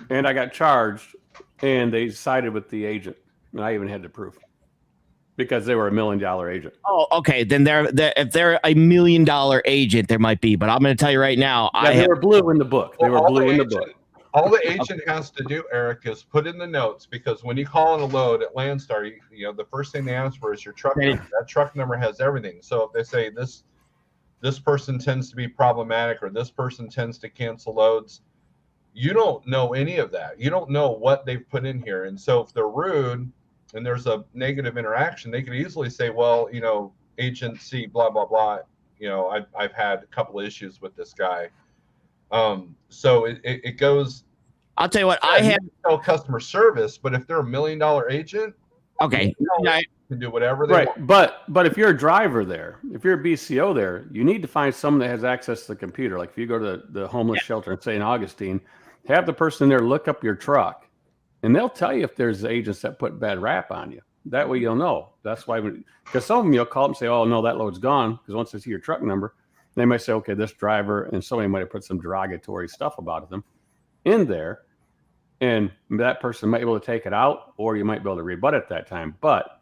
and I got charged, and they sided with the agent, and I even had the proof, because they were $1 million agent. Oh, okay. Then if they're $1 million agent, there might be. But I'm going to tell you right now, they were blue in the book. They were blue in the book. All the agent has to do, Eric, is put in the notes, because when you call in a load at Landstar, you know, the first thing they ask for is your truck number. That truck number has everything. So if they say this person tends to be problematic, or this person tends to cancel loads, you don't know any of that. You don't know what they've put in here. And so if they're rude and there's a negative interaction, they could easily say, well, you know, agent C, blah, blah, blah. You know, I've had a couple of issues with this guy. So it goes. I'll tell you what, I have no customer service, but if they're $1 million agent, okay, they can do whatever they want. But if you're a driver there, if you're a BCO there, you need to find someone that has access to the computer. Like if you go to the homeless shelter in St. Augustine, have the person there look up your truck, and they'll tell you if there's agents that put bad rap on you. That way you'll know. That's why, because some of them you'll call them and say, oh no, that load's gone. Because once they see your truck number, they might say, okay, this driver, and somebody might have put some derogatory stuff about them in there. And that person might be able to take it out, or you might be able to rebut it at that time. But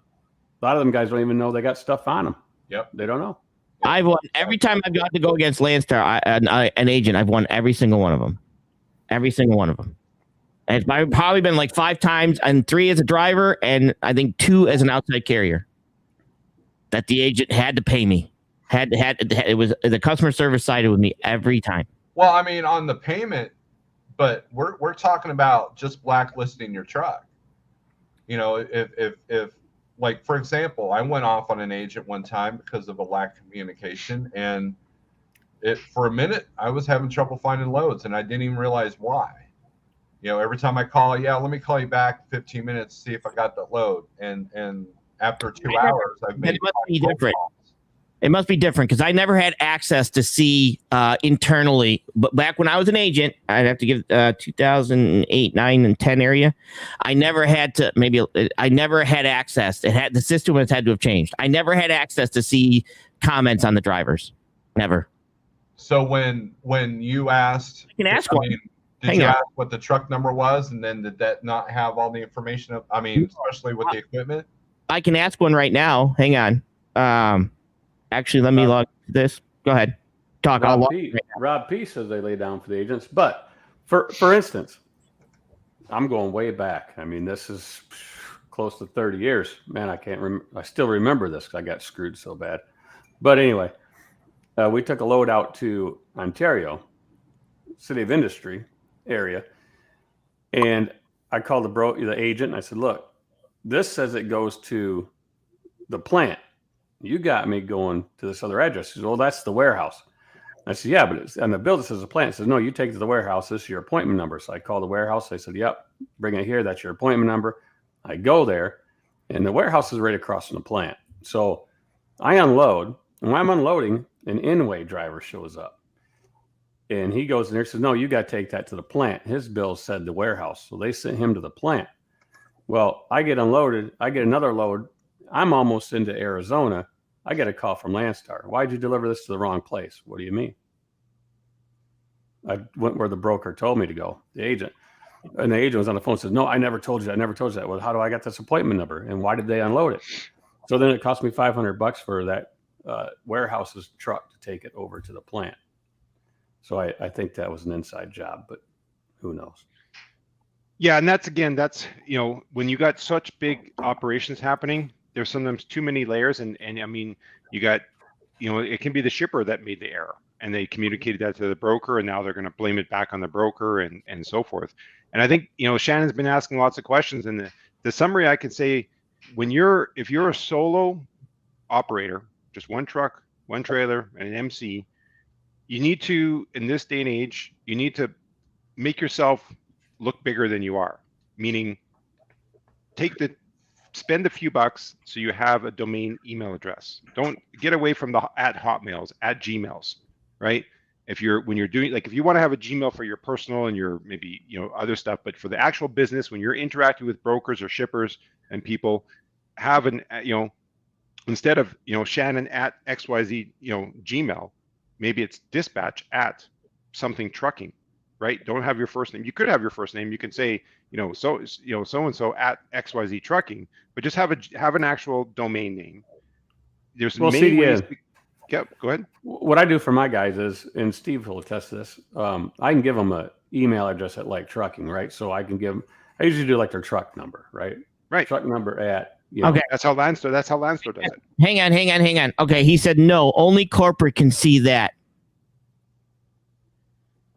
a lot of them guys don't even know they got stuff on them. Yep. They don't know. I've won every time I've got to go against Landstar, an agent. I've won every single one of them. Every single one of them. And it's probably been like 5 times, and 3 as a driver, and I think 2 as an outside carrier. That the agent had to pay me. It was the customer service sided with me every time. Well, I mean, on the payment, but we're talking about just blacklisting your truck. You know, if like, for example, I went off on an agent one time because of a lack of communication, and for a minute I was having trouble finding loads, and I didn't even realize why. You know, every time I call, yeah, let me call you back 15 minutes, see if I got that load, and after 2 hours, I've made. It must be different. It must be different, because I never had access to see internally. But back when I was an agent, I'd have to give 2008, 9, and 10 area. I never had to. I never had access. The system has had to have changed. I never had access to see comments on the drivers. Never. So when you asked, you can ask one. Did you ask what the truck number was, and then did that not have all the information? Especially with the equipment. I can ask one right now. Hang on. Actually, let me log this. Go ahead. Talk. Rob P says they lay down for the agents. But for instance, I'm going way back. I mean, this is close to 30 years. Man, I can't remember. I still remember this because I got screwed so bad. But anyway, we took a load out to Ontario, City of Industry area. And I called the agent, and I said, look, this says it goes to the plant. You got me going to this other address. He said, well, that's the warehouse. I said, yeah, but it's on the bill that says the plant. It says, no, you take it to the warehouse. This is your appointment number. So I called the warehouse. They said, yep, bring it here. That's your appointment number. I go there, and the warehouse is right across from the plant. So I unload, and when I'm unloading, an in-way driver shows up. And he goes in there and says, no, you got to take that to the plant. His bill said the warehouse. So they sent him to the plant. Well, I get unloaded. I get another load. I'm almost into Arizona. I get a call from Landstar. Why'd you deliver this to the wrong place? What do you mean? I went where the broker told me to go, the agent. And the agent was on the phone and says, no, I never told you that. I never told you that. Well, how do I get this appointment number? And why did they unload it? So then it cost me $500 for that warehouse's truck to take it over to the plant. So I think that was an inside job, but who knows? Yeah, and that's, you know, when you got such big operations happening, there's sometimes too many layers, and I mean, you got, you know, it can be the shipper that made the error, and they communicated that to the broker, and now they're going to blame it back on the broker, and so forth. And I think, you know, Shannon's been asking lots of questions, and the summary I can say, if you're a solo operator, just one truck, one trailer, and an MC, you need to, in this day and age, you need to make yourself look bigger than you are, meaning spend a few bucks so you have a domain email address. Don't get away from the at Hotmails, at Gmails, right? When you're doing, like, if you want to have a Gmail for your personal and your maybe, you know, other stuff, but for the actual business, when you're interacting with brokers or shippers and people, have you know, instead of, you know, Shannon at XYZ, you know, Gmail, maybe it's dispatch at something trucking, right? Don't have your first name. You could have your first name. You can say, you know, so-and-so at XYZ trucking, but just have an actual domain name. There's many ways. Yep, go ahead. What I do for my guys is, and Steve will attest to this, I can give them email address at Like Trucking, right? So I can give them, I usually do like their truck number, right? Right. Truck number at, you know, Okay. That's how Landstar does it. Hang on. Okay, he said no, only corporate can see that.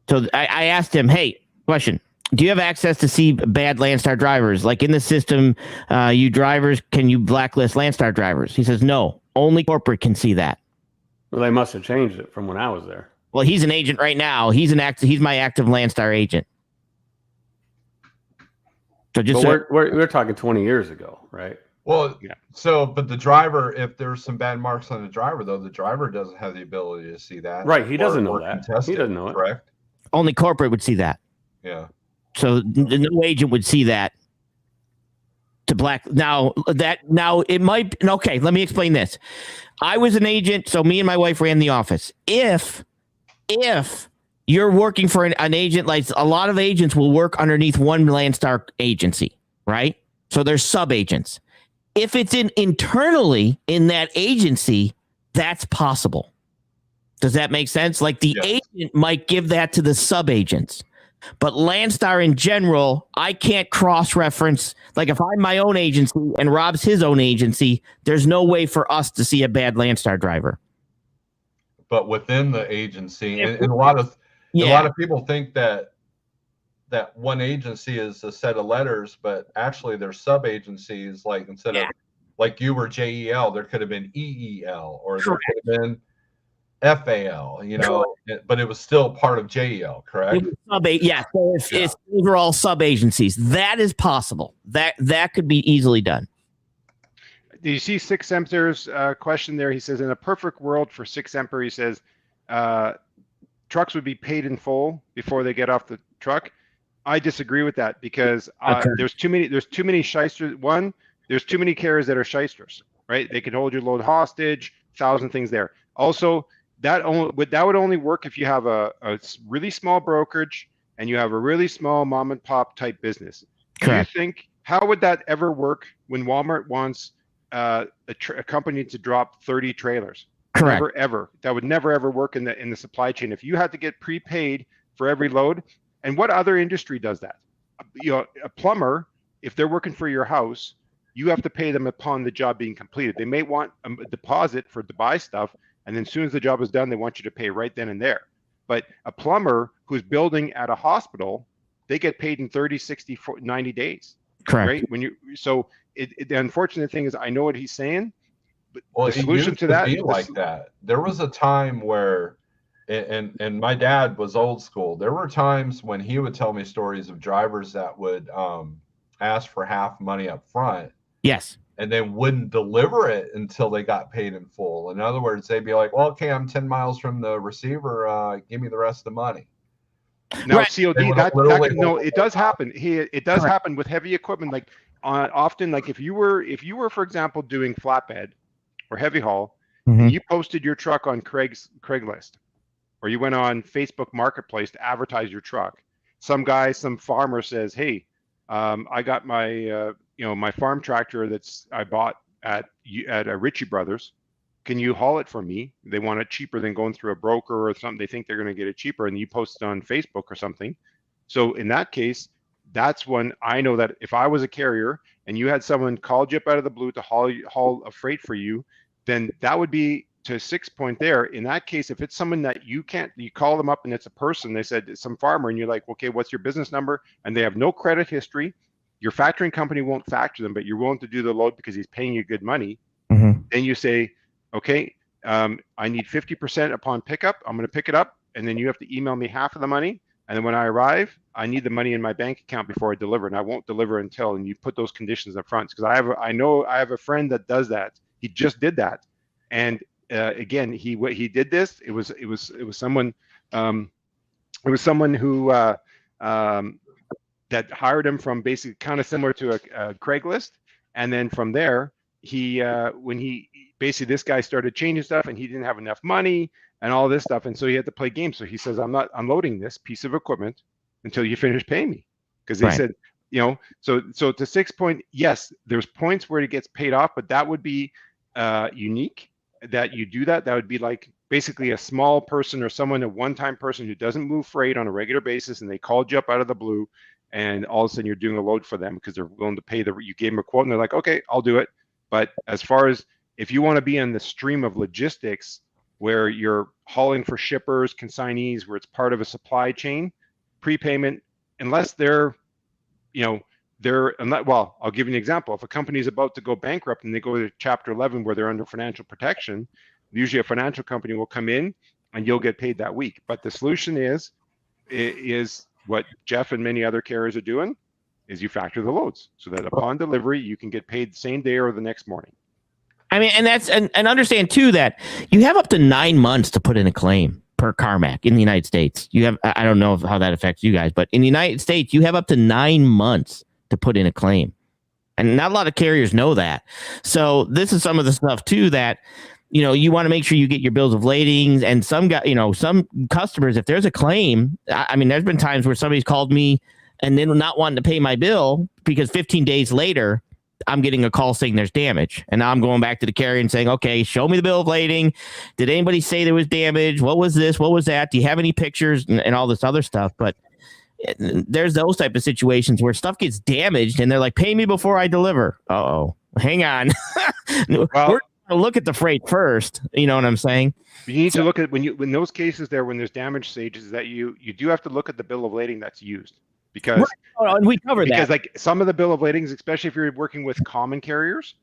So I asked him, hey, question. Do you have access to see bad Landstar drivers? Like in the system, you drivers, can you blacklist Landstar drivers? He says, no, only corporate can see that. well, they must have changed it from when I was there. Well, he's an agent right now. He's my active Landstar agent. So just But we're talking 20 years ago, right? Well, Yeah. so, but the driver, if there's some bad marks on the driver, though, the driver doesn't have the ability to see that. Right. He doesn't know or that. contest He it, doesn't know it. correct? only corporate would see that. Yeah. So no agent would see that. To black now it might okay. Let me explain this. I was an agent, so me and my wife ran the office. If you're working for an agent, like a lot of agents will work underneath one Landstar agency, right? So there's sub agents. If it's internally in that agency, that's possible. Does that make sense? Like the agent might give that to the sub agents. But Landstar in general, I can't cross-reference. Like if I'm my own agency and Rob's his own agency, there's no way for us to see a bad Landstar driver. But within the agency, and a lot of people think that one agency is a set of letters, but actually they're sub agencies. Like instead of like you were JEL, there could have been EEL, or there could have been FAL, you know, but it was still part of JEL, correct? So it's overall sub agencies. That is possible. That could be easily done. Do you see Six Emperor's question there? He says, in a perfect world for Six Emperor, he says, trucks would be paid in full before they get off the truck. I disagree with that because there's too many shysters. One, there's too many carriers that are shysters, right? They could hold your load hostage, 1,000 things there. Also, that would only work if you have a really small brokerage and you have a really small mom and pop type business. Correct. Do you think, how would that ever work when Walmart wants a company to drop 30 trailers? Correct. Never ever. That would never ever work in the supply chain. If you had to get prepaid for every load, and what other industry does that? You know, a plumber, if they're working for your house, you have to pay them upon the job being completed. They may want a deposit to buy stuff, and then as soon as the job is done, they want you to pay right then and there. But a plumber who's building at a hospital, they get paid in 30, 60, 90 days. Correct. Right? The unfortunate thing is, I know what he's saying, but Well, the solution to that be like that. There was a time where, and my dad was old school. There were times when he would tell me stories of drivers that would ask for half money up front. Yes. And then wouldn't deliver it until they got paid in full. In other words, they'd be like, well, okay, I'm 10 miles from the receiver. Give me the rest of the money. Now, Right. COD, it does happen. It does happen with heavy equipment. Like often, like if you were, for example, doing flatbed or heavy haul, and you posted your truck on Craigslist, or you went on Facebook Marketplace to advertise your truck. Some farmer says, hey, I got my my farm tractor I bought at Ritchie Brothers. Can you haul it for me? They want it cheaper than going through a broker or something. They think they're going to get it cheaper, and you post it on Facebook or something. So in that case, that's when I know that if I was a carrier and you had someone called you up out of the blue to haul a freight for you, then that would be to 6 point there. In that case, if it's someone that you call them up and it's a person, they said it's some farmer, and you're like, okay, what's your business number? And they have no credit history. Your factoring company won't factor them, but you're willing to do the load because he's paying you good money. Then you say, okay, I need 50% upon pickup. I'm going to pick it up, and then you have to email me half of the money. And then when I arrive, I need the money in my bank account before I deliver, and I won't deliver until. And you put those conditions up front, because I know I have a friend that does that. He just did that, and again, he did this. It was someone who that hired him from basically kind of similar to a Craigslist, and then from there this guy started changing stuff, and he didn't have enough money and all this stuff, and so he had to play games. So he says, I'm not unloading this piece of equipment until you finish paying me, because they said, so to 6 point, yes, there's points where it gets paid off, but that would be unique that you do that. That would be like basically a small person or someone, a one-time person who doesn't move freight on a regular basis, and they called you up out of the blue, and all of a sudden you're doing a load for them because they're willing to pay you gave them a quote and they're like, okay, I'll do it. But as far as if you want to be in the stream of logistics where you're hauling for shippers, consignees, where it's part of a supply chain, prepayment, unless they're, well, I'll give you an example. If a company is about to go bankrupt and they go to Chapter 11 where they're under financial protection, usually a financial company will come in and you'll get paid that week. But the solution is what Jeff and many other carriers are doing, is you factor the loads so that upon delivery, you can get paid the same day or the next morning. I mean, and understand too that you have up to 9 months to put in a claim per Carmack in the United States. You have, I don't know how that affects you guys, but in the United States, you have up to 9 months to put in a claim. And not a lot of carriers know that. So this is some of the stuff too that, you want to make sure you get your bills of lading, and some customers, if there's a claim, I mean, there's been times where somebody's called me and then not wanting to pay my bill because 15 days later, I'm getting a call saying there's damage. And now I'm going back to the carrier and saying, okay, show me the bill of lading. Did anybody say there was damage? What was this? What was that? Do you have any pictures and all this other stuff? But there's those type of situations where stuff gets damaged and they're like, pay me before I deliver. Uh-oh, hang on. Well, we're going to look at the freight first. You know what I'm saying? You need to look at when those cases there, when there's damage stages, that you do have to look at the bill of lading that's used. Because we covered that. Because like some of the bill of ladings, especially if you're working with common carriers,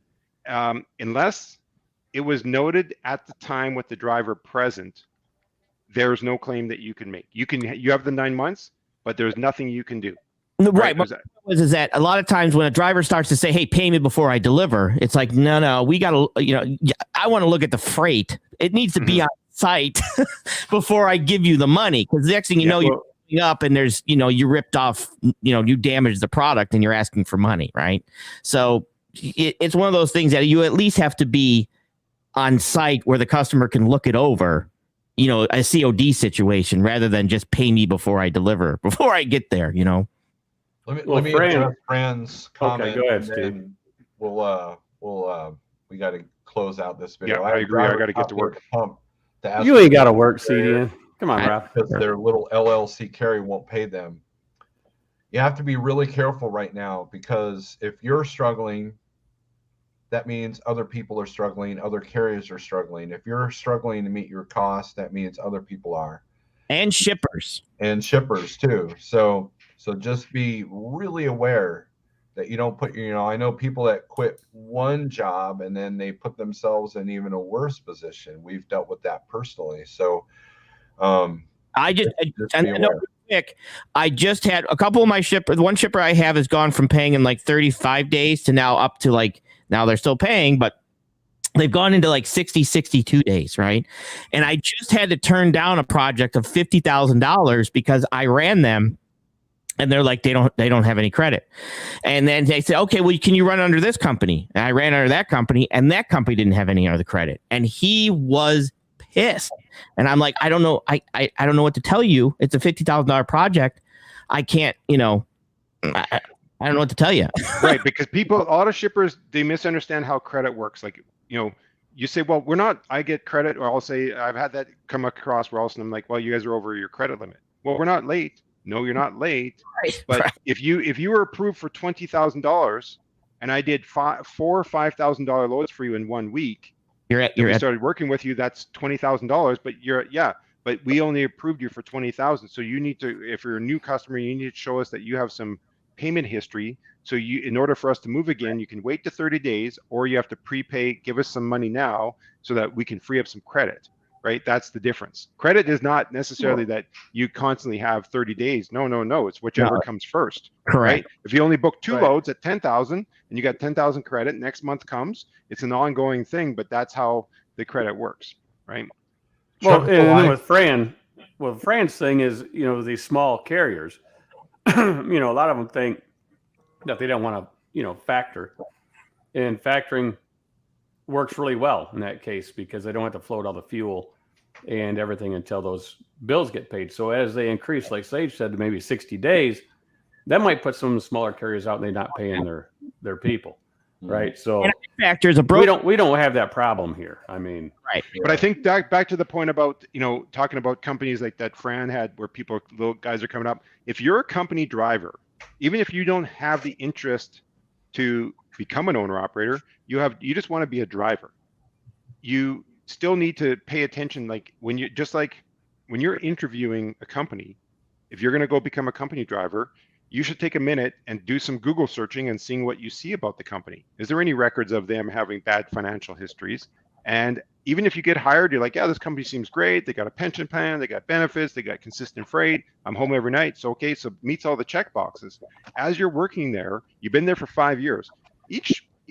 unless it was noted at the time with the driver present, there's no claim that you can make. You have the 9 months, but there's nothing you can do. Right. Is that a lot of times when a driver starts to say, hey, pay me before I deliver, it's like, no, we got to, I want to look at the freight. It needs to be on site before I give you the money. Because the next thing you're up and there's, you ripped off, you damaged the product and you're asking for money. Right. So it's one of those things that you at least have to be on site where the customer can look it over, a COD situation rather than just pay me before I deliver, before I get there, Let me address Fran's comment. Okay, go ahead, Steve. We got to close out this video. Yeah, I agree. I got to get to work. You ain't got to work, CDN. Come on, Rob. Because their little LLC carry won't pay them. You have to be really careful right now, because if you're struggling, that means other people are struggling, other carriers are struggling. If you're struggling to meet your costs, that means other people are. And shippers. And shippers too. So just be really aware that you don't put, I know people that quit one job and then they put themselves in even a worse position. We've dealt with that personally. So I just had a couple of my shippers. One shipper I have has gone from paying in like 35 days to now up to now they're still paying, but they've gone into like 60, 62 days. Right. And I just had to turn down a project of $50,000 because I ran them and they're like, they don't have any credit. And then they say, okay, well, can you run under this company? And I ran under that company and that company didn't have any other credit. And he was pissed. And I'm like, I don't know. I don't know what to tell you. It's a $50,000 project. I can't, I don't know what to tell you. Right. Because a lot of shippers, they misunderstand how credit works. Like, you say, well, I get credit, or I'll say, I've had that come across where I'm like, well, you guys are over your credit limit. Well, we're not late. No, you're not late. Right. But if you were approved for $20,000 and I did $4,000 or $5,000 loads for you in 1 week, we started working with you, that's $20,000, but but we only approved you for 20,000. So you need to, if you're a new customer, you need to show us that you have some payment history. So in order for us to move again, you can wait to 30 days, or you have to prepay, give us some money now so that we can free up some credit, right? That's the difference. Credit is not necessarily that you constantly have 30 days. No. It's whichever comes first. Correct. Right? If you only book two loads at 10,000 and you got 10,000 credit, next month comes, it's an ongoing thing, but that's how the credit works, right? Well, and then with Fran, what Fran's saying is, these small carriers, a lot of them think that they don't want to, factor. And factoring works really well in that case because they don't have to float all the fuel and everything until those bills get paid. So as they increase, like Sage said, to maybe 60 days, that might put some smaller carriers out and they're not paying their people. right? So And a factor is a broker. we don't have that problem here. I mean, Right. But I think back to the point about, talking about companies like that Fran had where little guys are coming up. If you're a company driver, even if you don't have the interest to become an owner operator, you just want to be a driver. You still need to pay attention. Like when you're interviewing a company, if you're going to go become a company driver, you should take a minute and do some Google searching and seeing what you see about the company. Is there any records of them having bad financial histories? And even if you get hired, you're like, yeah, this company seems great. They got a pension plan, they got benefits, they got consistent freight. I'm home every night. So, okay, so meets all the check boxes. As you're working there, you've been there for 5 years.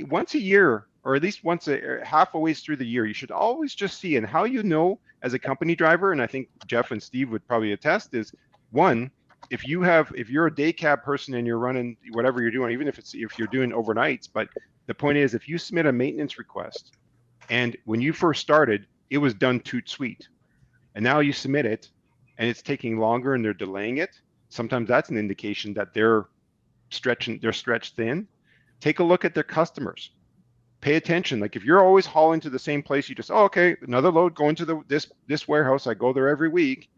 Once a year, or at least once half a ways through the year, you should always just see. And how you know as a company driver, and I think Jeff and Steve would probably attest, is one, if you're a day cab person and you're running whatever you're doing, even if you're doing overnights, but the point is, if you submit a maintenance request and when you first started, it was done toot sweet, and now you submit it and it's taking longer and they're delaying it, sometimes that's an indication that they're stretched thin. Take a look at their customers. Pay attention. Like if you're always hauling to the same place, you just, okay, another load going to this warehouse. I go there every week.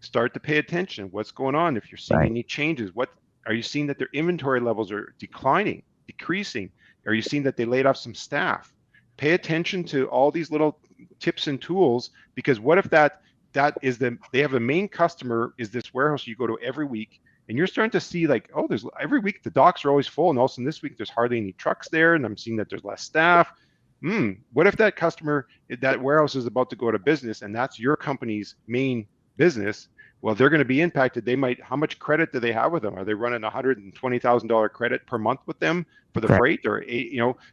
Start to pay attention. What's going on? If you're seeing any changes, what are you seeing that their inventory levels are decreasing? Are you seeing that they laid off some staff? Pay attention to all these little tips and tools, because what if they have a main customer is this warehouse you go to every week, and you're starting to see like, there's every week the docks are always full, and all of a sudden this week there's hardly any trucks there, and I'm seeing that there's less staff. What if that warehouse is about to go out of business, and that's your company's main business? Well, they're going to be impacted. How much credit do they have with them? Are they running $120,000 credit per month with them for the freight, or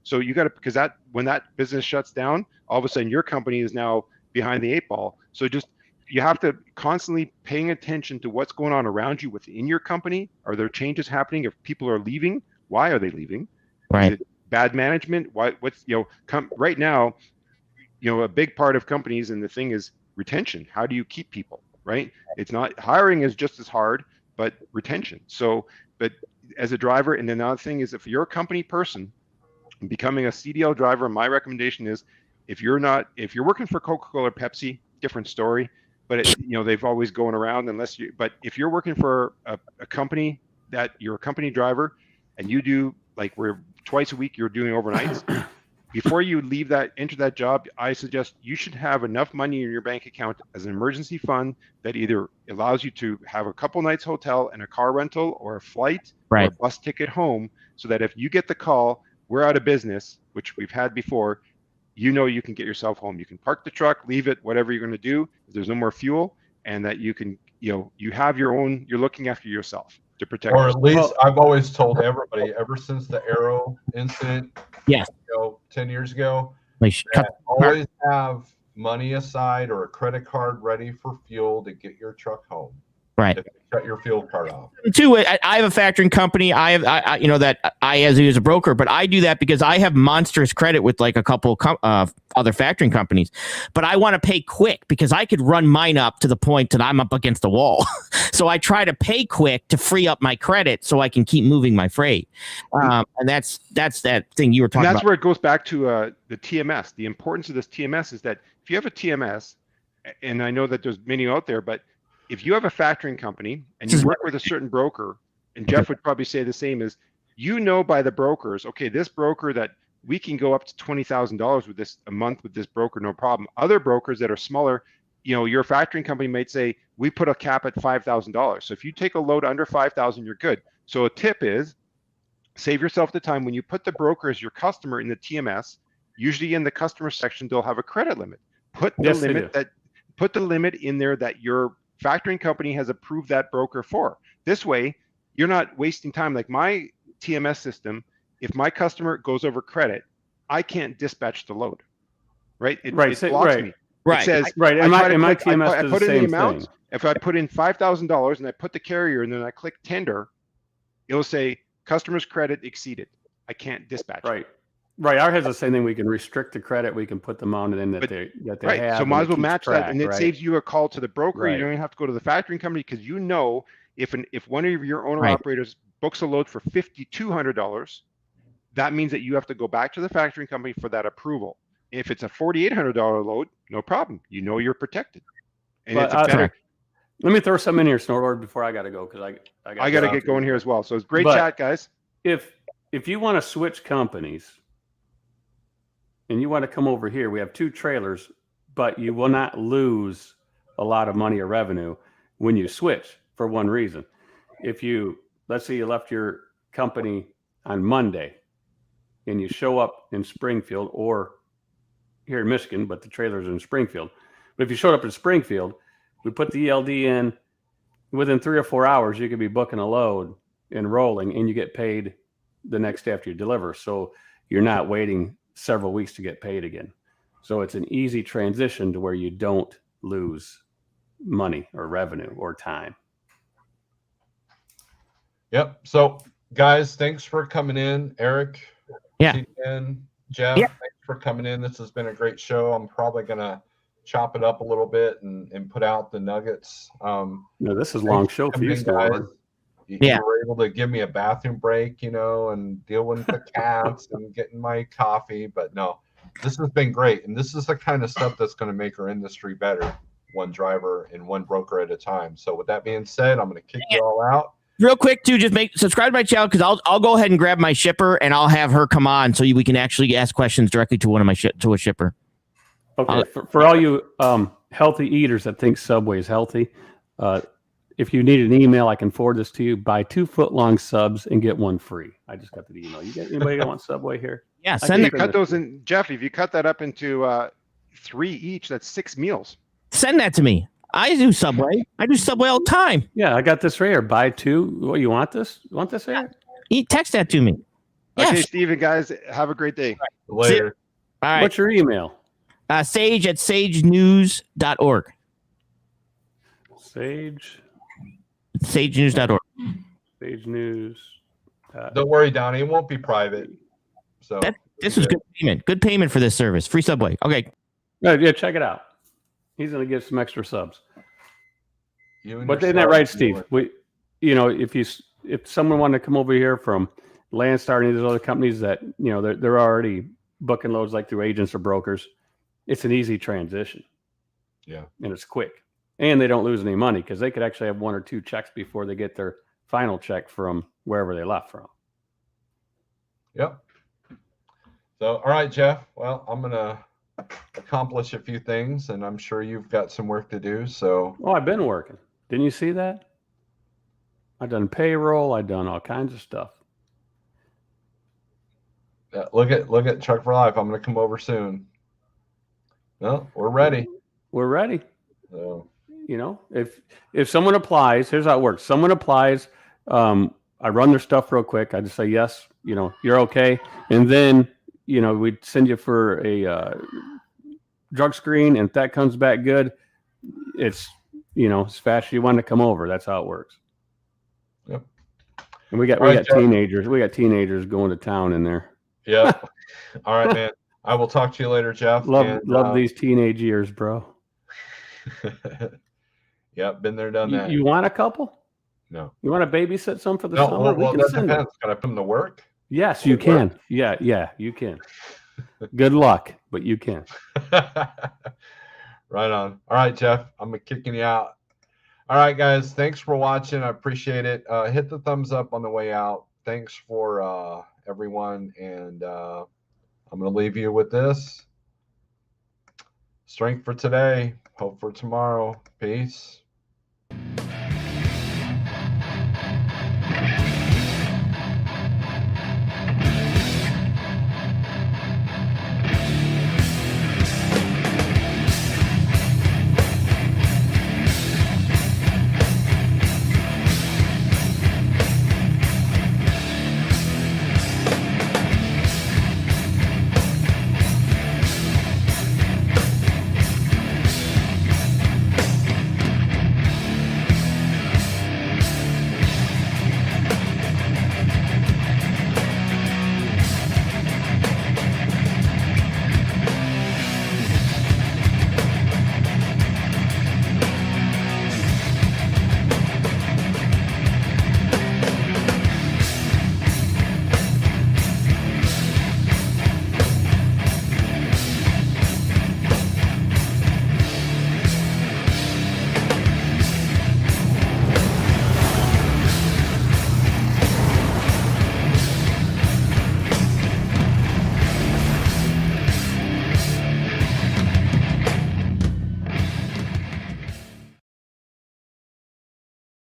so you got to, because when that business shuts down, all of a sudden your company is now behind the 8 ball. So you have to constantly paying attention to what's going on around you within your company. Are there changes happening? If people are leaving, why are they leaving? Right. Is it bad management? Right now, a big part of companies, and the thing is retention. How do you keep people? Right? It's not, hiring is just as hard, but retention. So, but as a driver, and then the other thing is, if you're a company person, becoming a CDL driver, my recommendation is, if you're working for Coca-Cola or Pepsi, different story, but they've always going around but if you're working for a company that you're a company driver and you do, like, where twice a week you're doing overnights, before you enter that job, I suggest you should have enough money in your bank account as an emergency fund that either allows you to have a couple nights hotel and a car rental, or a flight, or a bus ticket home, so that if you get the call, we're out of business, which we've had before, you can get yourself home. You can park the truck, leave it, whatever you're going to do, if there's no more fuel, and that you can, you have your own, you're looking after yourself to protect Or yourself. at least I've always told everybody, ever since the Arrow incident, 10 years ago, always have money aside or a credit card ready for fuel to get your truck home. Right. If you shut your fuel card off. Too, I have a factoring company. I as a broker, but I do that because I have monstrous credit with like a couple other factoring companies. But I want to pay quick because I could run mine up to the point that I'm up against the wall. So I try to pay quick to free up my credit so I can keep moving my freight. And that's that thing you were talking about. And that's where it goes back to the TMS. The importance of this TMS is that if you have a TMS, and I know that there's many out there, but if you have a factoring company and you work with a certain broker, and Jeff would probably say the same, is by the brokers, okay, this broker that we can go up to $20,000 with this a month with this broker, no problem. Other brokers that are smaller, your factoring company might say, we put a cap at $5,000. So if you take a load under 5,000, you're good. So a tip is, save yourself the time when you put the broker as your customer in the TMS. Usually in the customer section, they'll have a credit limit. Put the limit in there that your factoring company has approved that broker for. This way, you're not wasting time. Like my TMS system, if my customer goes over credit, I can't dispatch the load. Right? It blocks me. Right. It says, And my TMS I does put the in the same amount. thing. If I put in $5,000 and I put the carrier and then I click tender, it'll say customer's credit exceeded. I can't dispatch. Right. Ours has the same thing. We can restrict the credit. We can put the amount in that they have. So might as well match track, that, and it saves you a call to the broker. Right. You don't even have to go to the factoring company, because if one of your owner operators books a load for $5,200, that means that you have to go back to the factoring company for that approval. If it's a $4,800 load, no problem. You know you're protected. And But it's a better. Let me throw some in here, Snorelord, before I got to go because I got to get going here as well. So it's great chat, guys. If you want to switch companies and you want to come over here, we have 2 trailers, but you will not lose a lot of money or revenue when you switch for one reason. If you, let's say you left your company on Monday and you show up in Springfield or here in Michigan, but the trailers are in Springfield. But if you showed up in Springfield, we put the ELD in, within 3 or 4 hours, you could be booking a load and rolling, and you get paid the next day after you deliver. So you're not waiting several weeks to get paid again. So it's an easy transition to where you don't lose money or revenue or time. Yep. So guys, thanks for coming in. Eric, Yeah. Jeff, Yeah. thanks for coming in. This has been a great show. I'm probably gonna chop it up a little bit and put out the nuggets. No, this is a long show for you, guys. You Yeah. were able to give me a bathroom break, and deal with the cats and getting my coffee. But no, this has been great. And this is the kind of stuff that's going to make our industry better, one driver and one broker at a time. So with that being said, I'm going to kick you all out. Real quick, too, just subscribe to my channel because I'll go ahead and grab my shipper and I'll have her come on so we can actually ask questions directly to one of my to a shipper. Okay, for all you healthy eaters that think Subway is healthy, if you need an email, I can forward this to you. Buy 2 foot-long subs and get 1 free. I just got the email. You got anybody that wants Subway here? Yeah, Send that. Cut those in, Jeff. If you cut that up into 3 each, that's 6 meals. Send that to me. I do Subway. I do Subway all the time. Yeah, I got this right here. Buy 2. What, you want this? You want this here? Text that to me. Okay, Yes. Steven, guys, have a great day. Later. All right. What's your email? Sage@sagenews.org. Sagenews.org. Sage News. Don't worry, Donnie. It won't be private. So This was good payment. Good payment for this service. Free Subway. Okay. Yeah, check it out. He's going to get some extra subs. But isn't that yourself, right, Steve? If someone wanted to come over here from Landstar and these other companies that they're already booking loads like through agents or brokers, it's an easy transition. Yeah, and it's quick, and they don't lose any money because they could actually have 1 or 2 checks before they get their final check from wherever they left from. Yep. So, all right, Jeff. Well, I'm gonna accomplish a few things, and I'm sure you've got some work to do. So, I've been working. Didn't you see that? I've done payroll. I've done all kinds of stuff. look at Truck for Life. I'm gonna come over soon. No, we're ready. We're ready. So, if someone applies, here's how it works. Someone applies. I run their stuff real quick. I just say yes. You're okay, and then we'd send you for a drug screen, and if that comes back good, it's as fast as you want to come over. That's how it works. Yep. And we got teenagers. We got teenagers going to town in there. Yeah. All right, man. I will talk to you later, Jeff. Love these teenage years, bro. Yep, been there, done that. You want a couple? No. You want to babysit some for the summer? Well, that depends. Can I put them to work? Yes, you can. Yeah, you can. Good luck, but you can. Right on. All right, Jeff. I'm kicking you out. All right, guys. Thanks for watching. I appreciate it. Hit the thumbs up on the way out. Thanks for everyone. And I'm going to leave you with this. Strength for today. Hope for tomorrow. Peace.